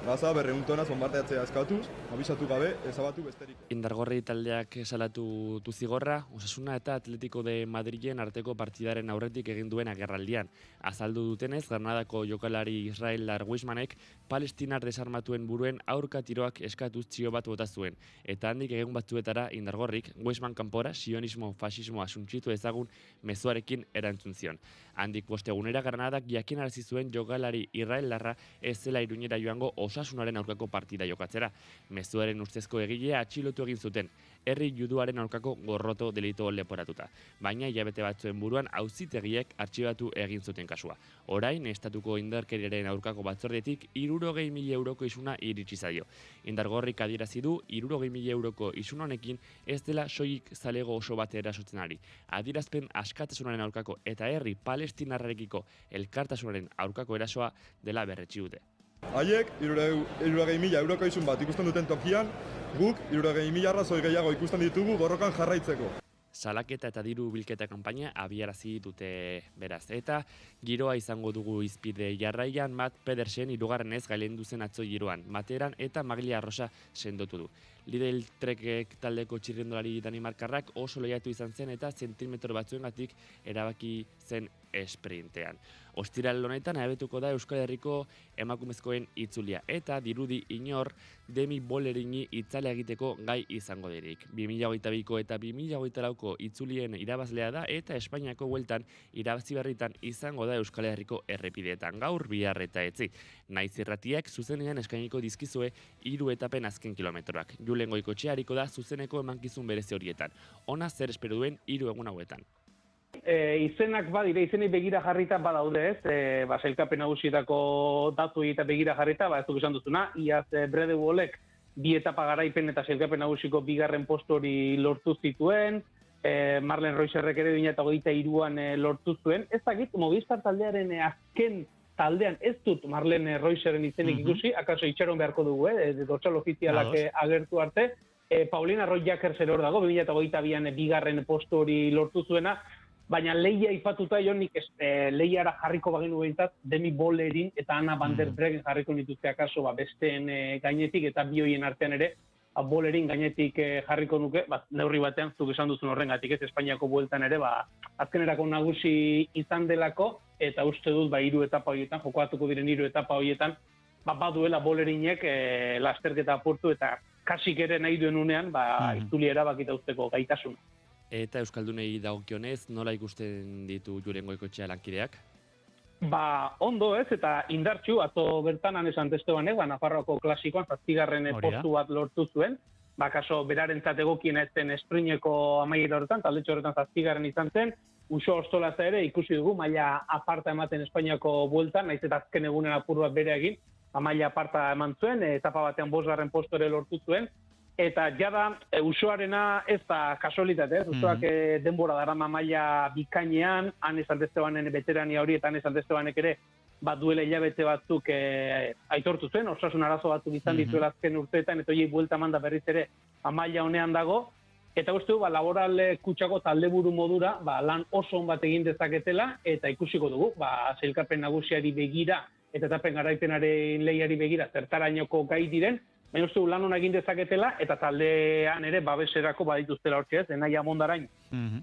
Gaza 200 tonaz bombardeatzea eskatuz, abisatu gabe ezabatu besterik. Indargorri taldeak salatu du zigorra, Osasuna eta Atletico de Madrilen arteko partidaren aurretik egin duen agerraldian. Azaldu dutenez, Granadako jokalari Israeldar Weismanek palestinar desarmatuen buruen aurka tiroak eskatuz txio bat bota zuen. Eta handik egun batzuetara Indargorrik Weisman kanpora sionismo fasismoa suntsitu ezagun mezuarekin erantzun zion. Handik bostegunera Granadak jakinarazi zuen jokalari Israeldarra ez zela Iruñera joango Osasunaren aurkako partida jokatzera. Mezuaren ustezko egilea atxilotu egin zuten, herri juduaren aurkako gorroto delito leporatuta. Baina hilabete batzuen buruan auzitegiek artxibatu egin zuten kasua. Orain, estatuko indarkeriaren aurkako batzordetik 60.000 euroko isuna iritsi zaio. Indargorrik adierazi du 60.000 euroko isun honekin ez dela soilik zalego oso bat erasotzen ari. Adierazpen askatasunaren aurkako eta herri palestinarrarekiko elkartasunaren aurkako erasoa dela berretsi dute. Haiek 60.000 euroko isun bat ikusten duten tokian, guk 60.000 arrazoi gehiago ikusten ditugu borrokan jarraitzeko. Salaketa eta diru bilketa kanpaina abiarazi dute beraz. Eta giroa izango dugu izpide jarraian Matt Pedersen 3. gailendu zen atzo giroan. Materan eta Maglia Rosa sendotu du. Lidl Trekek taldeko txirrindolari Danimarkarrak oso lehiatu izan zen eta zentimetro batzuengatik erabaki zen esprintean. Ostiral honetan abetuko da Euskal Herriko emakumezkoen itzulia eta dirudi inor Demi Bollerini itzala egiteko gai izango dirik. 2022ko eta 2024ko itzulien irabazlea da eta Espainiako bueltan irabazi berritan izango da Euskal Herriko errepideetan gaur bihar eta etzi. Naiz irratiak zuzenean eskainiko dizkizue 3 etapen azken kilometroak. Julen Goikoetxea ariko da zuzeneko emankizun berezi horietan. Ona zer espero duen 3 egun hauetan. izenak badire, izenei begira jarrita badaude ez, sailkapen nagusietako datu eta begira jarrita, ez duk esan duzuna, iaz Brede Wolek 2 etapa garaipen eta sailkapen nagusiko 2. postu hori lortu zituen, Marlen Reuserrek ere 2023an lortu zuen. Ez dakit, Movistar taldearen azken taldean ez dut Marlen Reuserren izenik ikusi, akaso itxaron beharko dugu, dorsal ofizialak agertu arte. Paulina Roy Jakers ere hor dago, 2022an 2. postu hori lortu zuena, baina lehia ipatuta nik lehiara jarriko bagenu behintzat Demi Bollerin eta Anna van der Breggen jarriko nituzte akaso besteen gainetik eta bi horien artean ere Bollerin gainetik jarriko nuke, neurri batean zuk esan duzun horrengatik, ez Espainiako bueltan ere, azkenerako nagusi izan delako, eta uste dut 3 etapa horietan, jokoatuko diren 3 etapa horietan, baduela Bollerinek lasterketa apurtu eta kasik ere nahi duen unean, itzuli erabakita usteko gaitasuna. Eta Euskaldunei dagokionez, nola ikusten ditu Julen Goikoetxea lankideak? Ondo ez, eta indartxu, atzo bertan San Estebanek, Nafarroako klasikoan, 7. postu bat lortu zuen, kaso berarentzat egokiena ez zen esprineko amaiera horretan, taldetxo horretan 7. izan zen, Uxo Ostolaza ere ikusi dugu, maila aparta ematen Espainiako bueltan, naiz eta azken egunen apur bat bere egin, maila aparta eman zuen, etapa batean 5. postu ere lortu zuen, eta jada Uxoarena ez da kasualitate, Uxoak denbora darama maila bikainean, San Estebanen veterania hori eta San Estebanek ere duela hilabete batzuk aitortu zuen, osasun arazo batzuk izan dituela azken urteetan, eta hori buelta manda berriz ere maila honean dago, eta uste du, laboral kutsako taldeburu modura, lan oso on bat egin dezaketela, eta ikusiko dugu, sailkapen nagusiari begira, eta etapen garaipenaren lehiari begira, zertarainoko gai diren, baina uste du lan hona egin dezaketela, eta taldean ere babeserako badituztela hortxe ez, Enaia Mondarain,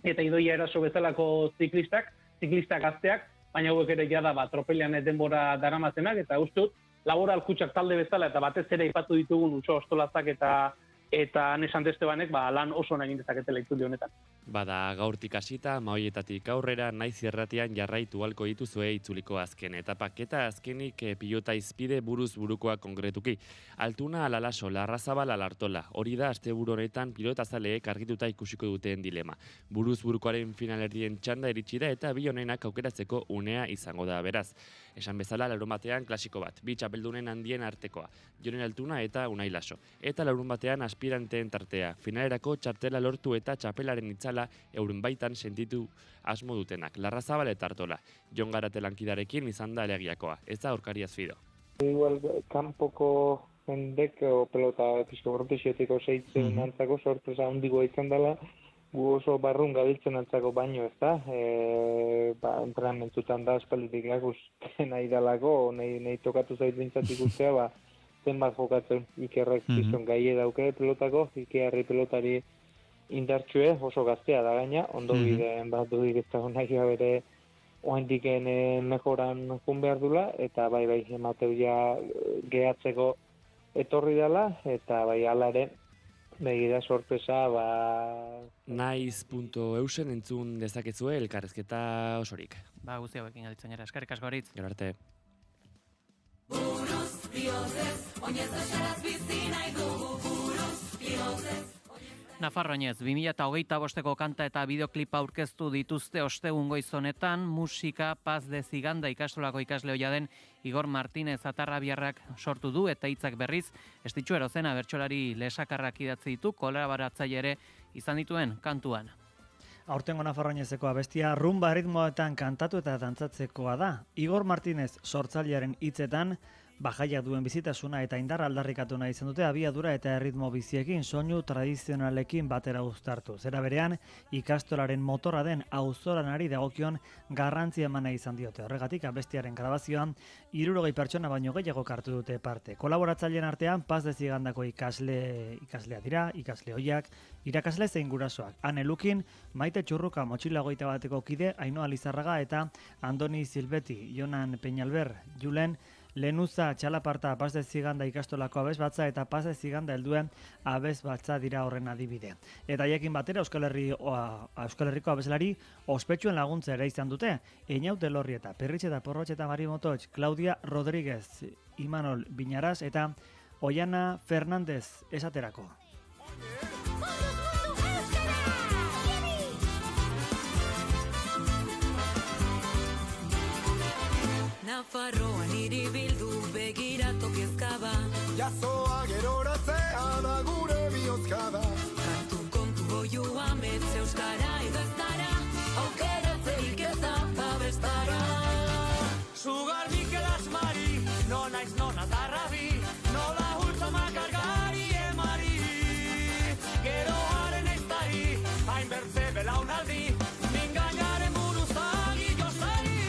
eta Idoia Eraso bezalako ziklistak gazteak, baina hauek ere jada tropelean denbora daramazenak, eta uste dut, laboral kutsak talde bezala, eta batez ere ipatu ditugun Uxo Ostolazak eta San Estebanek lan oso egin dezaketela itzuli honetan. Bada gaurtik hasita, mahoietatik aurrera, naiz irratian jarraitu halko dituzue itzuliko azken etapak eta azkenik pilota izpide buruz burukoa konkretuki. Altuna Alalaso, Larrazabal Alartola, hori da asteburu honetan pilotazaleek argituta ikusiko duten dilema. Buruz burukoaren finalerdien txanda iritsi da eta bi honenak aukeratzeko unea izango da beraz. Esan bezala, larun batean klasiko bat, 2 txapeldunen handien artekoa, Jonen Altuna eta Unai Laso. Eta larun batean aspiranteen tartea, finalerako txartela lortu eta txapelaren itzala euren baitan sentitu asmo dutenak. Larrazabal eta Artola, Jon Garate lankidarekin izan da elegiakoa, ez da aurkariaz fido. Igual, kanpoko jendek pelota piskobortexioetiko seitzen antzako sorpresa handigoa izan dela, gu oso barrun gabiltzen antzako baino, ez da? Entrenamentutan da espalditik lagusten nahi dalako, nahi tokatu zait bintzat ikustea, zenbat jokatzen Ikerrek pizton gaie dauke pelotako, Ikerri pelotari indartxue, oso gaztea da gaina, ondo bideen bat dudik ez dago nahi bere oaindiken mejoran jun behar dula, eta bai emateu ja gehatzeko etorri dela, eta bai alare begira sorpresa, Naiz.eusen entzun dezakezue elkarrezketa osorik. Guzti hauekin aditzen gara, eskerrik asko Aritz. Gero arte. Buruz bihozez, oinez esaraz bizi nahi dugu, buruz bihozez. Nafarro oinez, 2025ko kanta eta bideoklipa aurkeztu dituzte ostegun goiz honetan, musika Paz de Ziganda ikastolako ikasle ohia den Igor Martínez Atarrabiarrak sortu du eta hitzak berriz, Estitxu Erozena bertsolari lesakarrak idatzi ditu, kolaboratzaile ere izan dituen kantuan. Aurtengo Nafarroinezeko abestia rumba ritmoetan kantatu eta dantzatzekoa da. Igor Martínez sortzailearen hitzetan, bajaiak duen bizitasuna eta indar aldarrikatu nahi izan dute abiadura eta erritmo biziekin soinu tradizionalekin batera uztartu. Zera berean, ikastolaren motorra den auzolanari dagokion garrantzia eman nahi izan diote. Horregatik, abestiaren grabazioan 60 pertsona baino gehiago hartu dute parte. Kolaboratzaileen artean, Paz de Zigandako ikaslea dira, ikasle ohiak, irakasle zein gurasoak. Ane Lukin, Maite Txurruka motxila 21 kide, Ainhoa Lizarraga eta Andoni Silbeti, Jonan Peñalber, Julen, Lenuza Txalaparta Paz de Ziganda ikastolako abesbatza eta Paz de Ziganda helduen abesbatza dira horren adibide. Eta haiekin batera Euskal Herriko abeslari ospetsuen laguntza ere izan dute. Einaute Lorrieta, Perritxeta Porrotxeta Marimototx, Claudia Rodríguez, Imanol Binaraz eta Oiana Fernandez esaterako. ez euskara edo ez dara, aukeratzerik ez da babestara. Sugar Mikel Asmari, no naiz nona tarrabi, nola hultzamak argari emari. Geroaren eiztari, hain bertze belaunaldi, mingainaren buruzagi josari.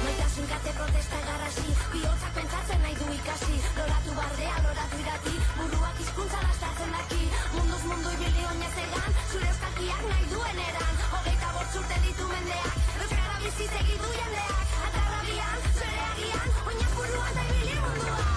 Maitasun kate protesta garrasi, bihotzak pentsatzen nahi du ikasi, loratu bardea, loratu irati, buruak hizkuntza lastatzen daki, munduz mundu ibili oinez egan, zure euskalkiak nahi duen eran, 25 urte ditu mendeak, euskara bizi segidu jendeak, atarrabian, zure agian, oinak buruan da ibili munduan.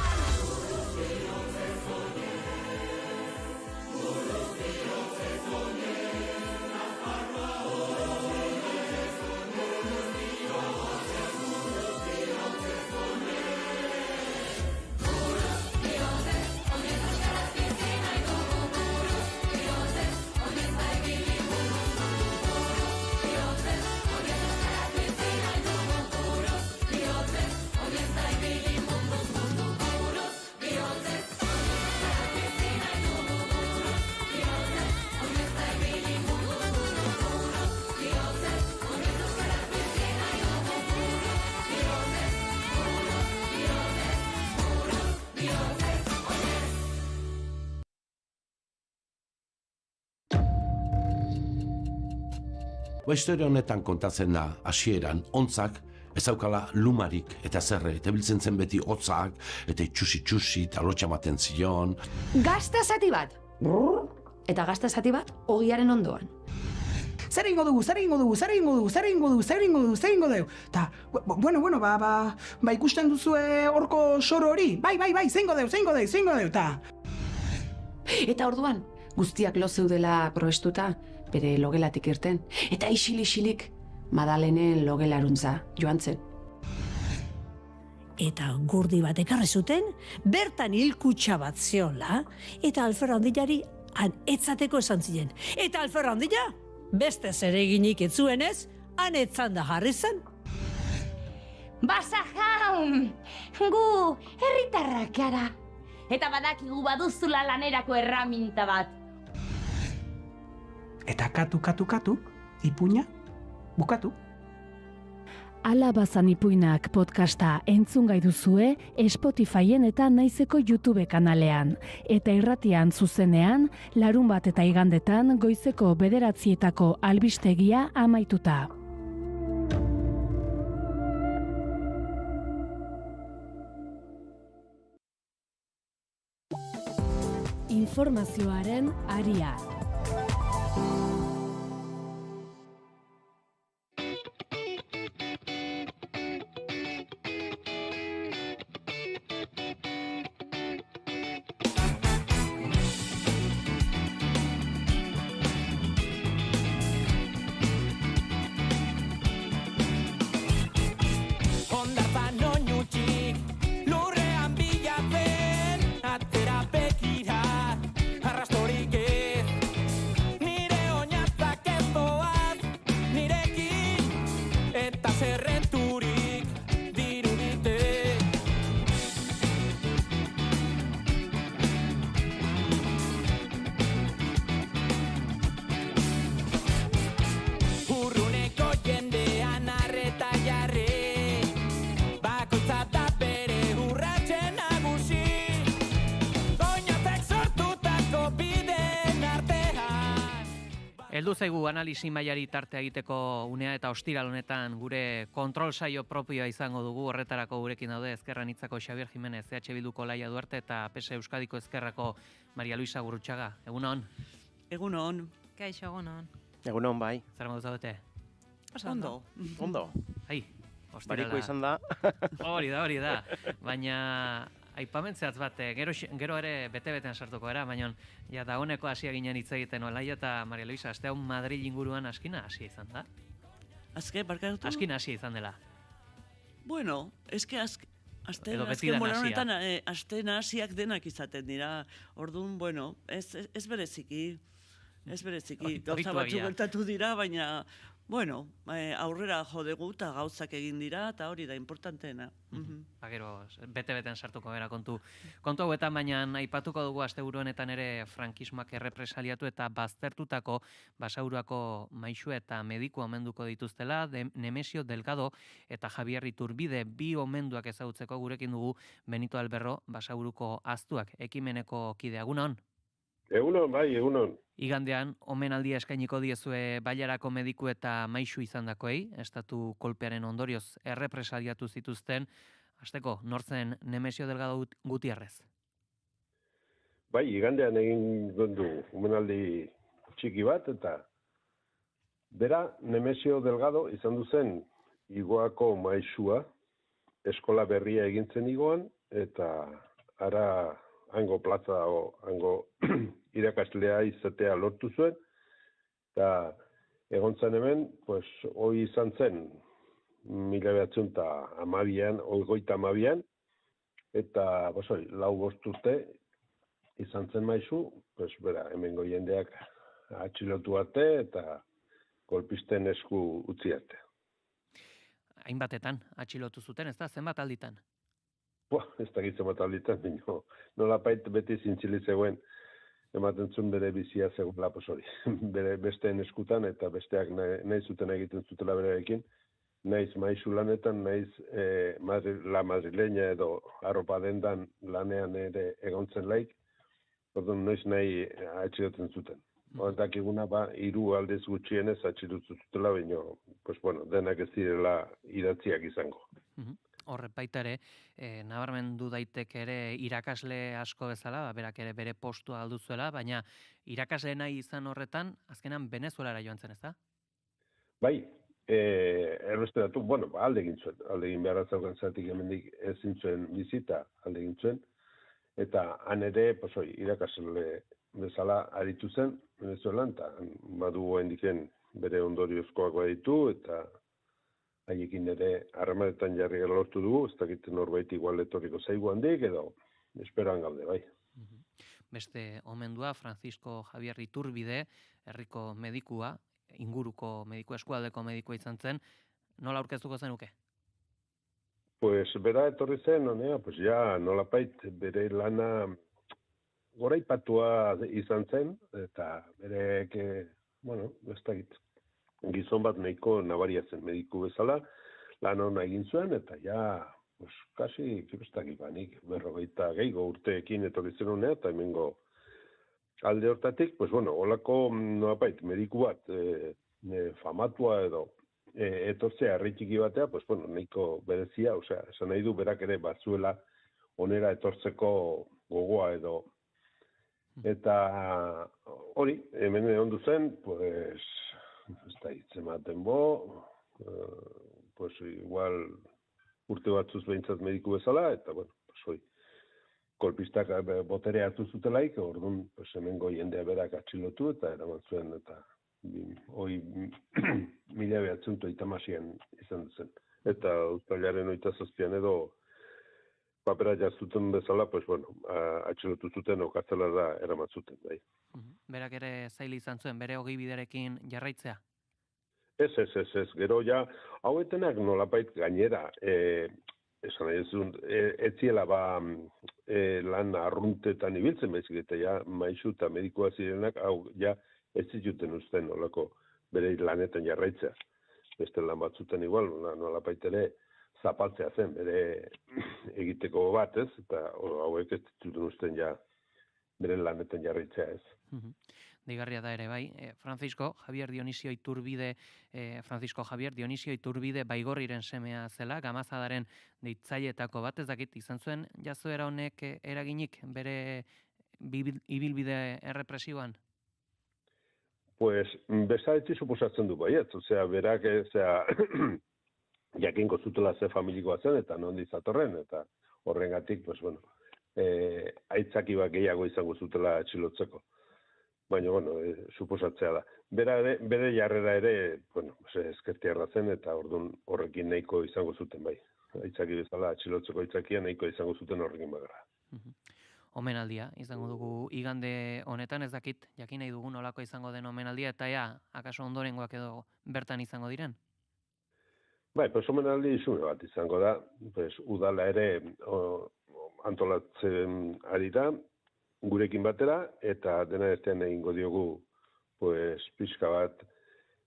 Historia honetan kontatzen da hasieran ontzak ez daukala lumarik eta zerre, eta biltzen zen beti hotzak, eta itxusi eta lotxa maten zion. Gazta zati bat, eta gazta zati bat ogiaren ondoan. Zer ingo dugu, eta, ba ikusten duzue horko soro hori, bai, zeingo deu, eta... Eta orduan, guztiak lo zeudela probestuta, bere logelatik irten, eta isilik Madalenen logelaruntza joan zen. Eta gurdi bat ekarri zuten, bertan hilkutxa bat zeola, eta Alferra Handilari han etzateko esan ziren. Eta Alferra Handila, beste zereginik etzuenez, han etzan da jarri zen. Basa jaun, gu herritarrak gara, eta badakigu baduzula lanerako erraminta bat. Eta katu, ipuina, bukatu. Ala bazan ipuinak podcasta entzun gai duzue Spotifyen eta Naizeko YouTube kanalean. Eta irratian zuzenean, larunbat eta igandetan goizeko 9:00 albistegia amaituta. Informazioaren aria. Heldu zaigu analisi mailari tartea egiteko unea eta ostiral honetan gure kontrol saio propioa izango dugu. Horretarako gurekin daude Ezkerra Anitzako Xabier Jimenez, EH Bilduko Laia Duarte eta PS Euskadiko Ezkerrako Maria Luisa Gurrutxaga. Egunon. Egunon. Kaixo, egunon. Egunon, bai. Zer moduz daute? Ondo. Ondo. Ai, ostirala. Bariko izan da. Hori da. Baina aipamentzatz bat, gero ere bete-betean sartuko era, baina ja dagoeneko hasia ginen hitz egiten Olaia eta Maria Luisa, aste hau Madrid inguruan askina hasia izan da. Barkatu? Askina hasia izan dela. Bueno, azken honetan aste nahasiak denak izaten dira. Orduan, bueno, ez bereziki. Gauza batzu gertatu dira, baina Bueno, aurrera jo dugu eta gauzak egin dira, eta hori da importanteena. Gero, bete-beten sartuko gara kontu hauetan, baina aipatuko dugu asteburu honetan ere frankismoak errepresaliatu eta baztertutako Basauruako maisu eta mediku omenduko dituztela, Nemesio Delgado eta Javier Iturbide bi omenduak ezagutzeko gurekin dugu Benito Alberro, Basauruko aztuak ekimeneko kide. Egunon? Egunon, bai, egunon. Igandean, omenaldia eskainiko diezue Bailarako mediku eta maisu izandakoei, estatu kolpearen ondorioz errepresaliatu zituzten, hasteko, nortzen Nemesio Delgado Gutierrez? Bai, igandean egin du omenaldi txiki bat, eta bera Nemesio Delgado izan duzen Igoako maisua, eskola berria egintzen Igoan, eta ara hango plaza o hango irakaslea izatea lortu zuen, eta egon zen hemen, pues, hoi izan zen 1912an, eta, pues, hori, 4 urte izan zen maizu, pues, bera, hemengo jendeak atxilotu arte, eta golpisten esku utzi arte. Hainbatetan atxilotu zuten, ez da, zenbat alditan? Ez da gitzen bat alditan, nolapait beti zintzili zegoen, ematen zuen bere bizia zegoela, pues hori, bere besteen eskutan, eta besteak nahi zuten egiten zutela bereekin, naiz maisu lanetan, naiz la madrileña edo arropa dendan lanean ere egontzen laik, orduan noiz nahi atxilotzen zuten. Horretak eguna, 3 aldez gutxienez atxilotzen zutela, baina, pues bueno, denak ez direla idatziak izango. Horret baita ere, nabarmendu daiteke ere irakasle asko bezala, berak ere bere postua alduzuela, baina irakasle nahi izan horretan, azkenan Venezuelara joan zen, ez da? Bai, errespetatu, bueno, alde egin zuen, alde egin behar atzaukan zatik hemendik ezin zuen bizita, alde egin zuen, eta han ere, pues hoi, irakasle bezala aritu zen, Venezuelan, eta badu hendiken bere ondoriozkoak baditu, eta haiekin ere harremanetan jarri lortu dugu, ez dakit norbait igual etorriko zaigu handik, edo esperoan gaude, bai. Beste omendua, Francisco Javier Iturbide, herriko medikua, inguruko medikua, eskualdeko medikua izan zen, nola aurkeztuko zenuke? Pues bera etorri zen, honea, pues ja nolapait bere lana goraipatua izan zen, eta berek, bueno, ez dakit, gizon bat nahiko nabaria zen mediku bezala, lan hona egin zuen, eta ja, pues, kasi, kibestakik banik, 40 gehiago urteekin etorri zen honea, eta hemengo alde hortatik, pues, bueno, holako, nolapait, mediku bat, famatua edo, etortzea herritxiki batea, pues, bueno, nahiko berezia, osea, esan nahi du berak ere batzuela onera etortzeko gogoa edo, eta hori, hemen ondu zen, pues, ez da hitzematen pues igual urte batzuz behintzat mediku bezala, eta bueno, pues hoi, kolpistak botere hartu zutelaik, orduan, pues hemengo jendea berak atxilotu, eta eraman zuen, eta hoi 1930an izan zen. Eta uztailaren 27an edo papera jartzuten bezala, pues bueno, atxilotu zuten, okartzelara eraman zuten, bai. Berak ere zail izan zuen, bere biderekin jarraitzea? Ez, gero ja, hauetenak nolapait gainera, esan nahi ez ziela lan arruntetan ibiltzen bezik, eta ja, maisu eta medikoa zirenak, hau ja, ez zituten usten nolako bere lanetan jarraitzea. Beste lan batzuten igual, nolapait ere zapaltzea zen, bere egiteko bat, ez? Eta hauek ez zituten usten ja bere lanetan jarraitzea, ez? Digarria da ere, bai. Francisco Javier Dionisio Iturbide Baigorriren semea zela, Gamazadaren deitzailetako bat, ez dakit, izan zuen jazoera honek eraginik bere ibilbide errepresioan? Pues, bezaetzi suposatzen du baiet, osea, berak, jakinko zutela ze familikoa zen, eta nondi zatorren, eta horrengatik, pues, bueno, aitzaki bat gehiago izango zutela atxilotzeko. Baina, bueno, suposatzea da. Bere jarrera ere, bueno, ezkertiarra zen, eta orduan horrekin nahiko izango zuten, bai. Aitzaki bezala, atxilotzeko aitzakia nahiko izango zuten horrekin bagara. omenaldia izango dugu igande honetan, ez dakit jakin nahi dugu nolako izango den omenaldia, eta akaso ondorengoak edo bertan izango diren? Bai, omenaldi izume bat izango da, udala ere antolatzen ari da, gurekin batera, eta dena ertean egingo diogu, pixka bat,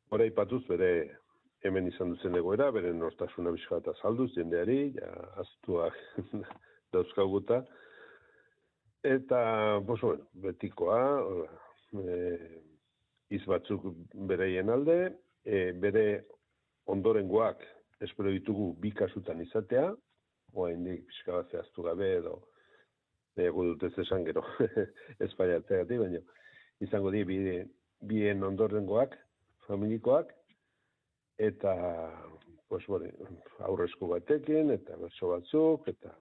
hori ipatuz bere hemen izan duzen egoera, bere nortasuna pixka bat azalduz jendeari, aztuak dauzkaguta, eta, betikoa, iz batzuk bereien alde, bere ondorengoak espero ditugu bi kasutan izatea, oraindik pixka bat zehaztu gabe edo ego dut ez esan gero espaiatzeagatik, baina izango di bien ondorengoak, familikoak, eta aurrezko batekin, eta berso batzuk, eta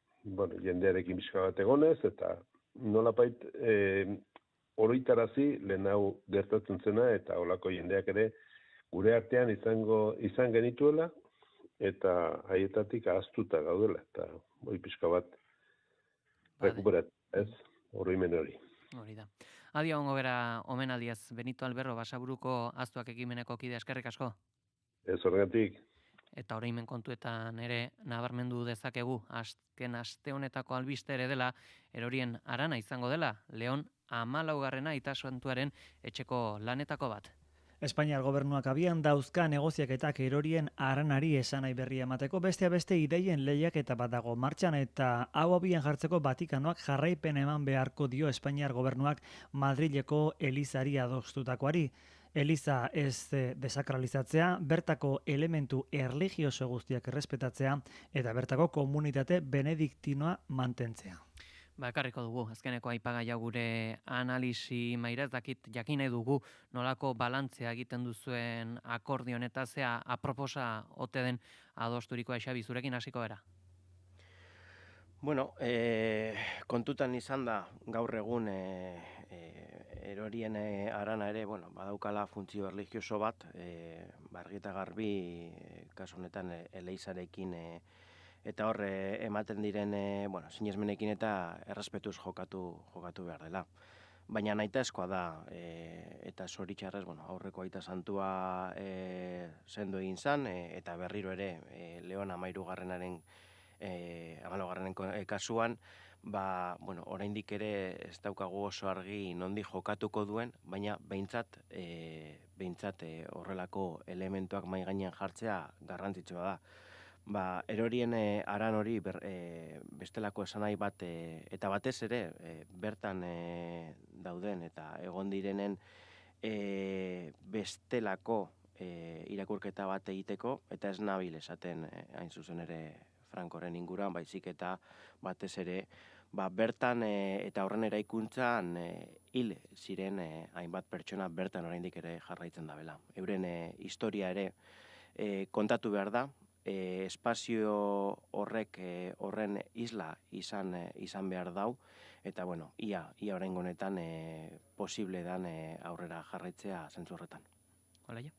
jendearekin pixka bat egonez, eta nolapait oroitarazi lehen hau gertatzen zena, eta holako jendeak ere gure artean izan genituela, eta haietatik ahaztuta gaudela, eta hori pixka bat rekuperat, ez, oroimen hori. Hori da. Adi hongo bera omenaldiaz, Benito Alberro, Basaburuko Aztuak ekimeneko kide, eskerrik asko. Ez horregatik. Eta oroimen kontuetan ere nabarmendu dezakegu, azken aste honetako albiste ere dela, erorien arana izango dela, Leon 14. Itasantuaren etxeko lanetako bat. Espainiar gobernuak abian dauzka negoziaketak erorien aranari esanai berria emateko, beste ideien lehiaketa bat dago martxan, eta hau abian jartzeko Vatikanoak jarraipen eman beharko dio Espainiar gobernuak Madrileko Elizari adostutakoari. Eliza ez desakralizatzea, bertako elementu erlijioso guztiak errespetatzea, eta bertako komunitate benediktinoa mantentzea. Ekarriko dugu, azkeneko aipagaia gure analisi maira, ez dakit jakin nahi dugu nolako balantzea egiten duzuen akordio honetazea aproposa ote den adosturikoa Xabi, zurekin hasiko era? Bueno, kontutan izan da gaur egun erorien arana ere, badaukala funtzio erlijioso bat, argi eta garbi, kasu honetan Elizarekin eta hor ematen diren sinesmenekin eta errespetuz jokatu behar dela. Baina nahitaezkoa da, eta zoritxarrez, aurreko aita santua sendo egin zan, eta berriro ere Leon 13. Kasuan, oraindik ere ez daukagu oso argi nondik jokatuko duen, baina behintzat horrelako elementuak mahai gainean jartzea garrantzitsua da. Erorien aran hori bestelako esanai bat, eta batez ere bertan dauden eta egon direnen bestelako irakurketa bat egiteko, eta ez nabil esaten hain zuzen ere Frankoren inguruan, baizik eta batez ere bertan eta horren eraikuntzan hil ziren hainbat pertsona bertan oraindik ere jarraitzen dabela. Euren historia ere kontatu behar da, espazio horren isla izan behar dau, eta ia oraingo honetan posible dan aurrera jarraitzea zentzu horretan. Olaia?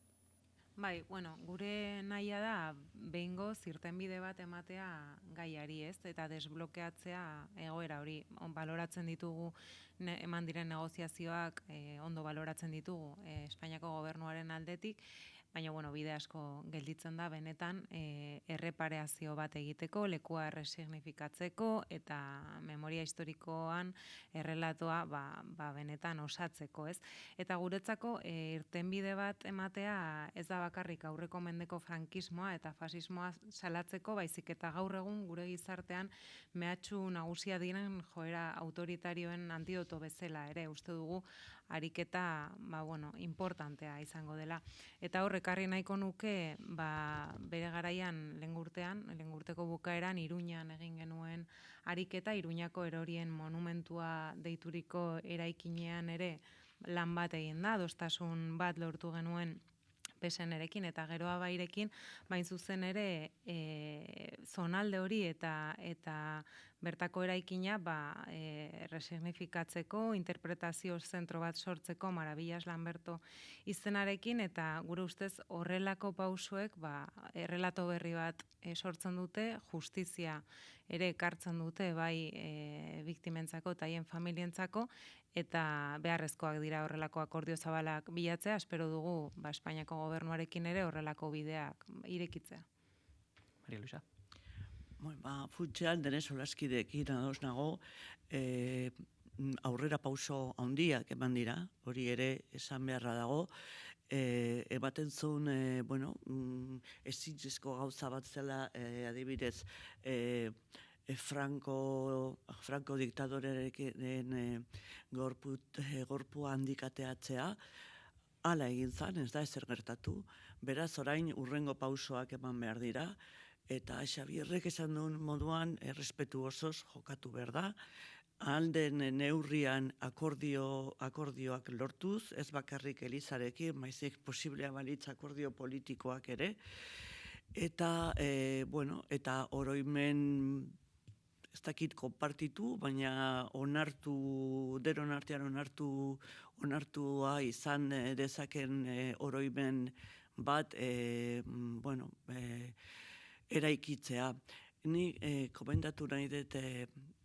Bai, gure nahia da behingoz irtenbide bat ematea gaiari, ez? Eta desblokeatzea egoera hori. Baloratzen ditugu eman diren negoziazioak, ondo baloratzen ditugu Espainiako gobernuaren aldetik, baina bide asko gelditzen da benetan errepareazio bat egiteko, lekua erresignifikatzeko eta memoria historikoan errelatoa benetan osatzeko, ez? Eta guretzako irtenbide bat ematea ez da bakarrik aurreko mendeko frankismoa eta fasismoa salatzeko, baizik eta gaur egun gure gizartean mehatxu nagusia diren joera autoritarioen antidoto bezala ere, uste dugu ariketa importantea izango dela. Eta horrekarri nahiko nuke bere garaian lehengurteko bukaeran Iruñan egin genuen ariketa, Iruñako erorien monumentua deituriko eraikinean ere lan bat egin da, adostasun bat lortu genuen PSN-erekin eta geroa bairekin, bain zuzen ere zonalde hori eta bertako eraikina resignifikatzeko, interpretazio zentro bat sortzeko, Maravillas Lamberto izenarekin, eta gure ustez horrelako pausoek errelato berri bat sortzen dute, justizia ere ekartzen dute, bai biktimentzako eta haien familientzako, eta beharrezkoak dira horrelako akordio zabalak bilatzea, espero dugu Espainiako gobernuarekin ere horrelako bideak irekitzea. Maria Luisa. Funtsean, denez olaskideekin ados nago, aurrera pauso handiak eman dira, hori ere esan beharra dago, ematen zuen, ezintzezko gauza bat zela, adibidez, Franco diktadorearen gorpua handikateatzea, hala egin zan, ez da ezer gertatu, beraz orain urrengo pausoak eman behar dira, eta Xabierrek esan duen moduan errespetu osoz jokatu behar da, alden neurrian akordioak lortuz, ez bakarrik Elizarekin, maizik posiblea balitz akordio politikoak ere, eta oroimen ez dakit konpartitu, baina denon artean onartua izan dezaken oroimen bat, eraikitzea. Ni komentatu nahi dut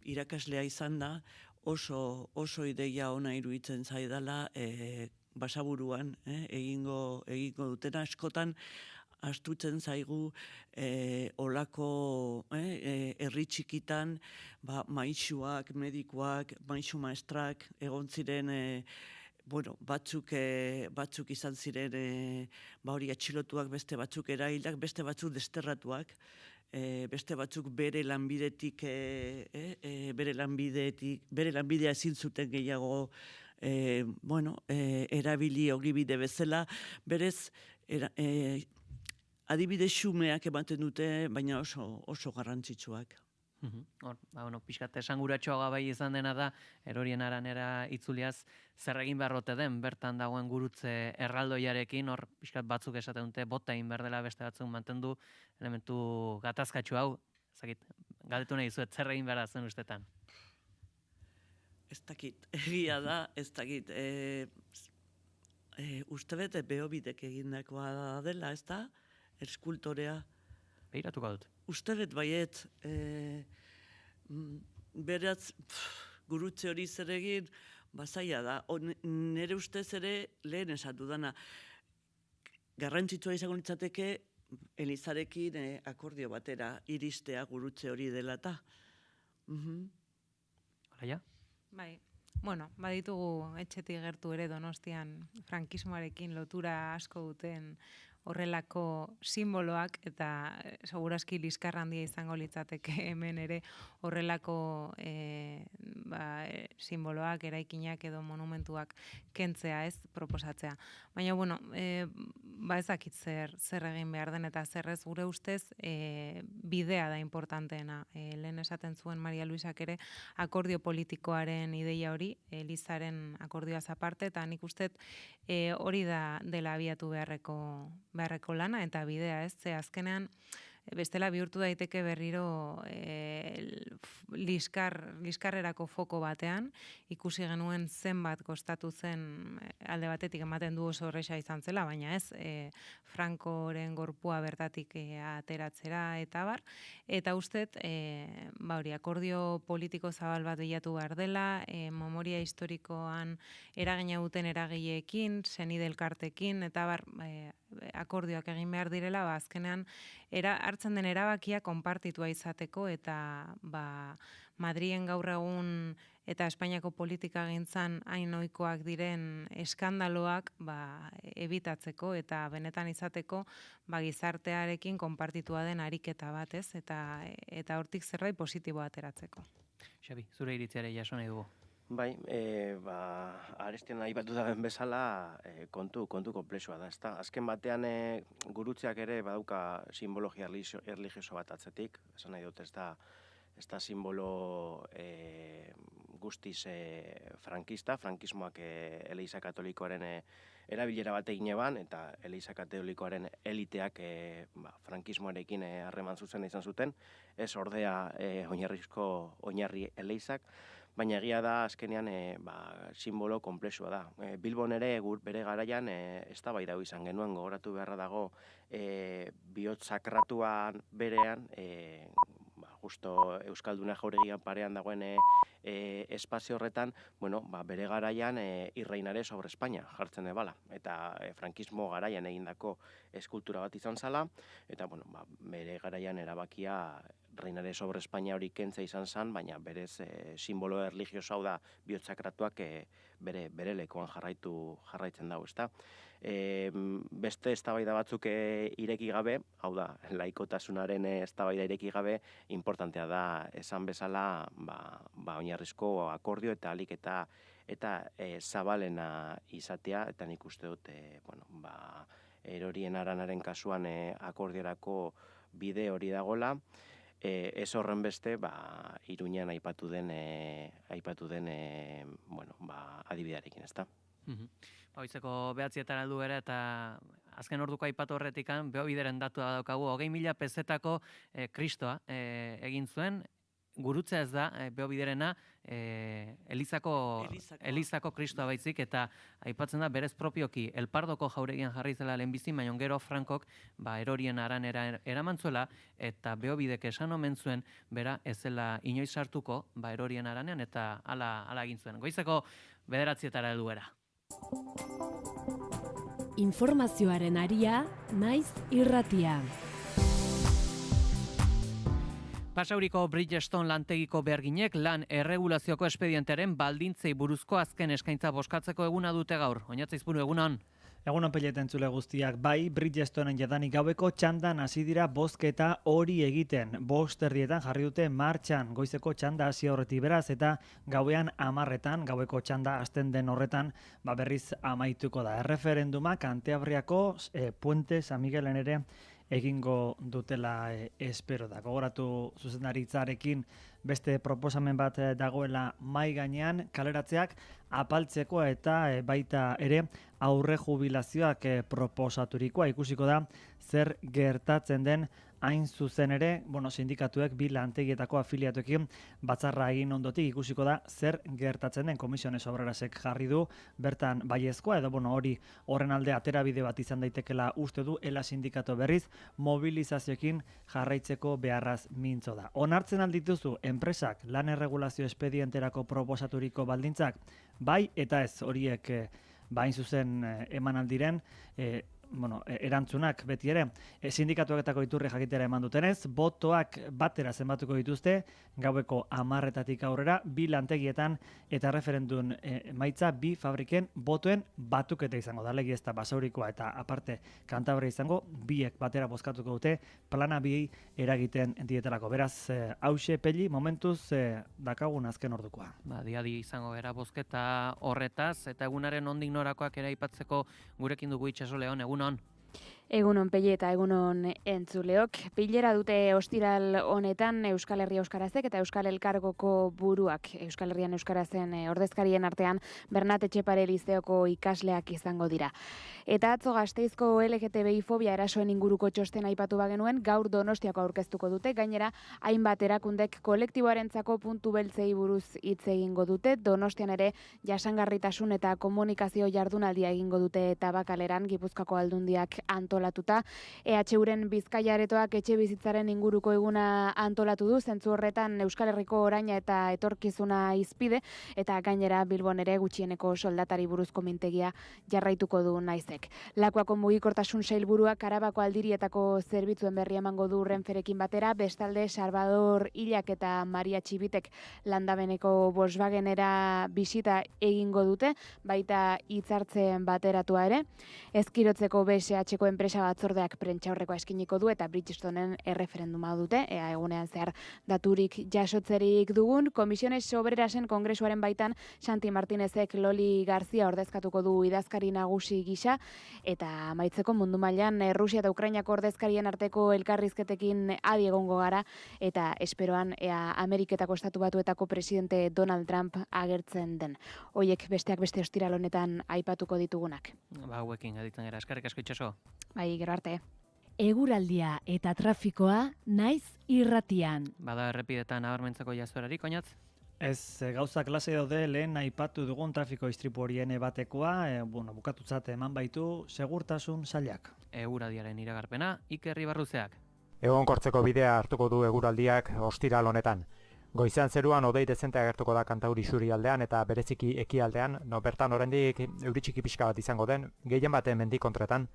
irakaslea izan da, oso ideia ona iruditzen zaidala Basaburuan egingo dutena, askotan astutzen zaigu olako herri txikitan maisuak, medikuak, maisu maestrak egon ziren, batzuk izan ziren hori atxilotuak, beste batzuk erailak, beste batzuk desterratuak, beste batzuk bere lanbidea ezin zuten gehiago erabili ogibide bezala, berez adibide xumeak ematen dute, baina oso garrantzitsuak. Pixkat esanguratxoaga bai izan dena da, erorien aranera itzuliaz, zer egin beharrote den, bertan dagoen gurutze erraldoiarekin, hor pixkat batzuk esaten dute, bota egin behar dela, beste batzuk mantendu elementu gatazkatxu hau, galdetu nahi zuet, zer egin behar zen ustetan? Ez dakit, egia da, ez dakit. Uste bete behobidek egindakoa dela, ez da? Eskultorea. Behiratuko dut. Uste bet baiet, beraz, gurutze hori zer egin, bazaia da. Nere ustez ere lehen esatu dana. Garrantzitsua izango litzateke Elizarekin akordio batera iristea gurutze hori dela eta. Alaia? Bai. Baditugu etxetik gertu ere Donostian frankismoarekin lotura asko duten horrelako simboloak, eta segurazki liskar handia izango litzateke hemen ere horrelako simboloak, eraikinak edo monumentuak kentzea, ez, proposatzea. Baina, ez dakit zer egin behar den, eta zer ez gure ustez bidea da importanteena. Lehen esaten zuen Maria Luisak ere akordio politikoaren ideia hori, Elizaren akordioaz aparte, eta nik uste hori dela abiatu beharreko lana eta bidea, ez? Ze azkenean bestela bihurtu daiteke berriro liskarrerako foko batean, ikusi genuen zenbat kostatu zen alde batetik ematen du oso horreza izan zela, baina ez, Frankoren gorpua bertatik ateratzera eta bar, eta ustet, akordio politiko zabal bat bilatu behar dela, memoria historikoan eragina duten eragileekin, senide elkartekin, eta bar, akordioak egin behar direla, azkenean hartzen den erabakia konpartitua izateko, eta Madrien gaur egun eta Espainiako politika gintzan hain ohikoak diren eskandaloak ebitatzeko eta benetan izateko gizartearekin konpartitua den ariketa bat, ez? Eta hortik zerbait positiboa ateratzeko. Xabi, zure iritziare jaso nahi dugu. Bai, arestian aipatu daben bezala kontu konplexua da, ezta? Azken batean gurutzeak ere badauka simbologia erlijioso bat atzetik, esan nahi dut, ez da simbolo guztiz frankista, frankismoak Eliza Katolikoaren erabilera bat egin eban, eta Eliza Katolikoaren eliteak frankismoarekin harreman zuzen izan zuten, ez ordea oinarri Elizak, baina egia da azkenean simbolo konplexua da. Bilbon ere bere garaian eztabaida izan genuen, gogoratu beharra dago bihotz sakratuan berean, justo Euskalduna Jauregian parean dagoen espazio horretan, bere garaian irreinare sobre España jartzen ebala, eta frankismo garaian egindako eskultura bat izan zala, eta bere garaian erabakia reinare sobre España hori kentza izan zen, baina berez simbolo erlijioso hau da bihotzakratuak bere lekuan jarraitzen dago, ezta? Beste eztabaida batzuk ireki gabe, hau da, laikotasunaren eztabaida ireki gabe, importantea da esan bezala oinarrizko akordio eta alik eta zabalena izatea, eta nik uste dut Erorien Aranaren kasuan akordiorako bide hori dagola. Ez horren beste, Iruñean aipatu den adibidearekin, ezta? Goizeko 9:00 aldu gara eta azken orduko aipatu horretikan, Beobideren datua daukagu, 20.000 pezetako kristoa egin zuen, gurutzea ez da Beobiderena Elizako kristoa baitzik, eta aipatzen da berez propioki Elpardoko Jauregian jarri zela lehenbizi, baina gero Frankok Erorien Aranera eraman zuela, eta Beobidek esan omen zuen bera ez zela inoiz sartuko Erorien Aranean, eta hala egin zuen. Goizeko 9:00 heldu gara. Informazioaren aria, naiz irratia. Basauriko Bridgestone lantegiko beharginek lan erregulazioko espedientearen baldintzei buruzko azken eskaintza bozkatzeko eguna dute gaur. Oñatzaizburu, egunon? Egunon peleten zule guztiak, bai, Bridgestoneen jadanik gaueko txandan hasi dira bozketa hori egiten. 5:00 jarri dute martxan, goizeko txanda hasi horretik beraz, eta gauean 10:00 gaueko txanda hasten den horretan, berriz amaituko da. Erreferenduma Kantabriako Puente San Miguelen ere egingo dutela espero da. Gogoratu zuzendaritzarekin beste proposamen bat dagoela mai gainean, kaleratzeak apaltzeko eta baita ere aurre jubilazioak proposaturikoa. Ikusiko da zer gertatzen den hain zuzen ere, sindikatuek bi lantegietako afiliatuekin batzarra egin ondotik ikusiko da zer gertatzen den. Komisiones Obrerasek jarri du bertan baiezkoa, edo hori horren alde aterabide bat izan daitekela uste du, ela sindikatu berriz mobilizazioekin jarraitzeko beharraz mintzo da. Onartzen aldituzu enpresak lan erregulazio espedienterako proposaturiko baldintzak, bai eta ez horiek hain zuzen eman aldiren, erantzunak beti ere, sindikatuetako iturri jakitera eman dutenez, botoak batera zenbatuko dituzte, gaueko 10:00 aurrera, bi lantegietan eta referendum maitza bi fabriken botoen batuketa izango da, legi ez da Basaurikoa eta aparte Kantabria izango, biek batera bozkatuko dute, plana bi eragiten dietelako. Beraz, hause peli, momentuz dakagun azken ordukoa. Diadi izango gara bozketa horretaz, eta egunaren ondik norakoak ere aipatzeko gurekin dugu Itxaso Leon, egunon. Egunon Pelle eta egunon entzuleok. Pilera dute ostiral honetan Euskal Herria Euskarazek eta Euskal Elkargoko buruak. Euskal Herrian Euskarazen ordezkarien artean Bernat Etxepare Lizeoko ikasleak izango dira. Eta atzo Gasteizko LGTBI fobia erasoen inguruko txosten aipatu bagenuen, gaur Donostiako aurkeztuko dute. Gainera, hainbat erakundek kolektiboarentzako puntu beltzei buruz hitz egingo dute. Donostian ere jasangarritasun eta komunikazio jardunaldia egingo dute Tabakaleran, Gipuzkoako Aldundiak antolatuta. EHUren Bizkaia aretoak etxe bizitzaren inguruko eguna antolatu du, zentzu horretan Euskal Herriko oraina eta etorkizuna izpide, eta gainera Bilbon ere gutxieneko soldatari buruzko mintegia jarraituko du naizek. Lakuako mugikortasun sailburuak Arabako aldirietako zerbitzuen berri emango du Renferekin batera, bestalde Salvador Ilak eta Maria Txibitek landabeneko Volkswagenera bisita egingo dute, baita hitzartzen bateratua ere. Ezkirotzeko BSH-ko enpresa enpresa batzordeak prentsaurrekoa eskiniko du eta Bridgestonen erreferenduma dute, ea egunean zehar daturik jasotzerik dugun. Komisiones Obrerasen kongresuaren baitan Santi Martinezek Loli Garzia ordezkatuko du idazkari nagusi gisa, eta amaitzeko mundu mailan Rusia eta Ukrainako ordezkarien arteko elkarrizketekin adi egongo gara, eta esperoan ea Ameriketako Estatu Batuetako presidente Donald Trump agertzen den. Hoiek besteak beste ostiral honetan aipatuko ditugunak. Hauekin aditzen gara, eskerrik asko Itxaso. Bai, gero arte. Eguraldia eta trafikoa naiz irratian. Bada errepidetan nabarmentzeko jazorarik, oinatz? Ez, gauza klase daude lehen aipatu dugun trafiko istripu horien batekoa, bukatutzat eman baitu segurtasun sailak. Eguraldiaren iragarpena, Iker Ibarruzeak. Egonkortzeko bidea hartuko du eguraldiak ostiral honetan. Goizean zeruan hodei dezente agertuko da Kantauri isurialdean eta bereziki ekialdean, bertan oraindik euri txiki pixka bat izango den, gehien baten mendikontretan,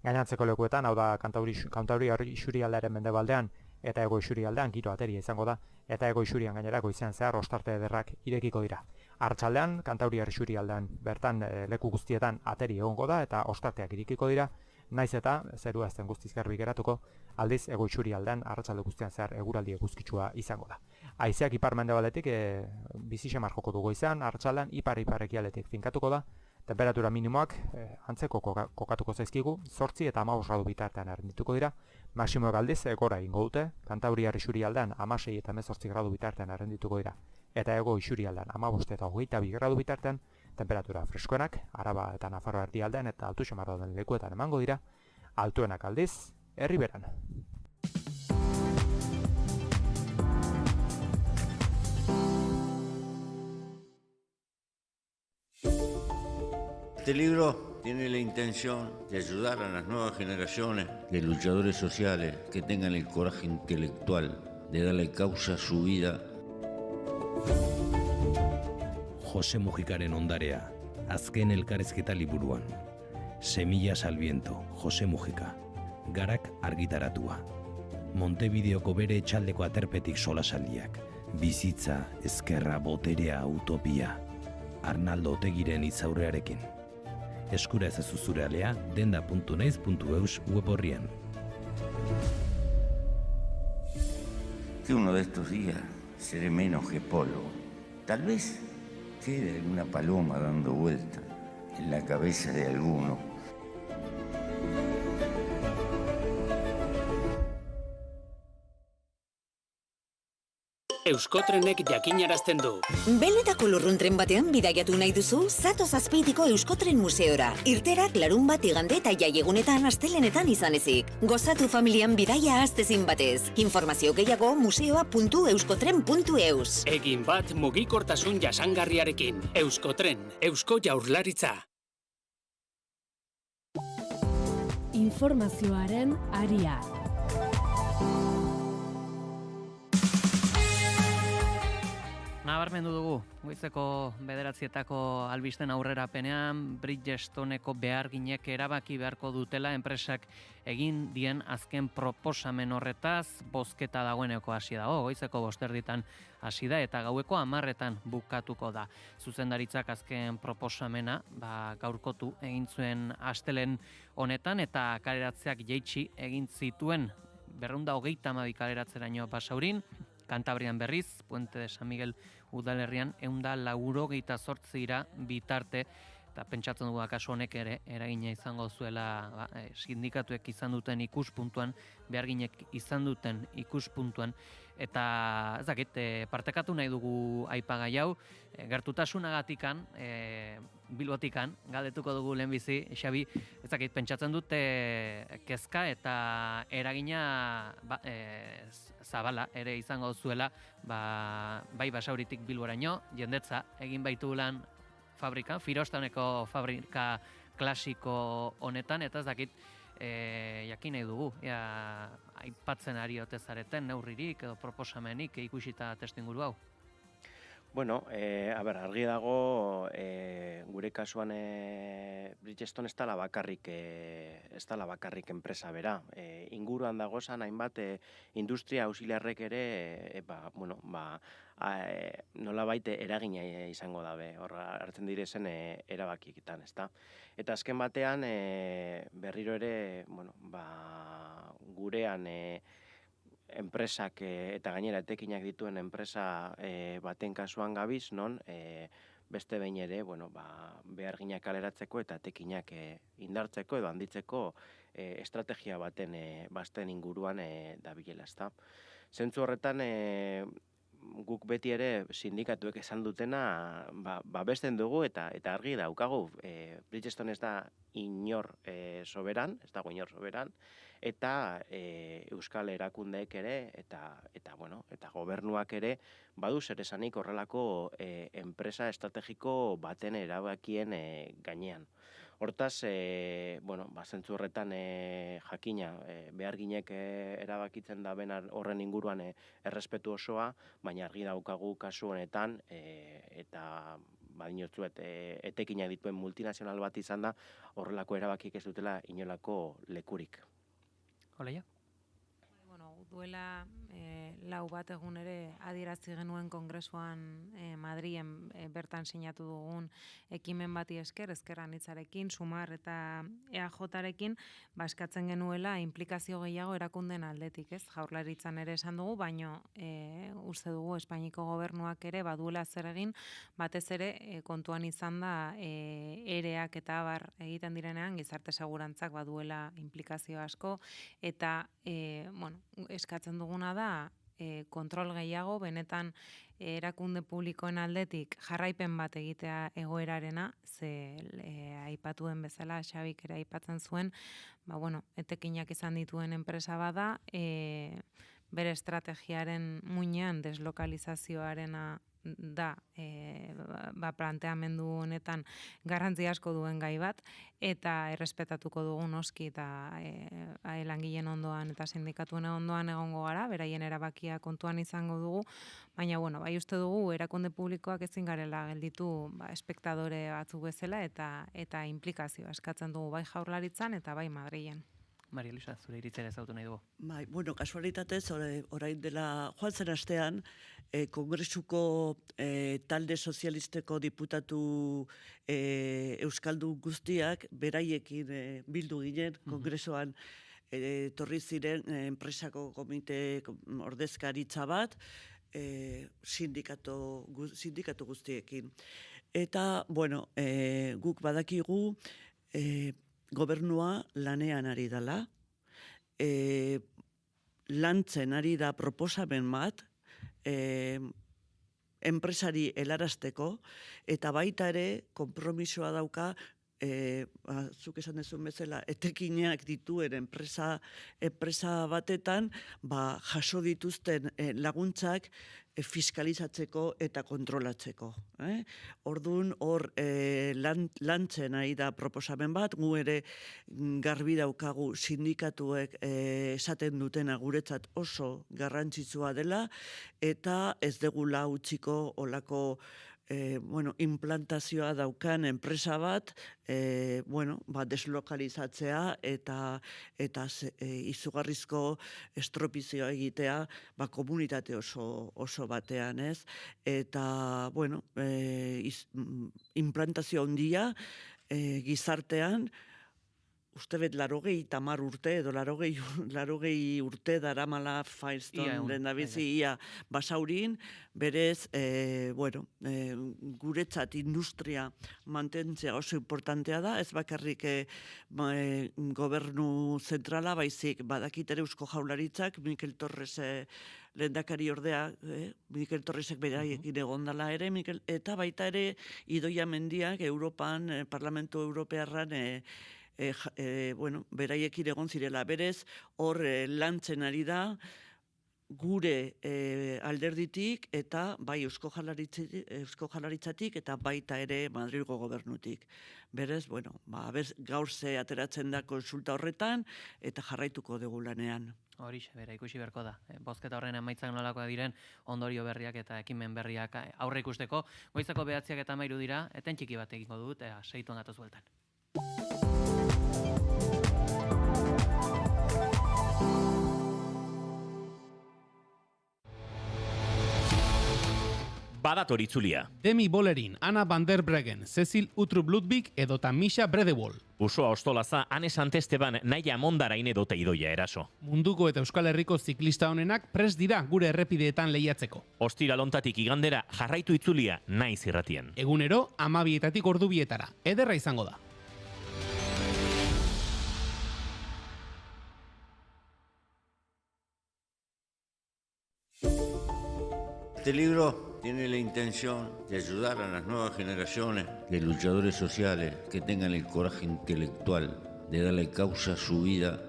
gainantzeko lekuetan, hau da Kantauri isurialdearen mendebaldean eta ego isurialdean giro ateria izango da, eta ego isurian gainera goizean zehar ostarte ederrak irekiko dira. Arratsaldean Kantauri isurialdean bertan leku guztietan ateri egongo da eta ostarteak irekiko dira, naiz eta zerua ez den guztiz garbi geratuko, aldiz ego isurialdean arratsalde guztian zehar eguraldi eguzkitsua izango da. Haizeak ipar-mendebaldetik bizi xamar joko du goizean, arratsaldean ipar ekialdetik finkatuko da, temperatura minimoak antzeko kokatuko zaizkigu, 8 eta 15 gradu bitartean erdituko dira, maksimoak aldiz gora egingo dute, Kantauriar isurialdean 16 eta 18 gradu bitartean erdituko dira, eta ego isurialdean 15 eta 22 gradu bitartean, temperatura freskoenak, Araba eta Nafarroa erdialdean eta altu xamar dauden lekuetan emango dira, altuenak aldiz, Erriberan. Este libro tiene la intención de ayudar a las nuevas generaciones de luchadores sociales que tengan el coraje intelectual de darle causa a su vida. Jose Mujikaren ondarea, azken elkarrizketa liburuan. Semillas al viento, Jose Mujika. Garak argitaratua. Montevideoko bere etxaldeko aterpetik solasaldiak. Bizitza, ezkerra, boterea, utopia. Arnaldo Otegiren hitzaurrearekin. Eskura ezazu zure alea denda.naiz.eus web orrian. Que uno de estos días seré menos que polvo. Tal vez quede alguna paloma dando vuelta en la cabeza de alguno. Euskotrenek jakinarazten du. Benetako lurruntren batean bidaiatu nahi duzu, zatoz Azpeitiko Euskotren Museora. Irterak larunbat, igande eta jaiegunetan astelenetan izan ezik. Gozatu familian bidaia astezin batez. Informazio gehiago museoa.euskotren.eus. Egin bat mugikortasun jasangarriarekin. Euskotren, Eusko Jaurlaritza. Informazioaren aria. Nabarmendu dugu, goizeko 9:00 albisten aurrerapenean Bridgestoneko beharginek erabaki beharko dutela enpresak egin dien azken proposamen horretaz, bozketa dagoeneko hasi dago, goizeko 5:00 hasi da eta gaueko 10:00 bukatuko da. Zuzendaritzak azken proposamena gaurkotu egin zuen astelen honetan eta kaleratzeak jaitsi egin zituen 232 kaleratzeraino Basaurin, Kantabrian berriz, Puente de San Miguel udalerrian 198 bitarte, eta pentsatzen dugu kasu honek ere eragina izango zuela sindikatuek izan duten ikuspuntuan, beharginek izan duten ikuspuntuan, eta ez dakit, partekatu nahi dugu aipagai hau, gertutasunagatikan, Bilbotikan, galdetuko dugu lehenbizi, Xabi, ez dakit, pentsatzen dute kezka eta eragina zabala ere izango zuela, bai Basauritik Bilboraino, jendetza egin baitu lan fabrika, Firostaneko fabrika klasiko honetan, eta ez dakit, jakin nahi dugu, aipatzen ari ote zareten neurririk edo proposamenik ikusita testuinguru hau. Bueno, argi dago, gure kasuan Bridgestone ez dela bakarrik enpresa bera. Inguruan dagozan hainbat industria auxiliarrek ere nolabait eragina izango dabe, hor hartzen direzen erabakietan, ezta? Eta azken batean, berriro ere, bueno, gurean enpresak eta gainera etekinak dituen enpresa baten kasuan gabiz, non beste behin ere, bueno, beharginak kaleratzeko eta etekinak indartzeko edo handitzeko estrategia baten inguruan dabilela, ezta? Zentzu horretan, guk beti ere sindikatuek esan dutena babesten dugu eta argi daukagu. Bridgestone ez da inor soberan, ez dago inor soberan, eta euskal erakundeek ere eta gobernuak ere badu zer esanik horrelako enpresa estrategiko baten erabakien gainean. Hortaz, zentzu horretan jakina beharginek erabakitzen da horren inguruan errespetu osoa, baina argi daukagu kasu honetan eta badinotzuet etekinak dituen multinazional bat izan da horrelako erabakik ez dutela inolako lekurik. Oleia? Duela lau bat egun ere adierazi genuen kongresuan Madrilen bertan sinatu dugun ekimen bati esker, Ezker Anitzarekin, Sumar eta EAJarekin, eskatzen genuela inplikazio gehiago erakundeen aldetik, ez? Jaurlaritzan ere esan dugu, baino uste dugu Espainiako gobernuak ere baduela zer egin, batez ere kontuan izan da ereak eta abar egiten direnean gizarte segurantzak baduela inplikazio asko eta eskatzen duguna da kontrol gehiago, benetan erakunde publikoen aldetik jarraipen bat egitea egoerarena, ze aipatuen bezala, Xabik ere aipatzen zuen, etekinak izan dituen enpresa bada, bere estrategiaren muinean deslokalizazioarena da planteamendu honetan garrantzi asko duen gai bat eta errespetatuko dugu noski eta langileen ondoan eta sindikatuen ondoan egongo gara, beraien erabakia kontuan izango dugu, baina bai uste dugu erakunde publikoak ezin garela gelditu espektadore batzuk bezala eta inplikazioa eskatzen dugu bai Jaurlaritzan eta bai Madrilen. Maria Luisa, zure iritzera ezautu nahi dugu. Kasualitatez, orain dela joan zen astean, Kongresuko talde sozialisteko diputatu euskaldun guztiak beraiekin bildu ginen, Kongresuan etorri ziren enpresako komite ordezkaritza bat, sindikatu guztiekin. Eta, guk badakigu, gobernua lanean ari dela, lantzen ari da proposamen bat, enpresari helarazteko, eta baita ere konpromisoa dauka, zuk esan dezun bezala, etekinak dituen enpresa batetan, jaso dituzten laguntzak fiskalizatzeko eta kontrolatzeko. Orduan, hor lantzen ari da proposamen bat, gu ere garbi daukagu sindikatuek esaten dutena guretzat oso garrantzitsua dela, eta ez degula utziko olako implantazioa daukan enpresa bat, deslokalizatzea eta izugarrizko estropizioa egitea komunitate oso batean, ez? Eta, implantazio handia gizartean, uste bet 80 urte edo 80 urte daramala Firestone lehendabizi ia basaurin, berez, guretzat industria mantentzea oso importantea da, ez bakarrik gobernu zentrala, baizik badakit ere Eusko Jaurlaritzak, Mikel Torres lehendakari ordea, Mikel Torresek beraiekin egondala ere, eta baita ere Idoia Mendiak Europan, Parlamento Europearran, beraiekin egon zirela. Berez, hor lantzen ari da, gure alderditik eta bai Eusko Jaurlaritzatik eta baita ere Madrilgo gobernutik. Berez, gaur ze ateratzen da konsulta horretan eta jarraituko dugu lanean. Horixe, bera, ikusi beharko da. Bozketa horren emaitzak nolakoak diren ondorio berriak eta ekimen berriak aurre ikusteko. Goizako 9:13 dira, eten txiki bat egingo dut, segituan gatoz bueltan. badator itzulia. Demi Bollerin, Anna van der Breggen, Cecil Uttrup Ludwig edota Misha Bredewol. Usoa Ostolaza, Ane Santesteban, Naia Mondarain edota Idoia eraso. Munduko eta Euskal Herriko ziklista honenak prest dira gure errepideetan lehiatzeko. Ostira lontatik igandera jarraitu itzulia naiz irratien. Egunero, 12:00 ordubietara. Ederra izango da. Este libro tiene la intención de ayudar a las nuevas generaciones de luchadores sociales que tengan el coraje intelectual de darle causa a su vida.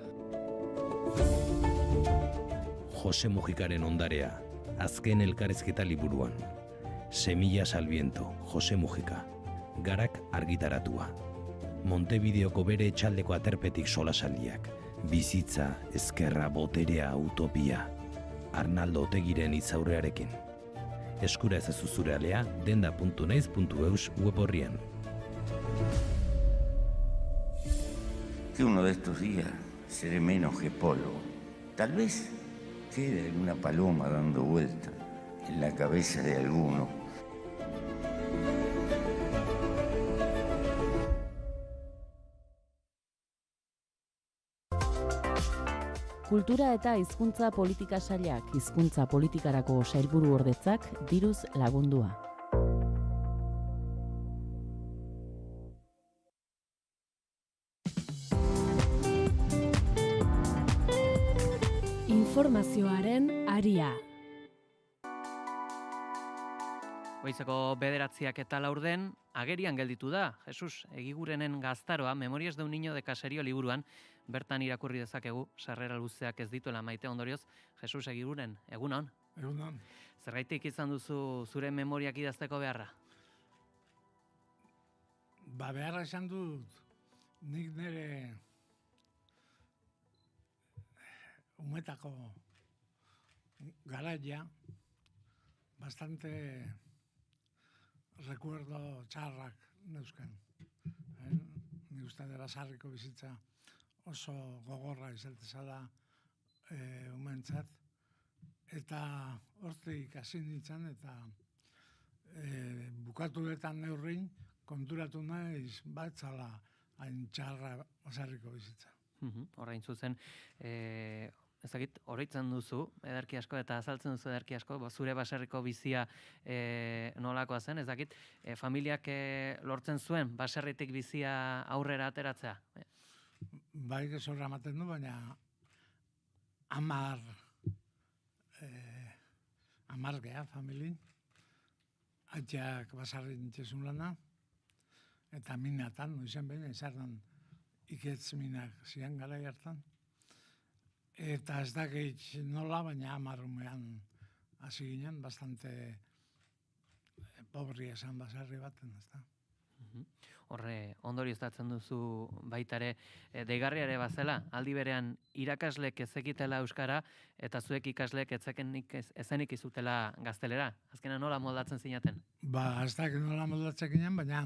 Jose Mujikaren ondarea, azken elkarrizketa liburuan. Semillas al viento, Jose Mujika. Garak argitaratua. Montevideoko bere etxaldeko aterpetik solasaldiak. Bizitza, ezkerra, boterea, utopia. Arnaldo Otegiren hitzaurrearekin. Eskura ezazu zure alea, denda.naiz.eus web orrian. Que uno de estos días seré menos que Polo. Tal vez quede alguna paloma dando vuelta en la cabeza de alguno. Kultura eta hizkuntza politika sailak, hizkuntza politikarako sailburu ordetzak diruz lagundua. Informazioaren aria. Goizeko 9:04 agerian gelditu da. Jesus Egigurenen gaztaroa, Memorias de un niño de caserío liburuan, bertan irakurri dezakegu, sarrera luzeak ez dituela maite ondorioz. Jesus Egiguren, egunon? Egunon. Zergaitik izan duzu zure memoriak idazteko beharra? Beharra izan dut, nik nire umetako garaia bastante recuerdo txarrak neuzken. Nik uste dela sarriko bizitza oso gogorra izatezala umentzat. Eta hortik hasi nintzen eta bukatuetan neurrin konturatu naiz batzala hain txarra basarriko bizitza. Horrein zuzen, ezagit, oroitzen duzu ederki asko eta azaltzen duzu ederki asko, zure baserriko bizia nolakoa zen, ezagit, familiak lortzen zuen baserritik bizia aurrera ateratzea? Bai, gezorra ematen du, baina amar geha familin, atxeak basarri nintxezun lana, eta minatan, noizen behin, ezardan iketz minak zian gara hartan. Eta ez dakit nola, baina amarrumean hasi ginen, bastante pobri esan basarri baten, ez da. Horre, ondorioztatzen duzu baitare, deigarriare bazela, aldi berean irakaslek ezekitela euskara, eta zuek ikaslek ezenik izutela gaztelera. Azkena nola moldatzen zinaten? Ez dakit nola moldatzen ginen, baina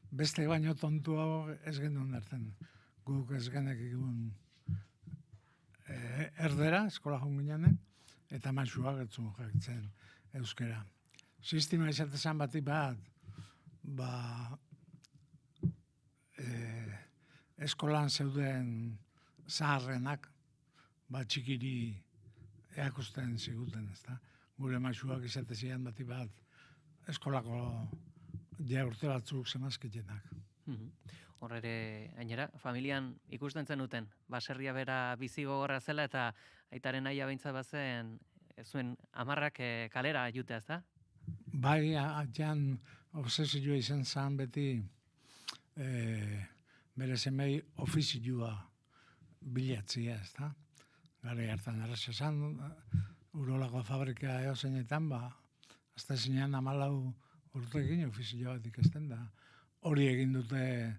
beste baino tontu hau ez genuen hartzen. Guk ez genek egun erdera, eskola joan ginen, eta maixua getzun jartzen euskera. Sistema izatezan bati bat, eskolan zeuden zaharrenak, txikiri eakusten ziguten, ezta. Gure maixuak izatezian bati bat, eskolako urte batzuk zemazkitenak. Horre, gainera, familian ikusten zenuten, baserria bera bizi gogorra zela eta aitaren naia behintzat bazen zuen amarrak kalera jutea, ezta? Bai, atxean obsesioa izan zen beti bere zemei ofizioa bilatzia, ezta? Gara hartan erraz esan, urolako fabrika eozenetan, azta zinean 14 urtekin ofizioa bat ikasten da. Hori egin dute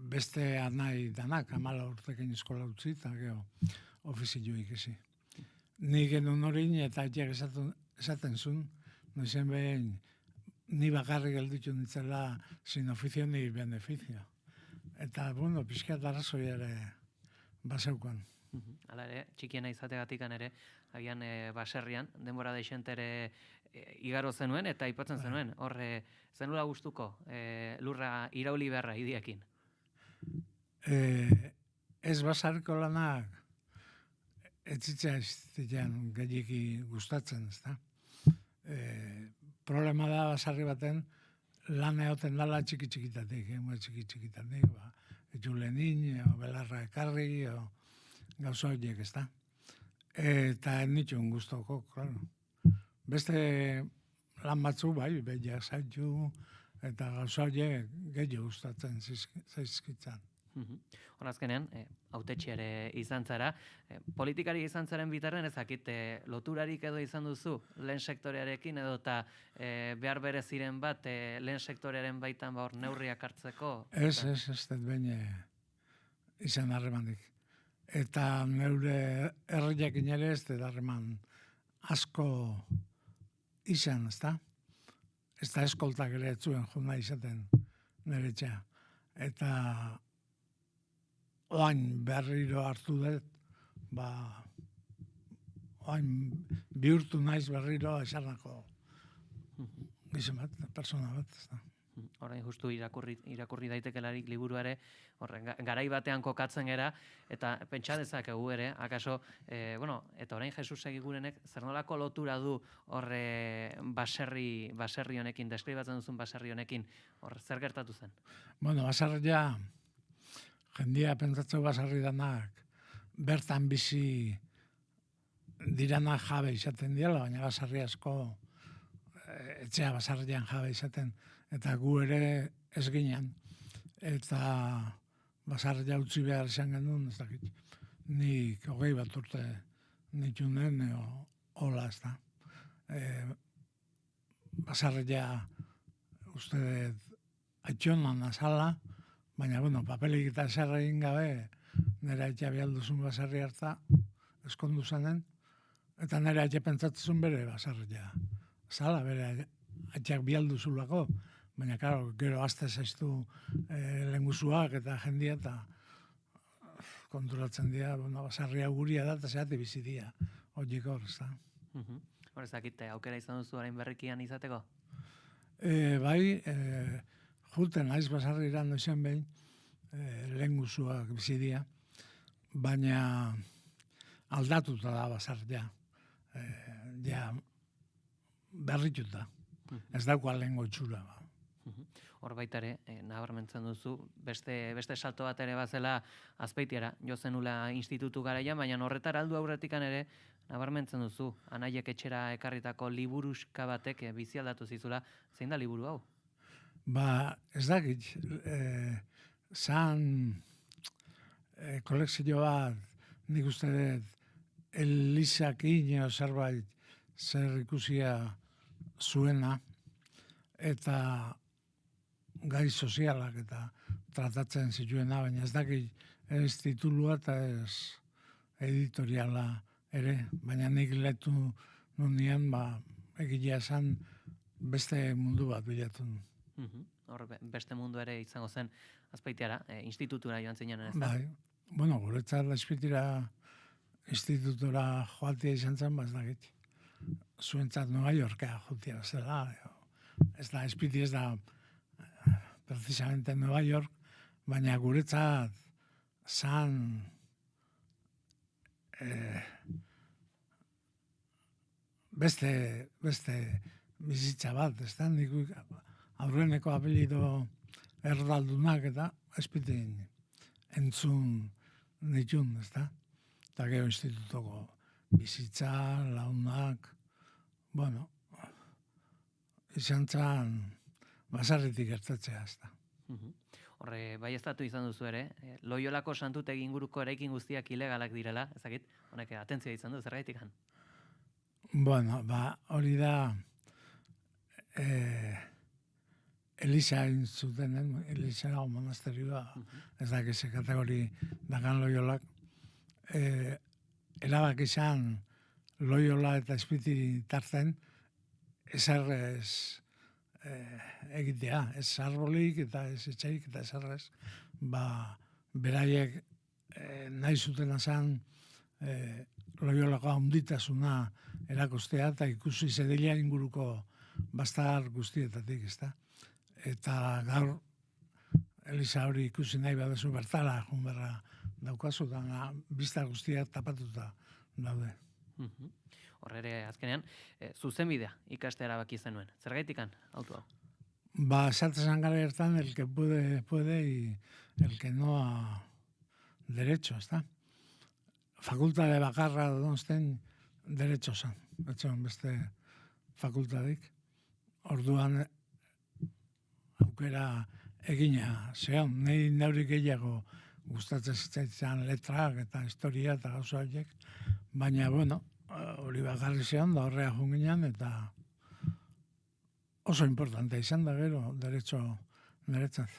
beste nahi danak, 14 urtekin eskola utzi, eta geho ofizioa ikasi. Nik genuen hori eta atxeak esaten zuen, noizen behin, ni bakarrik gelditu nintzela sin ofizio ni beneficio. Eta, bueno, pixkat arrazoi ere baseukan. Hala ere, txikiena izategatikan ere, agian baserrian, denbora deixentere igaro zenuen eta aipatzen zenuen, horre zenula gustuko lurra irauli beharra idiekin? Ez basarko lanak etzitzea ez zitzen gehiagi gustatzen, ez da? Problema da basarri baten lan egoten dala txiki-txikitatik, txiki-txikitatik, etxulenin, belarra ekarri, gauza horiek, ez da? Eta nitxun guztoko, klaro. Beste lan batzu, bai, behiak zaitu, eta gauza horiek gehiago gustatzen zaizkitzan. Horazkenean, hautetxe ere izan zara, politikari izan zaren bitarren ezakit loturarik edo izan duzu lehen sektorearekin edo eta behar bere ziren bat lehen sektorearen baitan hor neurriak hartzeko? Ez dut behin izan harremanik. Eta neure herriakin ere ez dut harreman asko izan, ez da? Ez da eskoltak ere etzuen juna izaten nire etxea. Eta oain berriro hartu dut, oain bihurtu naiz berriro esarnako gizon bat, persona bat. Orain justu irakurri daitekelarik liburuare, garai batean kokatzen gera, eta pentsa dezakegu ere, akaso, eta orain Jesus egigurenek, zer nolako lotura du horre baserri honekin, deskribatzen duzun baserri honekin, hor zer gertatu zen? Baserria, jendia pentsatzeu basarri danak, bertan bizi diranak jabe izaten diela, baina basarri asko etxea basarrian jabe izaten, eta gu ere ez ginen, eta basarria utzi behar izan genuen, ez dakit, nik 20 bat urte nitunen, hola, ez da. Basarria uste aitxonan azala, baina, papelik eta zer egin gabe, nire etxe bialduzun basarri harta, eskondu zanen, eta nire etxe pentsatzezun bere basarria. Zala, bere etxeak bialduzulako, baina, karo, gero azte zaiztu lenguzuak eta jendia, eta konturatzen dira, basarria guria da, eta zehati bizi dira, horiek hor, ez da. Hor ezakit, aukera izan duzu orain berrikian izateko? Bai, juten naiz basarrira noizen behin, lenguzuak bizi dira, baina aldatuta da basarria, ja berrituta, ez dauko lengo itxura. Hor baita ere, nabarmentzen duzu, beste salto bat ere bazela Azpeitiara, jo zenula institutu garaian, baina horretara aldu aurretikan ere, nabarmentzen duzu, anaiek etxera ekarritako liburuska batek bizi aldatu zizula, zein da liburu hau? Ez dakit, zan kolekzio bat, nik uste dut, Elizak ino zerbait zer ikusia zuena, eta gai sozialak eta tratatzen zituena, baina ez dakit ez titulua eta ez editoriala ere, baina nik letu nunien, egitea esan beste mundu bat bilatu. Hor, beste mundu ere izango zen Azpeitiara, institutura joan zinen, ez da? Bai, guretzat Azpeitira institutura joatia izan zen, ez dakit. Zuentzat Nueva Yorkea joatia zela, ez da, Azpeiti ez da precisamente Nueva York, baina guretzat zan beste bizitza bat, ez da, nik aurreneko apelido erdaldunak eta Azpeitin entzun nitun, ez da, eta gero institutoko bizitza, launak, izan zan basarritik gertatzea, ez da. Horre, bai estatu izan duzu ere, Loiolako santutegi inguruko eraikin guztiak ilegalak direla, ezakit, honek atentzia izan du, zergaitik han? Hori da Eliza zutenen, Eliza nago monasterioa, ez da, ze kategori dakan Loiolak, erabak izan Loiola eta Azpeiti tarten, ezarrez egitea, ez arbolik eta ez etxeik eta ezarrez, beraiek nahi zuten azan Loiolako handitasuna erakustea eta ikusi zedila inguruko bastar guztietatik, ezta? Eta gaur Eliza hori ikusi nahi baduzu bertara junberra daukazu, da bista guztiak tapatuta daude. Hor ere azkenean, zuzenbidea ikastea erabaki zenuen. Zergaitikan auto hau? Esatzen gara hartan, el que puede y el que no a derecho, ¿está? Fakultate bakarra donsten derecho zen. Etxean beste fakultadik. Orduan aukera egina zeon. Nei neuri gehiago gustatzen zitzaitzen letrak eta historia eta gauza horiek. Baina, bueno, hori bakarri zeon da horrea junginan eta oso importante izan da gero, derecho niretzat.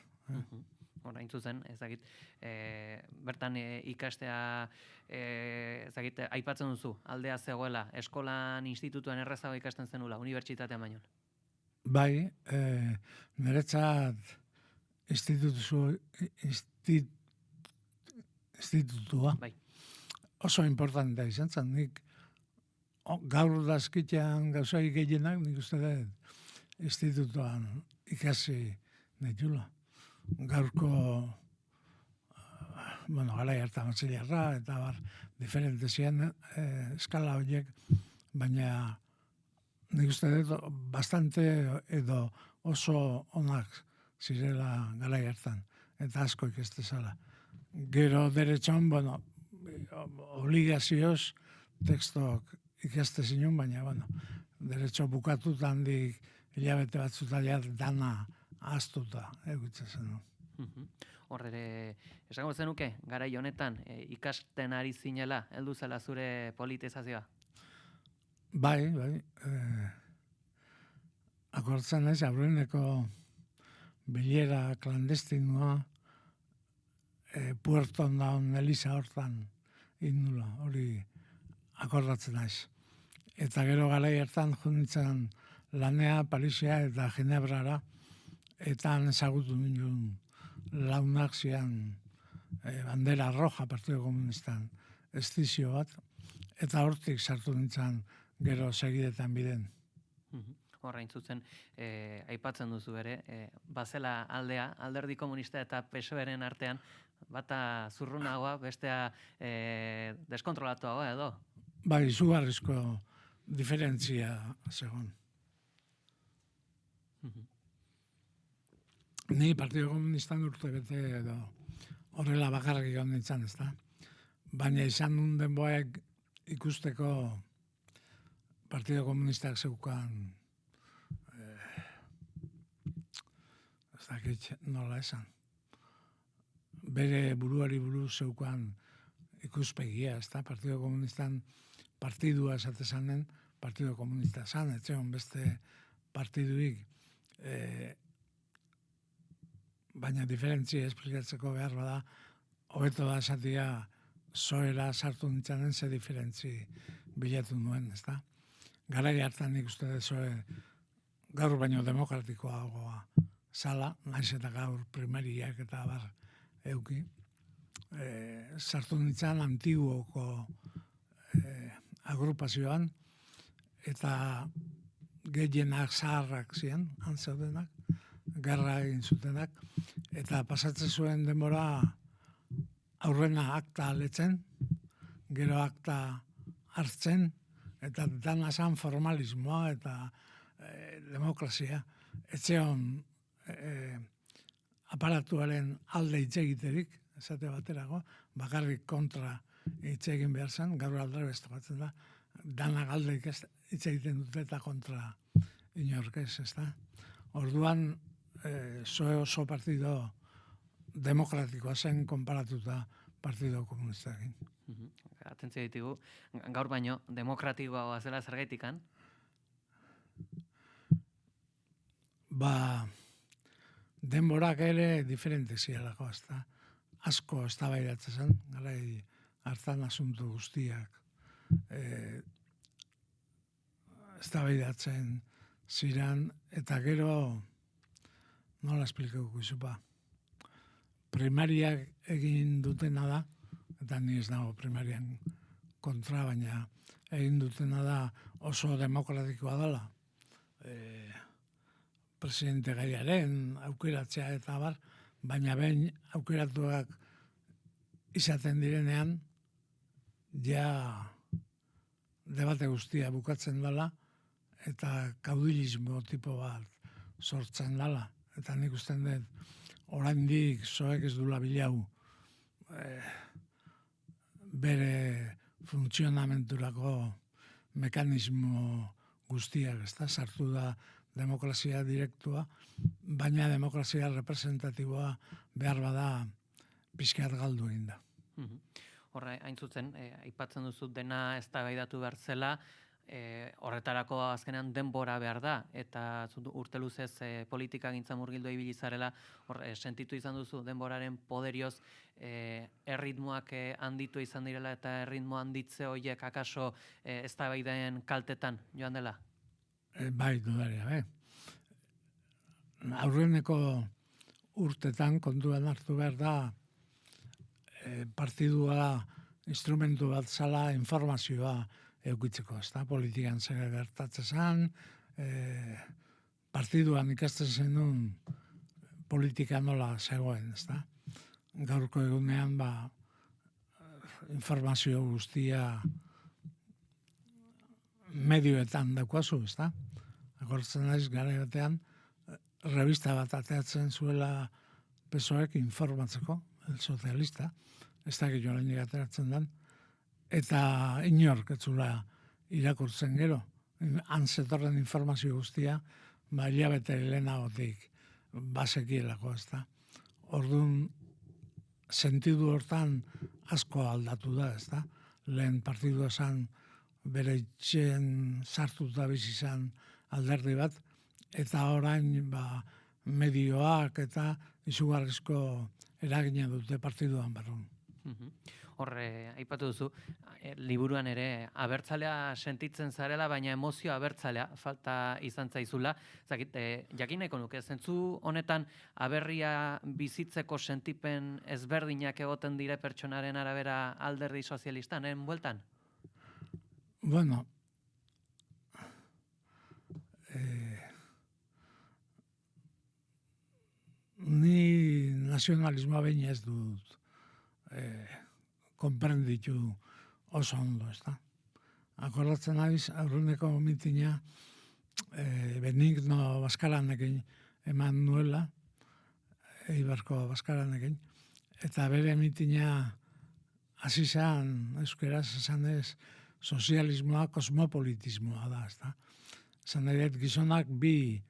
Orain zuzen, ezagit, bertan ikastea, ezagit, aipatzen duzu, aldea zegoela, eskolan, institutuan errazago ikasten zenula, unibertsitatean baino. Bai, niretzat institutua oso importantea izan zen, nik gaur dazkitean gauzai gehienak, nik uste dut, institutuan ikasi ditula. Gaurko, gara hartan matziliarra, eta diferente ziren eskala horiek, baina nik uste dut bastante edo oso onak zirela gara hartan, eta asko ikestezala. Gero deretxon, obligazioz tekstok ikaste zinun, baina, deretxo bukatutan dik hilabete batzuta dana ahaztuta egutzen zen. Hor ere, esango zenuke, garai honetan ikasten ari zinela, heldu zela zure politizazioa? Bai. Akortzen ez, aurreneko bilera klandestinua Puerton daun Eliza hortan indula, hori akordatzen naiz. Eta gero garai hartan junitzen lanea Parisia eta Ginebrara, eta ezagutu nindun launak zian bandera roja Partido Komunistan estizio bat, eta hortik sartu nintzen gero segidetan biden. Horrein zuzen, aipatzen duzu ere, bazela aldea, alderdi komunista eta PSOE-ren artean, bata zurrunagoa, bestea deskontrolatuagoa edo? Bai, izugarrizko diferentzia segon. Ni Partido Komunistan urte bete edo horrela bakarrik egon nintzen, ez da? Baina izan nun denboak ikusteko Partido Komunistak zeukan ez dakit nola esan. Bere buruari buruz zeukan ikuspegia, ez da? Partido Komunistan partidua esatezanen, Partido Komunista zan, etxeon beste partiduik, baina diferentzia esplikatzeko behar bada, hobeto da esatia zoera sartu nintzanen ze diferentzi bilatu nuen, ez da? Garai hartan nik uste zoe gaur baino demokratikoagoa zala, naiz eta gaur primariak eta bar euki. Sartu nintzen antiguoko agrupazioan, eta gehienak zaharrak ziren, antzeudenak, gerra egin zutenak, eta pasatzen zuen denbora aurrena akta aletzen, gero akta hartzen, eta dana zan formalismoa eta demokrazia. Etxeon aparatuaren alde hitz egiterik, esate baterago, bakarrik kontra hitz egin behar zen, gaur aldre bestatzen da, danak alde hitz egiten dute eta kontra inorkez, ez da. Orduan, zoe oso partido demokratikoa zen konparatuta Partido Komunistarekin. Atentzio ditugu, gaur baino demokratikoa zela zergaitikan? Denborak ere diferente zielako, ez da. Asko eztabaidatzen zen, garai hartan asunto guztiak eztabaidatzen ziren, eta gero nola esplikatuko izupa. Primariak egin dutena da, eta ni ez dago primarian kontra, baina egin dutena da oso demokratikoa dela. Presidente gaiaren aukeratzea eta bar, baina behin aukeratuak izaten direnean, ja debate guztia bukatzen dela, eta kaudilismo tipo bat sortzen dela. Eta nik usten dut, oraindik zoek ez dula bilau bere funtzionamenturako mekanismo guztiak, sartu da demokrazia direktua, baina demokrazia representatiboa behar bada pixkat galdu egin da. Horre, hain zuzen, aipatzen duzu dena eztabaidatu behar zela, horretarako azkenean denbora behar da, eta urte luzez politika gintza murgildu ibili zarela, sentitu izan duzu denboraren poderioz erritmoak handitu izan direla eta erritmo handitze horiek akaso eztabaidaen kaltetan joan dela? Bai, dudaria, aurreneko urtetan kontuan hartu behar da partidua instrumentu bat zala informazioa eukitzeko, politikan zer gertatzen zen, partiduan ikasten zenun politika nola zegoen, gaurko egunean informazio guztia medioetan daukazu, Agortzen naiz gara batean, revista bat ateatzen zuela PSOEk informatzeko, el sozialista, ez dakit joan ateratzen den, eta inork ez zula irakurtzen gero, antzetorren informazio guztia, hilabete lehenagotik basekielako, Orduan, sentidu hortan asko aldatu da, Lehen partidua zan bere itxen sartuta bizi zan alderdi bat, eta orain medioak eta izugarrizko eragina dute partiduan barrun. Horre, aipatu duzu, liburuan ere abertzalea sentitzen zarela, baina emozio abertzalea falta izan zaizula. Jakineko nuke, zentzu honetan aberria bizitzeko sentipen ezberdinak egoten dire pertsonaren arabera alderdi sozialistan, bueltan? Bueno, ni nazionalismoa behin ez dut konprenditu oso ondo, Akordatzen naiz, aurreneko mitina Benigno Baskaranekin eman nuela, Eibarko Baskaranekin, eta bere mitina hasi zen, euskeraz esan ez, sozialismoa, kosmopolitismoa da, Esan nahi gizonak bi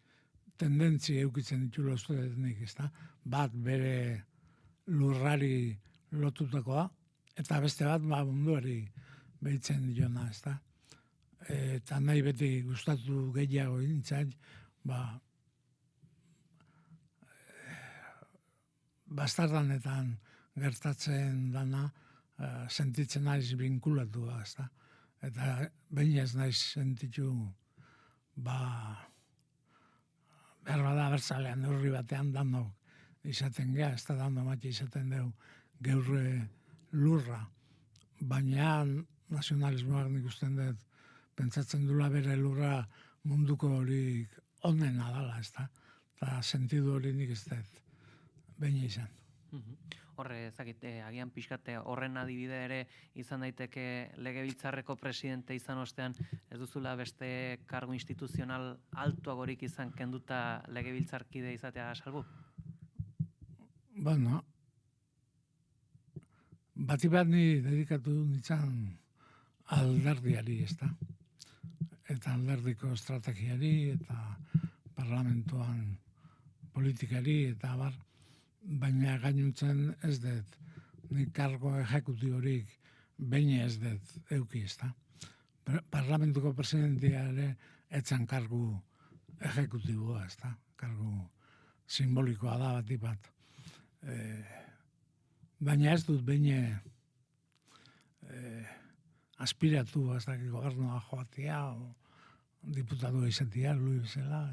tendentzi eukitzen ditulo uste dut nik, Bat bere lurrari lotutakoa, eta beste bat munduari behitzen diona, Eta nahi beti gustatu gehiago nintzen, bastardanetan gertatzen dana sentitzen naiz binkulatua, Eta behin ez naiz sentitu behar bada abertzalean neurri batean danok izaten geha, ez da dando mati izaten dugu geurre lurra, baina nazionalismoak nik usten dut pentsatzen dula bere lurra munduko horik onena dala, eta sentidu hori nik ez dut behin izan. Horre, agian pixkate horren adibide ere izan daiteke legebiltzarreko presidente izan ostean, ez duzula beste kargu instituzional altuagorik izan kenduta legebiltzarkide izatea salbu? Bueno, bati bat ni dedikatu nintzen alderdiari, Eta alderdiko estrategiari, eta parlamentuan politikari, eta baina gainuntzen ez dut, nik kargo ejekutiorik behin ez dut euki, Parlamentuko presidentia ere etzan kargu ejekutiboa, kargu simbolikoa da bati bat. Baina ez dut behin aspiratu, gobernua joatia, o diputatu izatea, lui bezala,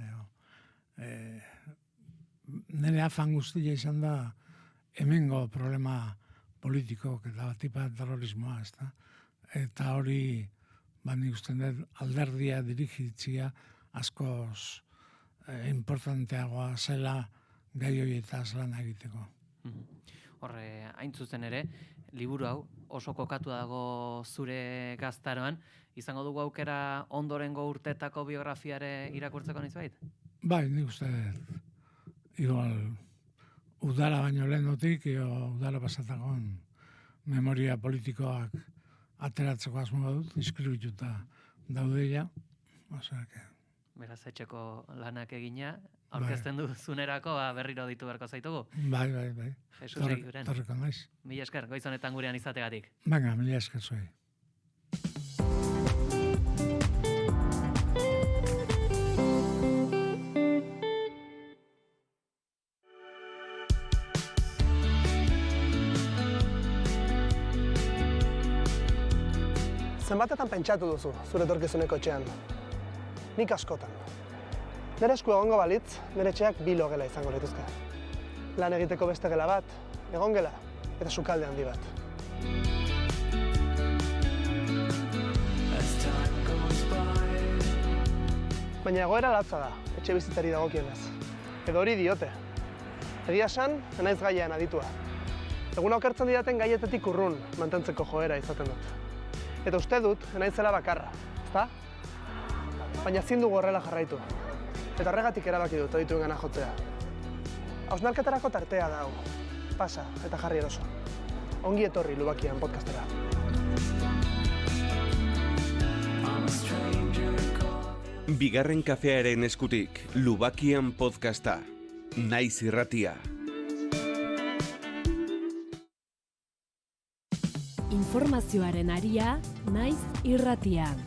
nire afan guztia izan da hemengo problema politiko eta batipat terrorismoa, eta hori, nik uste dut, alderdia dirigitzia askoz importanteagoa zela gai horietaz lan egiteko. Horre, hain zuzen ere, liburu hau oso kokatu dago zure gaztaroan, izango dugu aukera ondorengo urtetako biografiare irakurtzeko nizbait? Bai, nik uste dut, igual, udara baino lehendotik, udara pasatakon memoria politikoak ateratzeko asmoa dut, inskribituta daudeia, Beraz, etxeko lanak egina, aurkezten duzunerako berriro ditu beharko zaitugu. Bai. Jesus Eguren. Torreko naiz. Mila esker, goiz honetan gurean izategatik. Venga, mila esker zuei. Zenbatetan pentsatu duzu, zure etorkizuneko etxean? Nik askotan. Nere esku egongo balitz, nere etxeak 2 logela izango lituzke. Lan egiteko beste gela bat, egongela eta sukalde handi bat. Baina egoera latza da, etxe bizitzari dagokionez. Edo hori diote. Egia esan, naiz gaian aditua. Egun okertzen didaten gaietetik urrun mantentzeko joera izaten dut. Eta uste dut, naizela bakarra, ezta? Baina ezin dugu horrela jarraitu. Eta horregatik erabaki dut adituengana jotzea. Hausnarketarako tartea da hau. Pasa eta jarri eroso. Ongi etorri Lubakian podcastera. Bigarren kafearen eskutik, Lubakian podcasta. Naiz irratia. Informazioaren aria, naiz irratian.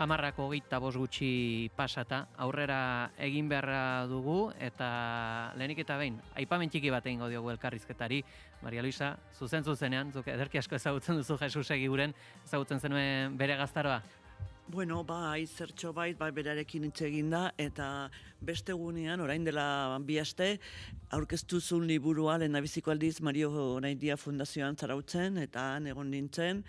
Amarrako 25 gutxi pasata, aurrera egin beharra dugu, eta lehenik eta behin, aipamen txiki bat egingo diogu elkarrizketari. Maria Luisa, zuzenean, zuk ederki asko ezagutzen duzu Jesus Eguren, ezagutzen zenuen bere gaztaroa? Bueno, bai, zertxo bait, berarekin hitz egin da, eta beste gunean, orain dela 2 aste, aurkeztuzun liburua lehendabiziko aldiz Mario Naindia Fundazioan Zarautzen, eta han egon nintzen,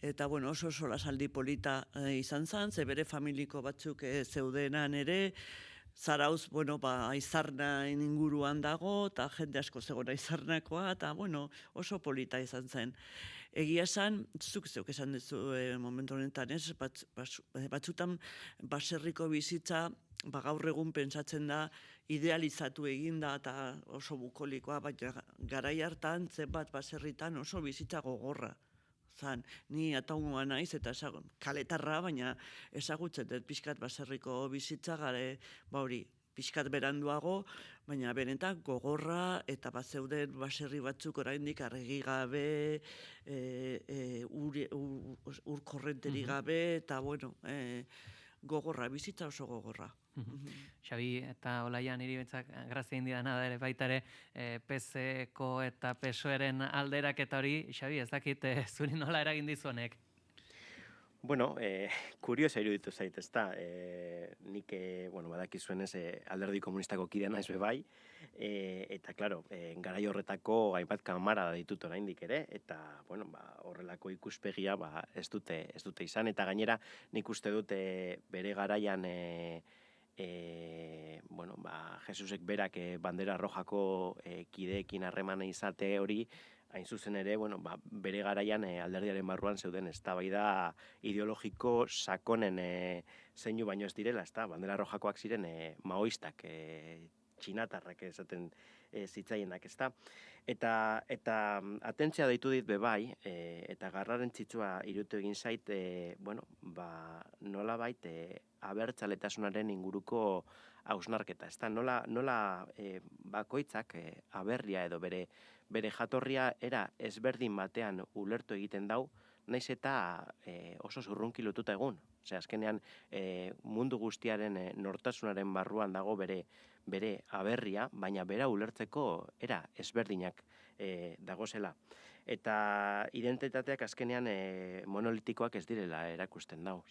eta bueno, oso lasaldi polita izan zen, ze bere familiko batzuk zeudenan ere, Zarauz, bueno, Aizarna inguruan dago, eta jende asko zegoen Aizarnakoa, eta bueno, oso polita izan zen. Egia esan, zuk esan duzu momentu honetan, ez? Batzutan baserriko bizitza, gaur egun pentsatzen da, idealizatu eginda eta oso bukolikoa, baina garai hartan zenbat baserritan oso bizitza gogorra. Ni ataungoa naiz eta kaletarra, baina ezagutzen dut pixkat baserriko bizitza gare, hori, pixkat beranduago, baina benetan gogorra eta zeuden baserri batzuk oraindik argi gabe, ur korrenteri gabe, eta bueno, gogorra, bizitza oso gogorra. Xabi eta Olaia niri bentzak grazia indidana da ere baita ere PSeko eta PSOEren alderak eta hori, Xabi, ez dakit zuri nola eragin dizuenek? Bueno, kuriosa iruditu zait, ezta. Nik, badakizuen ez, alderdi komunistako kidea naiz bai, eta, klaro, garai horretako hainbat kamara ditut oraindik ere, eta, horrelako ikuspegia ez dute izan, eta gainera nik uste dut bere garaian Jesusek berak bandera rojako kideekin harremana izate hori, hain zuzen ere, bere garaian alderdiaren barruan zeuden eztabaida ideologiko sakonen zeinu baino ez direla, ezta? Bandera rojakoak ziren maoistak, txinatarrak esaten zitzaienak, ezta? Eta atentzia deitu dit bebai, eta garrantzitsua iruditu egin zait, nolabait abertzaletasunaren inguruko hausnarketa, ezta? Nola bakoitzak aberria edo bere jatorria era ezberdin batean ulertu egiten dau, naiz eta oso zurrunki lotuta egun. Azkenean mundu guztiaren nortasunaren barruan dago bere aberria, baina bera ulertzeko era ezberdinak dagozela. Eta identitateak azkenean monolitikoak ez direla erakusten dau.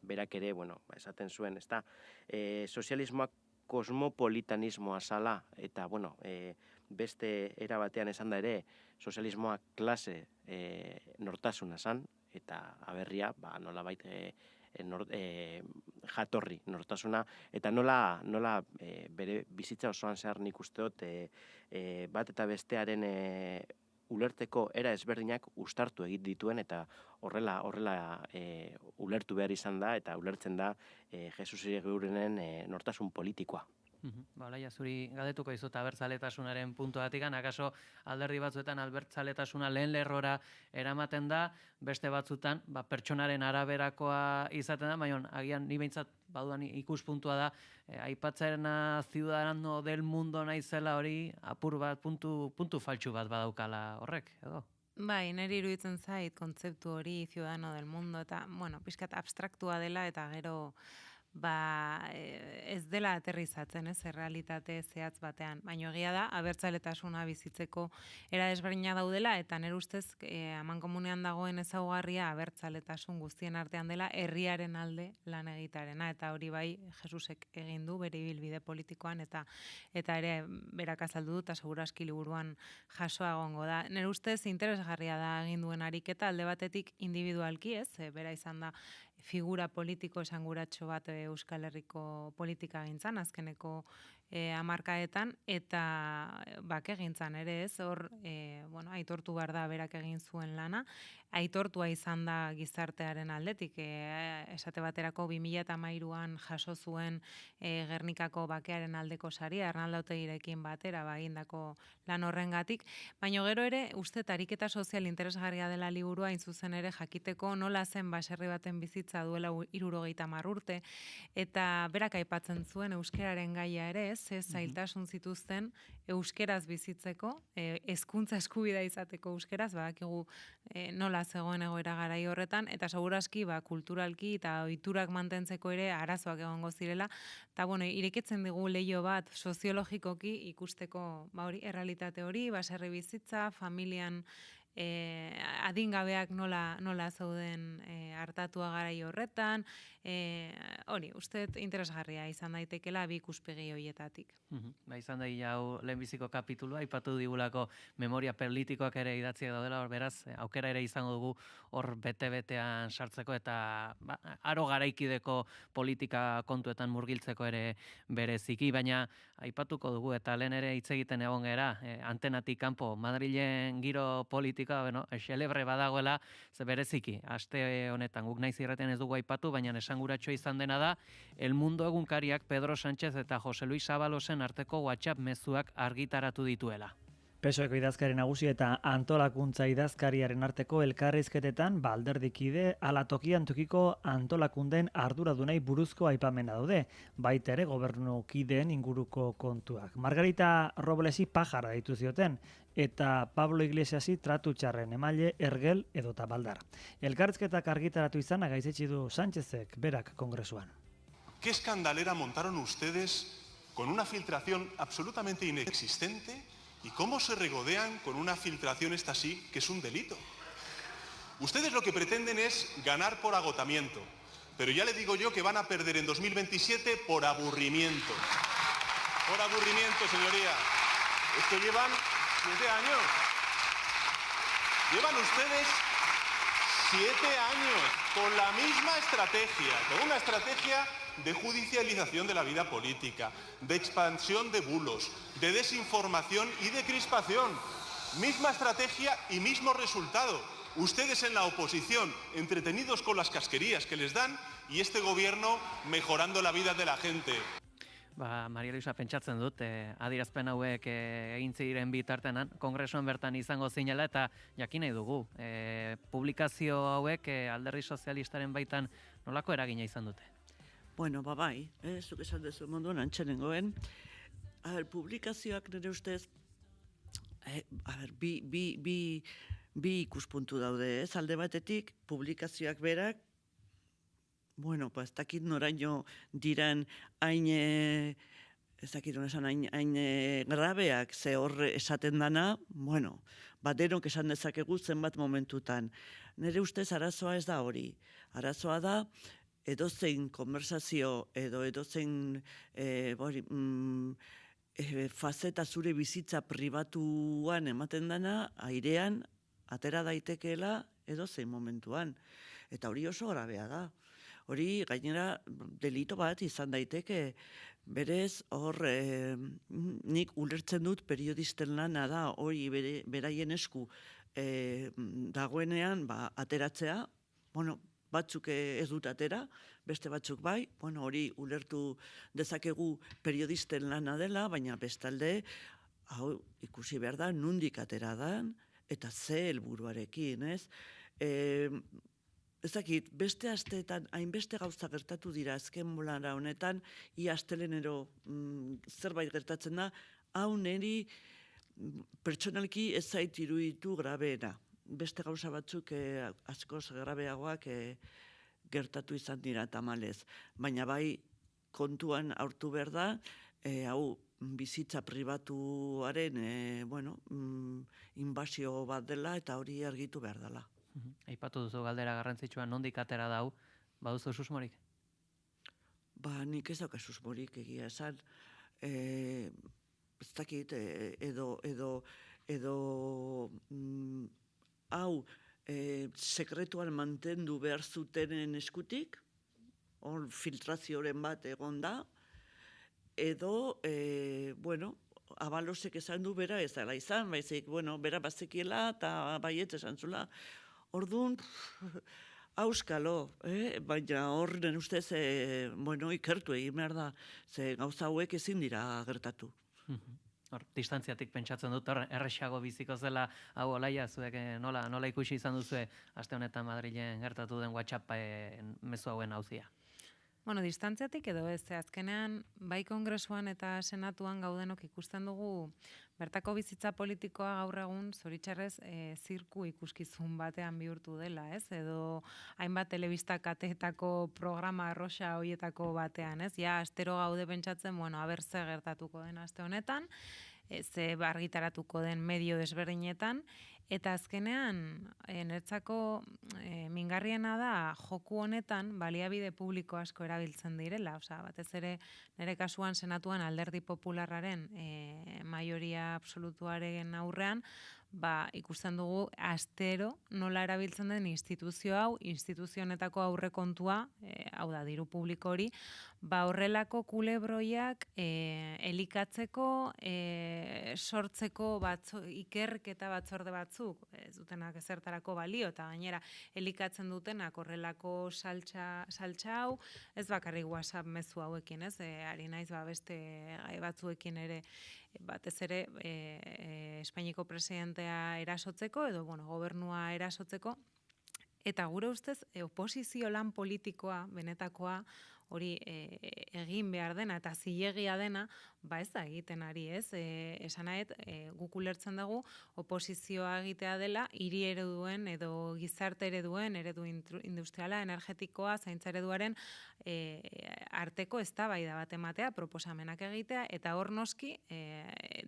Berak ere, esaten zuen, ezta, sozialismoak kosmopolitanismoa zala, eta, bueno, beste era batean esan da ere, sozialismoa klase nortasuna zan, eta aberria, nolabait jatorri nortasuna, eta nola bere bizitza osoan zehar nik usteot bat eta bestearen ulerteko era ezberdinak uztartu egit dituen, eta horrela ulertu behar izan da, eta ulertzen da Jesus Irigurenen nortasun politikoa. Olaia, zuri galdetuko izut abertzaletasunaren puntuagatik, akaso alderdi batzuetan abertzaletasuna lehen lerrora eramaten da, beste batzutan pertsonaren araberakoa izaten da, baina agian ni behintzat baduan ikuspuntua da, aipatzena ciudadano del mundo naizela hori apur bat, puntu faltsu bat badaukala horrek, edo? Bai, niri iruditzen zait kontzeptu hori ciudadano del mundo, eta, bueno, pixkat abstraktua dela, eta gero ez dela aterrizatzen, errealitate zehatz batean. Baina egia da, abertzaletasuna bizitzeko era desberdina daudela, eta nire ustez amankomunean dagoen ezaugarria abertzaletasun guztien artean dela herriaren alde lan egitarena, eta hori bai Jesusek egin du bere ibilbide politikoan, eta ere berak azaldu du, eta seguraski liburuan jasoa egongo da. Nire ustez interesgarria da egin duen ariketa, alde batetik individualki, bera izan da figura politiko esanguratxo bat Euskal Herriko politika gintzan, azkeneko hamarkadetan, eta bakegintzan ere hor, aitortu behar da berak egin zuen lana, aitortua izan da gizartearen aldetik, esate baterako 2013an jaso zuen Gernikako bakearen aldeko saria, Arnaldo Otegirekin batera egindako lan horrengatik, baina gero ere uste ariketa sozial interesgarria dela liburua, hain zuzen ere jakiteko nola zen baserri baten bizitza duela 70 urte, eta berak aipatzen zuen euskeraren gaia ere, zailtasun zituzten euskeraz bizitzeko, hezkuntza eskubidea izateko euskeraz, badakigu nola zegoen egoera garai horretan, eta seguraski kulturalki eta ohiturak mantentzeko ere arazoak egongo zirela, eta irekitzen digu leiho bat soziologikoki ikusteko errealitate hori, baserri bizitza, familian adingabeak nola zeuden hartatua garai horretan, hori, uste interesgarria izan daitekela bi ikuspegi horietatik. Izan da hau lehenbiziko kapitulua, aipatu digulako memoria politikoak ere idatziak daudela, beraz, aukera ere izango dugu hor bete-betean sartzeko eta aro garaikideko politika kontuetan murgiltzeko ere bereziki, baina aipatuko dugu eta lehen ere hitz egiten egon gera, antenatik kanpo, Madrilen giro politika, xelebre badagoela, ze bereziki, aste honetan guk naiz irratean ez dugu aipatu, baina esanguratxo izan dena da, El Mundo egunkariak Pedro Sánchez eta Jose Luis Zabalosen arteko WhatsApp mezuak argitaratu dituela. PSOEko idazkari nagusi eta antolakuntza idazkariaren arteko elkarrizketetan alderdikide ala tokian tokiko antolakunden arduradunei buruzko aipamena daude, baita ere gobernukideen inguruko kontuak. Margarita Roblesi pajara ditu zioten, eta Pablo Iglesiasi tratu txarren emaile ergel edota baldar. Elkarrizketak argitaratu izan gaitzetsi du Sánchezek berak kongresuan. ¿Qué escandalera montaron ustedes con una filtración absolutamente inexistente? ¿Y cómo se regodean con una filtración esta sí, que es un delito? Ustedes lo que pretenden es ganar por agotamiento, pero ya le digo yo que van a perder en 2027 por aburrimiento. Por aburrimiento, señoría. Es que llevan 7 años. Llevan ustedes 7 años con la misma estrategia, con una estrategia de judicialización de la vida política, de expansión de bulos, de desinformación y de crispación. Misma estrategia y mismo resultado. Ustedes en la oposición, entretenidos con las casquerías que les dan, y este gobierno mejorando la vida de la gente. Maria Luisa, pentsatzen dut, adierazpen hauek egin ziren bitartean, kongresuan bertan izango zinela, eta jakin nahi dugu, publikazio hauek alderdi sozialistaren baitan nolako eragina izan dute? Bueno, bai, zuk esan dezu munduan antxenengoen. Publikazioak nire ustez, bi ikuspuntu daude, alde batetik, publikazioak berak, bueno, ez dakit noraino diran hain grabeak ze horre esaten dana, bueno, denok esan dezakegu zenbat momentutan. Nire ustez arazoa ez da hori. Arazoa da edozein konversazio edo edozein fazeta zure bizitza pribatuan ematen dana, airean atera daitekeela edozein momentuan. Eta hori oso grabea da. Hori gainera delito bat izan daiteke. Berez, hor, nik ulertzen dut periodisten lana da, hori beraien esku dagoenean ateratzea, batzuk ez dut atera, beste batzuk bai, hori ulertu dezakegu periodisten lana dela, baina bestalde, hau ikusi behar da, nundik atera dan, eta ze helburuarekin, ez? Ez dakit, beste asteetan, hainbeste gauza gertatu dira azken bolara honetan, ia astelenero zerbait gertatzen da, hau niri pertsonalki ez zait iruditu grabeena. Beste gauza batzuk askoz grabeagoak gertatu izan dira tamalez. Baina bai kontuan hartu behar da, hau bizitza pribatuaren inbasio bat dela eta hori argitu behar dela. Aipatu duzu galdera garrantzitsua, nondik atera dau, baduzu susmorik? Nik ez dauka susmorik egia esan. Ez dakit, edo hau sekretuan mantendu behar zutenen eskutik, hor filtrazioren bat egon da, edo, abalosek esan du bera ez dela izan, baizik, bera bazekiela eta baiet esan zula. Orduan, auskalo, baina hor den ustez, ikertu egin behar da, ze gauza hauek ezin dira gertatu. Hor, distantziatik pentsatzen dut, erresago biziko zela, hau olaia, zuek nola ikusi izan duzue, aste honetan Madrilen gertatu den WhatsApp mezu hauen hauzia. Distantziatik edo ez, azkenean, bai kongresuan eta senatuan gaudenok ikusten dugu, bertako bizitza politikoa gaur egun, zoritxarrez, zirku ikuskizun batean bihurtu dela, ez? Edo hainbat telebista kateetako programa arroxa horietako batean, ez? Ja, astero gaude pentsatzen, aber ze gertatuko den aste honetan, ze argitaratuko den medio desberdinetan, eta azkenean, nertzako mingarriena da, joku honetan baliabide publiko asko erabiltzen direla, batez ere nire kasuan senatuan alderdi popularraren maioria absolutuaren aurrean, ikusten dugu astero nola erabiltzen den instituzio hau, instituzio honetako aurrekontua, hau da, diru publiko hori, horrelako kulebroiak elikatzeko, sortzeko ikerketa batzorde batzuk, ez dutenak ezertarako balio, eta gainera elikatzen dutenak horrelako saltsa hau, ez bakarrik WhatsApp mezu hauekin, ez, ari naiz beste batzuekin ere, batez ere Espainiko presidentea erasotzeko, edo gobernua erasotzeko, eta gure ustez oposizio lan politikoa, benetakoa, hori egin behar dena eta zilegia dena, ez da egiten ari, ez? Esanaet, guk ulertzen dugu oposizioa egitea dela, hiri ereduen edo gizarte ereduen, eredu industriala, energetikoa, zaintza ereduaren arteko eztabaida bat ematea, proposamenak egitea, eta hor noski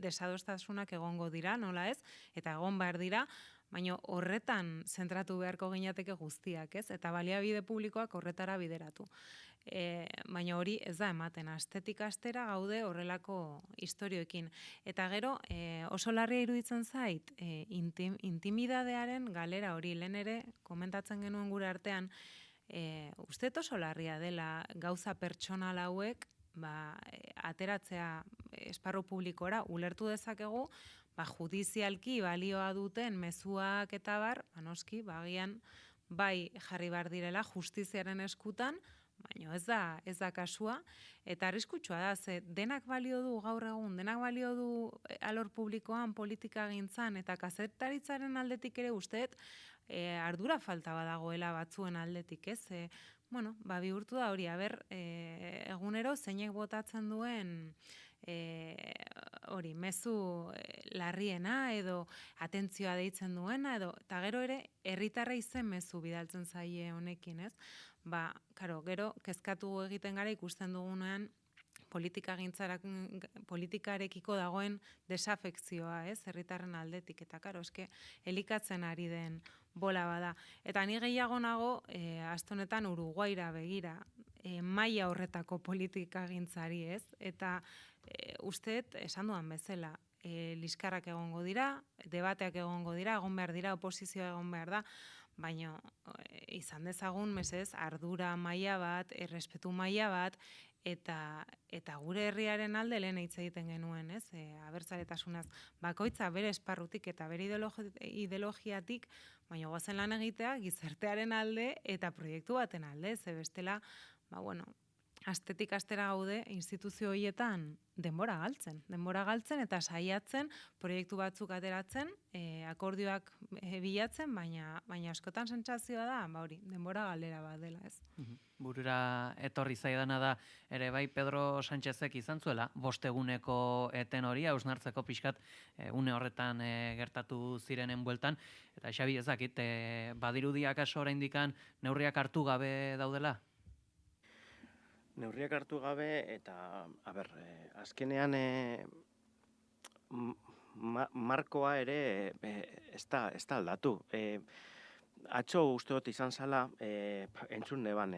desadostasunak egongo dira, nola ez? Eta egon behar dira, baina horretan zentratu beharko ginateke guztiak, ez? Eta baliabide publikoak horretara bideratu. Baina hori ez da ematen, astetik astera gaude horrelako istorioekin. Eta gero, oso larria iruditzen zait, intimidadearen galera hori, lehen ere, komentatzen genuen gure artean, uste oso larria dela gauza pertsonal hauek, ateratzea esparru publikora, ulertu dezakegu, judizialki balioa duten mezuak eta bar, noski, agian bai jarri behar direla justiziaren eskutan, baina ez da kasua, eta arriskutsua da, ze denak balio du gaur egun, denak balio du alor publikoan, politika gintzan, eta kazetaritzaren aldetik ere usteet, ardura falta badagoela batzuen aldetik, ez? Bihurtu da hori, egunero zeinek botatzen duen hori, mezu larriena edo atentzioa deitzen duena edo, eta gero ere herritarrei zen mezu bidaltzen zaie honekin, ez? Gero, kezkatu egiten gara ikusten dugunean politikarekiko dagoen desafekzioa, ez, herritarren aldetik, eta karo, eske, elikatzen ari den bola bada. Eta ni gehiago nago, aste honetan Uruguaira begira, maila horretako politikagintzari, ez, eta usteet, esan duan bezala, liskarrak egongo dira, debateak egongo dira, egon behar dira, oposizioa egon behar da, baina izan dezagun, mesez, ardura maila bat, errespetu maila bat, eta gure herriaren alde lehen hitz egiten genuen, ez? Abertzaletasunaz, bakoitza bere esparrutik eta bere ideologiatik, baina goazen lan egitea gizartearen alde eta proiektu baten alde, ze bestela, astetik astera gaude instituzio horietan denbora galtzen eta saiatzen proiektu batzuk ateratzen, akordioak bilatzen, baina askotan sentsazioa da, denbora galdera bat dela, ez? Burura etorri zaidana da, ere bai Pedro Sánchezek izan zuela, 5 eguneko eten hori, hausnartzeko pixkat, une horretan gertatu zirenen bueltan, eta Xabi ezakit, badirudiak aso oraindikan neurriak hartu gabe daudela? Neurriak hartu gabe, eta, azkenean markoa ere ez da aldatu. Atzo uste dut izan zala, entzun neban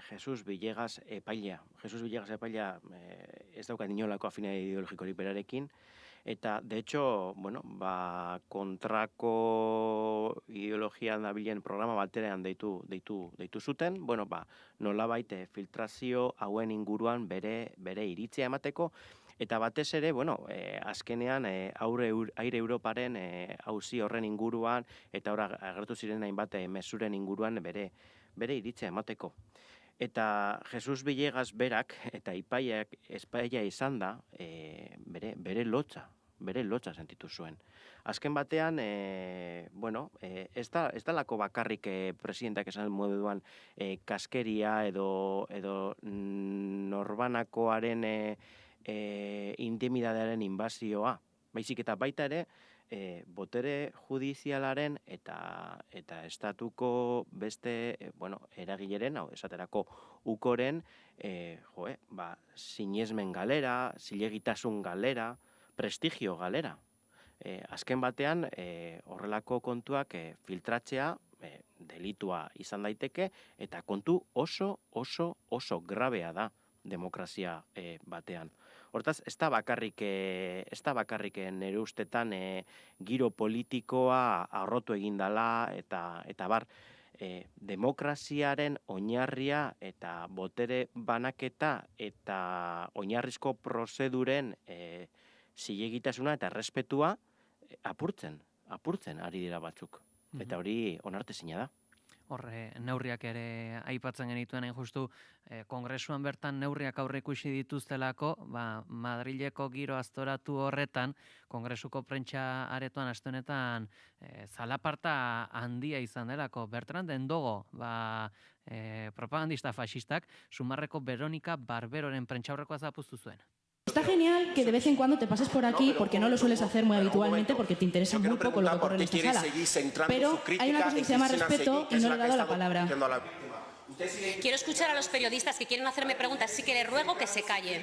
Jesus Villegas epailea. Jesus Villegas epailea ez daukat inolako afinidade ideologikorik berarekin, eta, de hecho, kontrako ideologian dabilen programa baterean deitu zuten, nolabait filtrazio hauen inguruan bere iritzia emateko, eta batez ere, azkenean aire Europaren auzi horren inguruan, eta agertu ziren hainbat mezuren inguruan bere iritzia emateko. Eta Jesus Villegas berak, eta epaia izan da, bere lotza sentitu zuen. Azken batean, ez dalako bakarrik presidentak esan moduan kaskeria edo norbanakoaren intimidadearen inbazioa. Baizik eta baita ere, botere judizialaren eta estatuko beste eragileren, esaterako ukoren, sinesmen galera, zilegitasun galera, prestigio galera. Azken batean, horrelako kontuak filtratzea delitua izan daiteke, eta kontu oso grabea da demokrazia batean. Hortaz, ez da bakarrik nire ustetan giro politikoa arrotu egin dela, eta demokraziaren oinarria eta botere banaketa eta oinarrizko prozeduren zilegitasuna eta errespetua apurtzen ari dira batzuk. Eta hori onartezina da. Horre, neurriak ere aipatzen genituen hain justu, kongresuan bertan neurriak aurreikusi dituztelako, Madrileko giro aztoratu horretan, kongresuko prentsa aretoan aste honetan zalaparta handia izan delako. Bertrand Endogo, propagandista faxistak, Zumarreko Veronika Barberoren prentsaurrekoa zapuztu zuen. Está genial que de vez en cuando te pases por aquí porque no lo sueles hacer muy habitualmente porque te interesa muy poco lo que ocurre en esta sala. Pero hay una cosa que se llama respeto y no le he dado la palabra. Quiero escuchar a los periodistas que quieren hacerme preguntas, así que les ruego que se callen.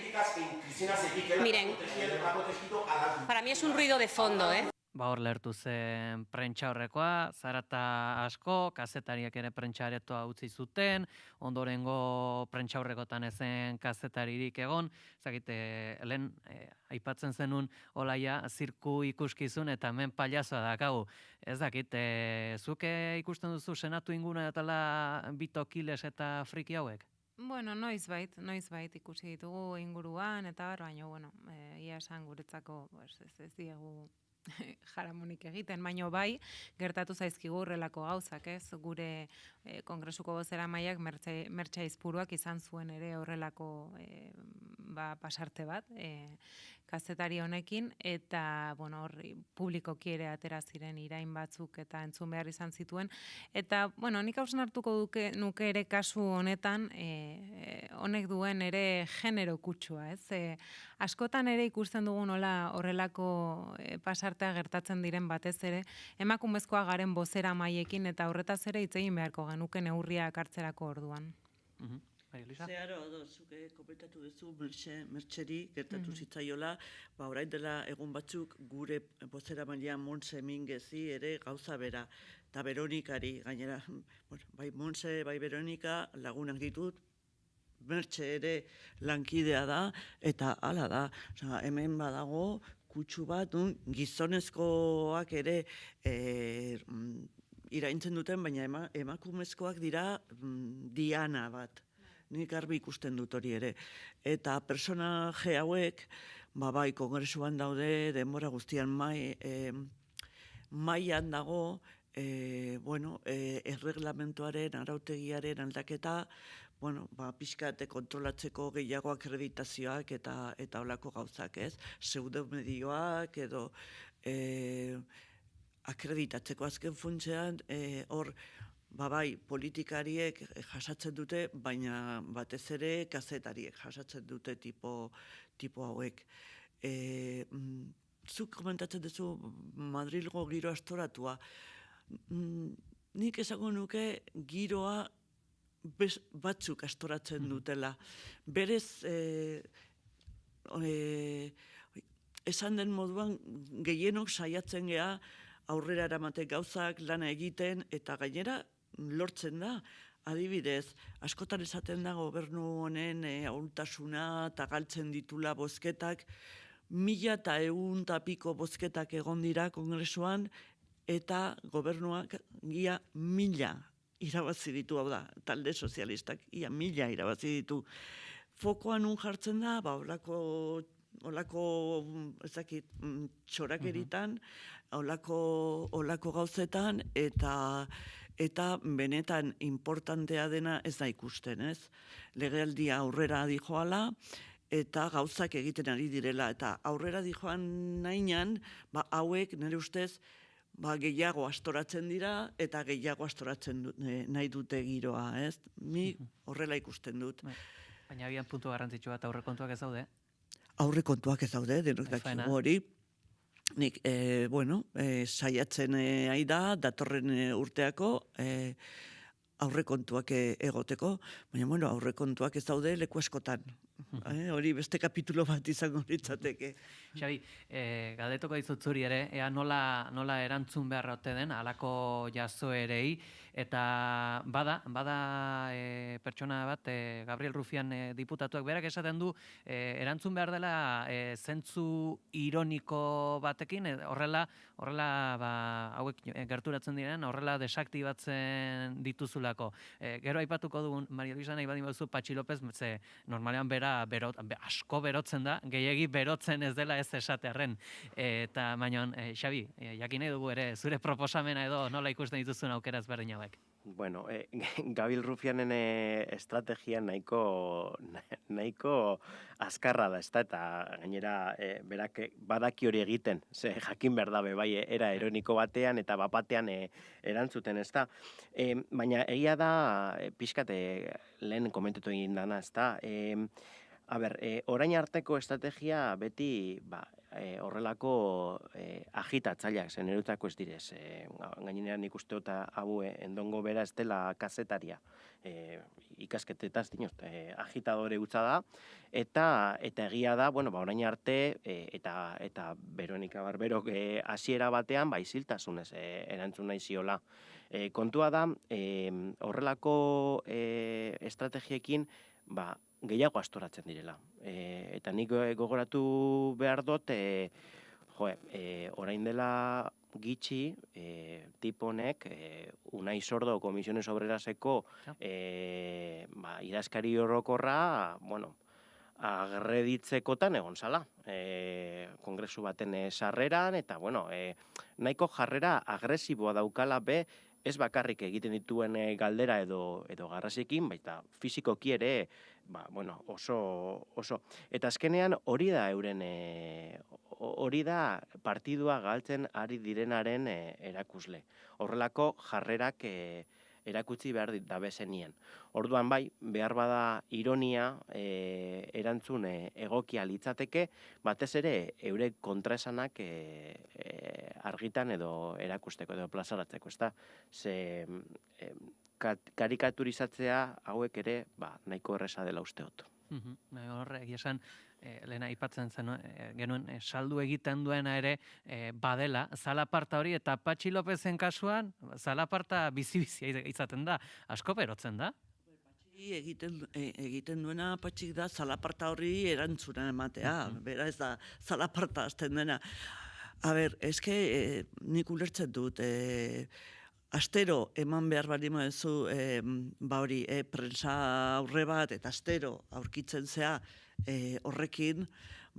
Miren, para mí es un ruido de fondo, ¿eh? Hor lertu zen prentsa horrekoa, zarata asko, kazetariak ere prentsa aretoa utzi zuten, ondorengo prentsa horrekotan ezen kazetaririk egon, zakite, lehen aipatzen zenun olaia zirku ikuskizun eta hemen paliazoa dakagu. Ez dakit, zuke ikusten duzu senatu inguna eta bitokiles eta friki hauek? Noizbait ikusi ditugu inguruan, eta baina, ia esan guretzako ez diegu jaramonik egiten, baino bai, gertatu zaizkigu horrelako gauzak, ez? Gure kongresuko bozeramaileak Mertxe Aizpuruak izan zuen ere horrelako pasarte bat, kazetari honekin, eta, horri publikoki ere atera ziren irain batzuk eta entzun behar izan zituen, eta, nik hausnartuko nuke ere kasu honetan, honek duen ere genero kutsua, ez? Askotan ere ikusten dugu nola horrelako pasartea gertatzen diren batez ere, emakumezkoa garen bozeramaiekin eta horretaz ere hitz egin beharko genuke neurriak hartzerako orduan. Zeharo, zuke komentatu duzu, mertxeri gertatu zitzaiola, orain dela egun batzuk gure bozeramailean Montse Mingezi ere gauza bera, eta Veronikari, gainera, bai Montse, bai Veronika lagunak ditut, Mertxe ere lankidea da, eta hala da, hemen badago kutsu bat, gizonezkoak ere iraintzen duten, baina emakumezkoak dira diana bat. Nik garbi ikusten dut hori ere. Eta personaje hauek, bai, kongresuan daude, denbora guztian mailan dago, erreglamentuaren, arautegiaren aldaketa, pixkate kontrolatzeko gehiago akreditazioak eta holako gauzak, ez? Pseudomedioak edo akreditatzeko azken funtsean, hor, bai, politikariek jasatzen dute, baina batez ere kazetariek jasatzen dute tipo hauek. Zuk komentatzen duzu Madrilgo giro astoratua. Nik esango nuke giroa batzuk astoratzen dutela. Berez, esan den moduan, gehienok saiatzen gea aurrera eramaten gauzak, lana egiten, eta gainera lortzen da. Adibidez, askotan esaten da gobernu honen ahultasuna eta galtzen ditula bozketak, 1.100 piko bozketak egon dira kongresuan, eta gobernuak ia 1.000 irabazi ditu, hau da, talde sozialistak ia 1.000 irabazi ditu. Fokoan nun jartzen da, olako ezakit, txorakeritan, olako gauzetan, eta benetan importantea dena ez da ikusten, ez? Legealdia aurrera dijoala, eta gauzak egiten ari direla, eta aurrera dijoan nahian, hauek nire ustez, gehiago astoratzen dira, eta gehiago astoratzen nahi dute giroa, ez? Ni horrela ikusten dut. Baina agian puntu garrantzitsu bat aurrekontuak ez daude? Aurrekontuak ez daude, denok dakigu hori. Nik, saiatzen ari da, datorren urteako aurrekontuak egoteko, baina aurrekontuak ez daude leku askotan. Hori beste kapitulo bat izango litzateke. Xabi, galdetoko dizut zuri ere, ea nola erantzun behar ote den halako jazoerei, eta bada pertsona bat, Gabriel Rufián diputatuak berak esaten du, erantzun behar dela zentzu ironiko batekin, horrela hauek gerturatzen diren, horrela desaktibatzen dituzulako. Gero aipatuko dugun, Maria Luisa nahi badin baduzu, Patxi López, normalean asko berotzen da, gehiegi berotzen ez dela ez esatearren. Eta baina, Xabi, jakin nahi dugu ere, zure proposamena edo nola ikusten dituzun aukera ezberdin hauek? Bueno, Gabriel Rufianen estrategia nahiko azkarra da, eta gainera berak badaki hori egiten, ze jakin behar dabe, bai, era ironiko batean eta batean erantzuten, ez da. Baina egia da, pixkate lehen komentetu egin dana, ez da. Orain arteko estrategia beti horrelako agitatzaileak zen erutako ez direz. Gainean ikuste eta hau endongo bera ez dela kazetaria. Ikasketetaz dinot, agitadore utza da. Eta egia da, orain arte, eta Veronika Barberok hasiera batean, isiltasunez erantzun nahi ziola. Kontua da, horrelako estrategiekin, gehiago astoratzen direla. Eta nik gogoratu behar dut, orain dela gitxi, tipo honek, Unai Sordo Komisiones Obreraseko idazkari orokorra, agreditzekotan egon zala. Kongresu baten sarreran, eta nahiko jarrera agresiboa daukala ez bakarrik egiten dituen galdera edo garrasiekin, baita fizikoki ere, oso. Eta azkenean hori da partidua galtzen ari direnaren erakusle. Horrelako jarrerak erakutsi behar dabe zenien. Orduan behar bada ironia erantzun egokia litzateke, batez ere eurek kontraesanak argitan edo erakusteko edo plazaratzeko, ezta? Ze karikaturizatzea hauek ere nahiko erresa dela usteot. Horrek, esan, lehena aipatzen zen, genuen saldu egiten duena ere badela, zalaparta hori, eta Patxi Lopezen kasuan, zalaparta bizi-bizia izaten da, asko berotzen da? Egiten duena Patxik da zalaparta hori erantzuna ematea, bera ez da zalaparta azten dena. Eske nik ulertzen dut, astero eman behar barimo ezu prensa aurre bat, eta astero aurkitzen zea horrekin,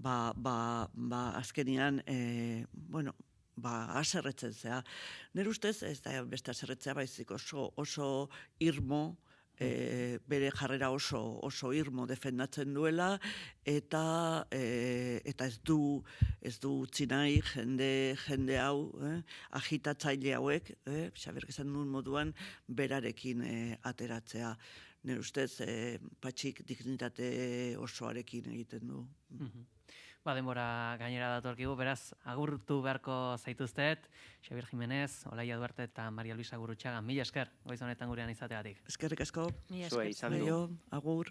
azkenian, aserretzen zea. Nire ustez, ez da beste aserretzea baizik oso irmo, bere jarrera oso irmo defendatzen duela, eta ez du utzi nahi jende hau, agitatzaile hauek, Xabier esan duen moduan, berarekin ateratzea. Nire ustez, Patxik dignitate osoarekin egiten du. Denbora gainera datorkigu, beraz, agurtu beharko zaituztet, Xabier Jimenez, Olaia Duarte eta Maria Luisa Gurrutxaga. Mila esker, goiz honetan gurean izateagatik. Eskerrik asko. Mila esker. Agur.